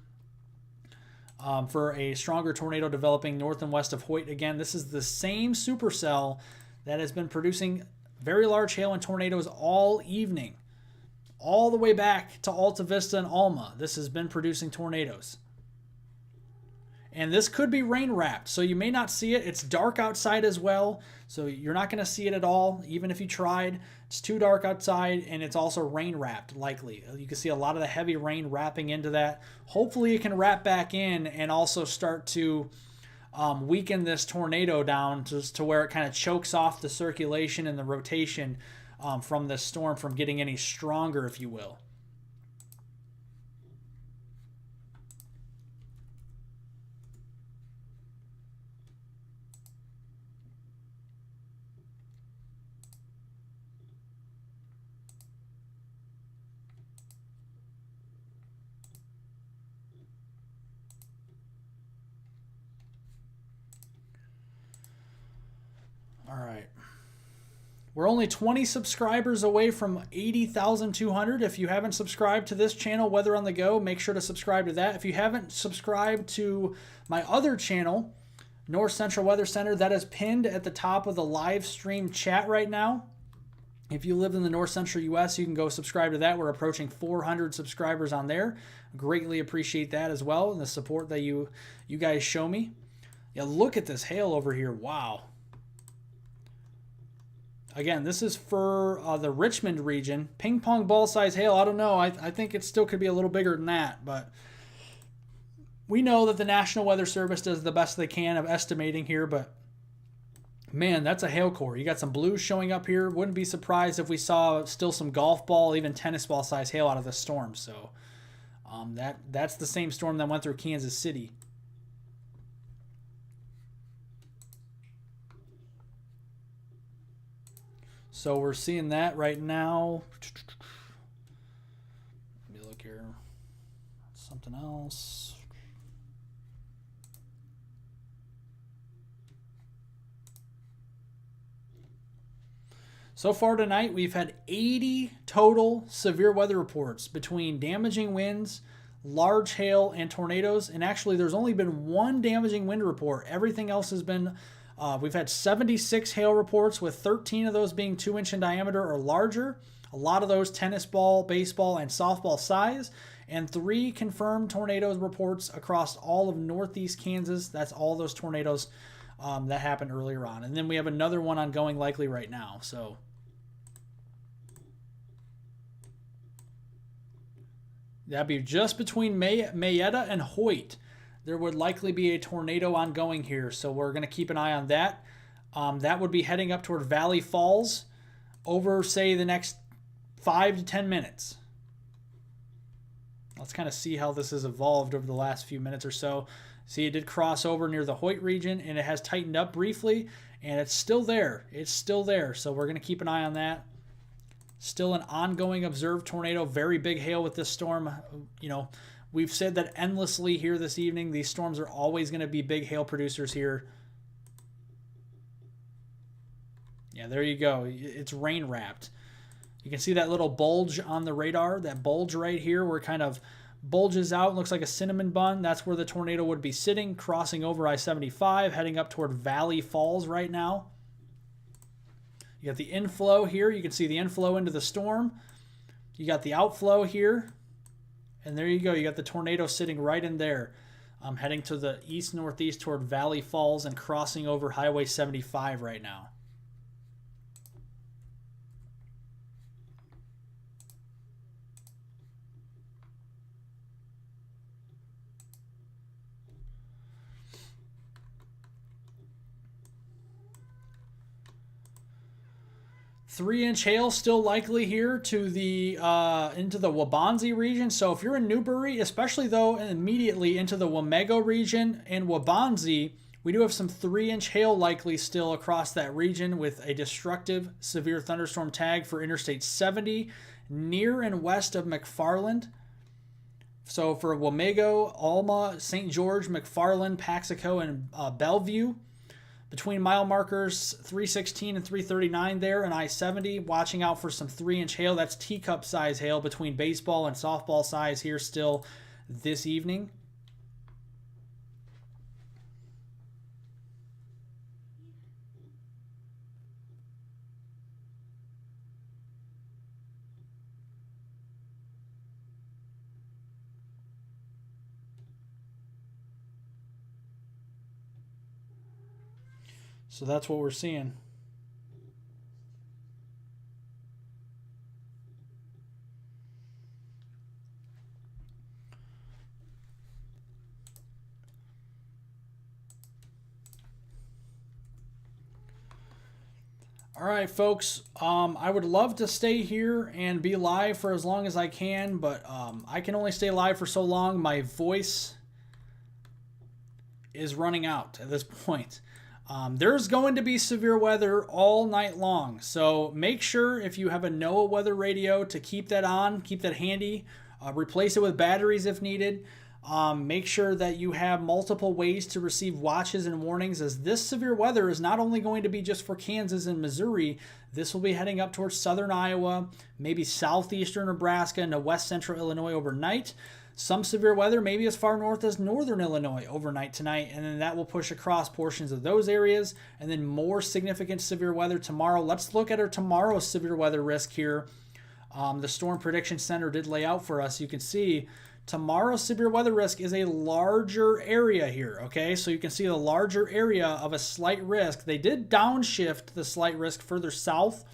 for a stronger tornado developing north and west of Hoyt. Again, this is the same supercell that has been producing very large hail and tornadoes all evening, all the way back to Alta Vista and Alma. This has been producing tornadoes. And this could be rain wrapped, so you may not see it. It's dark outside as well, so you're not going to see it at all, even if you tried. It's too dark outside, and it's also rain wrapped, likely. You can see a lot of the heavy rain wrapping into that. Hopefully it can wrap back in and also start to weaken this tornado down to where it kind of chokes off the circulation and the rotation from this storm from getting any stronger, if you will. All right. We're only 20 subscribers away from 80,200. If you haven't subscribed to this channel, Weather on the Go, make sure to subscribe to that. If you haven't subscribed to my other channel, North Central Weather Center, that is pinned at the top of the live stream chat right now. If you live in the North Central U.S., you can go subscribe to that. We're approaching 400 subscribers on there. Greatly appreciate that as well, and the support that you guys show me. Yeah, look at this hail over here. Wow. Again, this is for the Richmond region. Ping pong ball size hail. I don't know. I think it still could be a little bigger than that, but we know that the National Weather Service does the best they can of estimating here, but man, that's a hail core. You got some blues showing up here. Wouldn't be surprised if we saw still some golf ball, even tennis ball size hail out of this storm. So that's the same storm that went through Kansas City. So we're seeing that right now. Let me look here. Something else. So far tonight, we've had 80 total severe weather reports between damaging winds, large hail, and tornadoes. And actually, there's only been one damaging wind report. Everything else has been... we've had 76 hail reports, with 13 of those being 2-inch in diameter or larger. A lot of those tennis ball, baseball, and softball size. And 3 confirmed tornadoes reports across all of northeast Kansas. That's all those tornadoes that happened earlier on. And then we have another one ongoing likely right now. So that'd be just between Mayetta and Hoyt. There would likely be a tornado ongoing here, so we're going to keep an eye on that. That would be heading up toward Valley Falls over, say, the next 5 to 10 minutes. Let's kind of see how this has evolved over the last few minutes or so. See, it did cross over near the Hoyt region, and it has tightened up briefly, and it's still there. It's still there, so we're going to keep an eye on that. Still an ongoing observed tornado, very big hail with this storm. You know, we've said that endlessly here this evening. These storms are always going to be big hail producers here. Yeah, there you go. It's rain wrapped. You can see that little bulge on the radar. That bulge right here where it kind of bulges out. Looks like a cinnamon bun. That's where the tornado would be sitting, crossing over I-75, heading up toward Valley Falls right now. You got the inflow here. You can see the inflow into the storm. You got the outflow here. And there you go. You got the tornado sitting right in there. Heading to the east-northeast toward Valley Falls and crossing over Highway 75 right now. Three-inch hail still likely here to the into the Waubonsie region. So if you're in Newbury, especially though immediately into the Wamego region and Waubonsie, we do have some 3-inch hail likely still across that region with a destructive severe thunderstorm tag for Interstate 70 near and west of McFarland. So for Wamego, Alma, St. George, McFarland, Paxico, and Bellevue. Between mile markers 316 and 339 there and I-70, watching out for some 3-inch hail. That's teacup size hail between baseball and softball size here still this evening. So that's what we're seeing. All right, folks, I would love to stay here and be live for as long as I can, but I can only stay live for so long. My voice is running out at this point. There's going to be severe weather all night long, so make sure if you have a NOAA weather radio to keep that on, keep that handy, replace it with batteries if needed. Make sure that you have multiple ways to receive watches and warnings, as this severe weather is not only going to be just for Kansas and Missouri. This will be heading up towards southern Iowa, maybe southeastern Nebraska, and west central Illinois overnight. Some severe weather maybe as far north as northern Illinois overnight tonight, and then that will push across portions of those areas, and then more significant severe weather tomorrow. Let's look at our tomorrow's severe weather risk here. The Storm Prediction Center did lay out for us. You can see tomorrow's severe weather risk is a larger area here, okay? So you can see the larger area of a slight risk. They did downshift the slight risk further south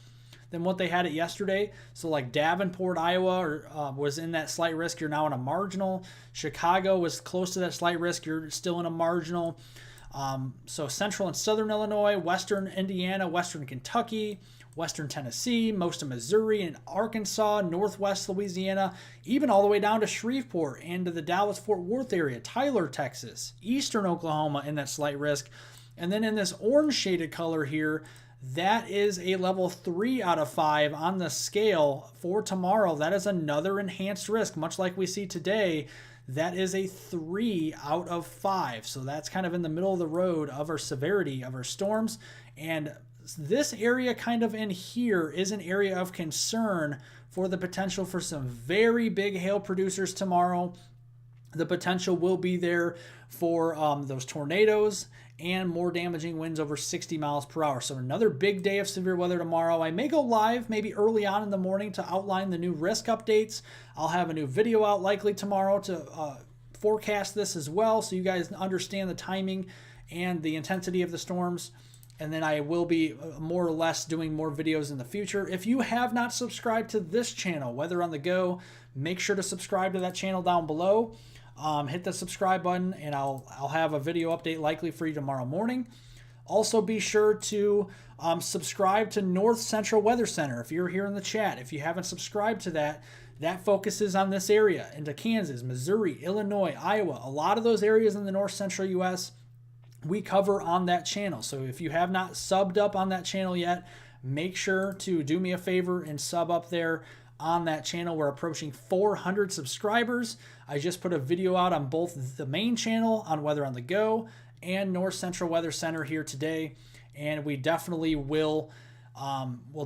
than what they had it yesterday. So like Davenport, Iowa was in that slight risk. You're now in a marginal. Chicago was close to that slight risk. You're still in a marginal. So central and southern Illinois, western Indiana, western Kentucky, western Tennessee, most of Missouri and Arkansas, northwest Louisiana, even all the way down to Shreveport and to the Dallas-Fort Worth area, Tyler, Texas, eastern Oklahoma in that slight risk. And then in this orange shaded color here, that is a level 3 out of 5 on the scale for tomorrow. That is another enhanced risk, much like we see today. That is a 3 out of 5. So that's kind of in the middle of the road of our severity of our storms. And this area kind of in here is an area of concern for the potential for some very big hail producers tomorrow. The potential will be there for those tornadoes and more damaging winds over 60 miles per hour. So another big day of severe weather tomorrow. I may go live maybe early on in the morning to outline the new risk updates. I'll have a new video out likely tomorrow to forecast this as well, so you guys understand the timing and the intensity of the storms. And then I will be more or less doing more videos in the future. If you have not subscribed to this channel, Weather on the Go, make sure to subscribe to that channel down below. Hit the subscribe button, and I'll have a video update likely for you tomorrow morning. Also, be sure to subscribe to North Central Weather Center. If you're here in the chat, if you haven't subscribed to that, that focuses on this area into Kansas, Missouri, Illinois, Iowa. A lot of those areas in the North Central U.S. we cover on that channel. So if you have not subbed up on that channel yet, make sure to do me a favor and sub up there on that channel. We're approaching 400 subscribers. I just put a video out on both the main channel on Weather on the Go and North Central Weather Center here today, and we definitely will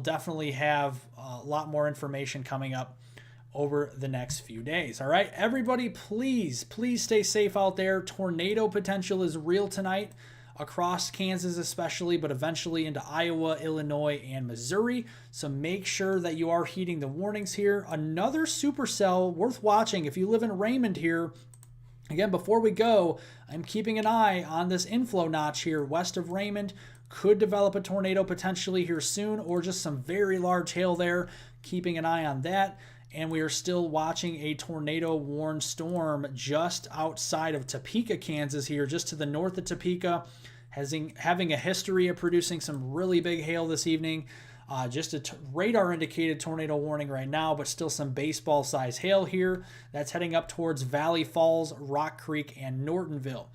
definitely have a lot more information coming up over the next few days. All right, everybody, please stay safe out there. Tornado potential is real tonight across Kansas especially, but eventually into Iowa, Illinois, and Missouri. So make sure that you are heeding the warnings here. Another supercell worth watching if you live in Raymond here. Again, before we go, I'm keeping an eye on this inflow notch here west of Raymond. Could develop a tornado potentially here soon, or just some very large hail there. Keeping an eye on that. And we are still watching a tornado-warned storm just outside of Topeka, Kansas here, just to the north of Topeka, having a history of producing some really big hail this evening. Just a radar-indicated tornado warning right now, but still some baseball-sized hail here. That's heading up towards Valley Falls, Rock Creek, and Nortonville.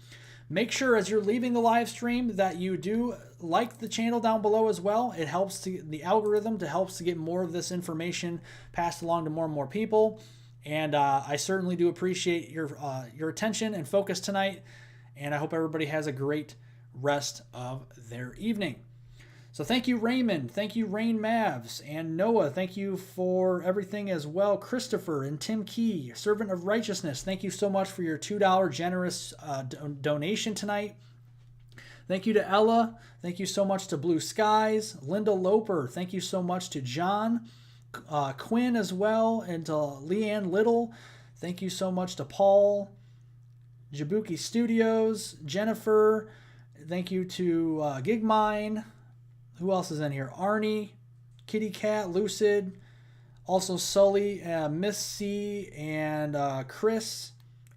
Make sure as you're leaving the live stream that you do like the channel down below as well. It helps the algorithm helps to get more of this information passed along to more and more people. And I certainly do appreciate your attention and focus tonight. And I hope everybody has a great rest of their evening. So thank you, Raymond. Thank you, Rain Mavs. And Noah, thank you for everything as well. Christopher and Tim Key, Servant of Righteousness, thank you so much for your $2 generous donation tonight. Thank you to Ella. Thank you so much to Blue Skies. Linda Loper, thank you so much to John. Quinn as well, and to Leanne Little. Thank you so much to Paul. Jabuki Studios. Jennifer. Thank you to Gigmine. Who else is in here? Arnie, Kitty Cat, Lucid, also Sully, Miss C, and Chris,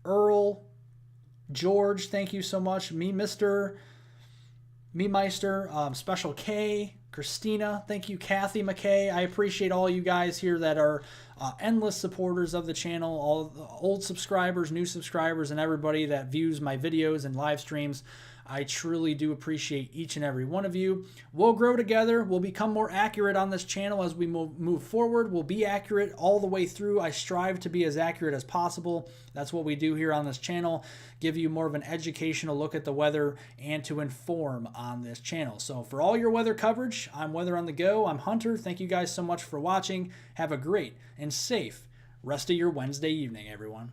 Earl, George, thank you so much. Meister, Special K, Christina, thank you. Kathy McKay, I appreciate all you guys here that are endless supporters of the channel, all the old subscribers, new subscribers, and everybody that views my videos and live streams. I truly do appreciate each and every one of you. We'll grow together. We'll become more accurate on this channel as we move forward. We'll be accurate all the way through. I strive to be as accurate as possible. That's what we do here on this channel. Give you more of an educational look at the weather and to inform on this channel. So for all your weather coverage, I'm Weather on the Go. I'm Hunter. Thank you guys so much for watching. Have a great and safe rest of your Wednesday evening, everyone.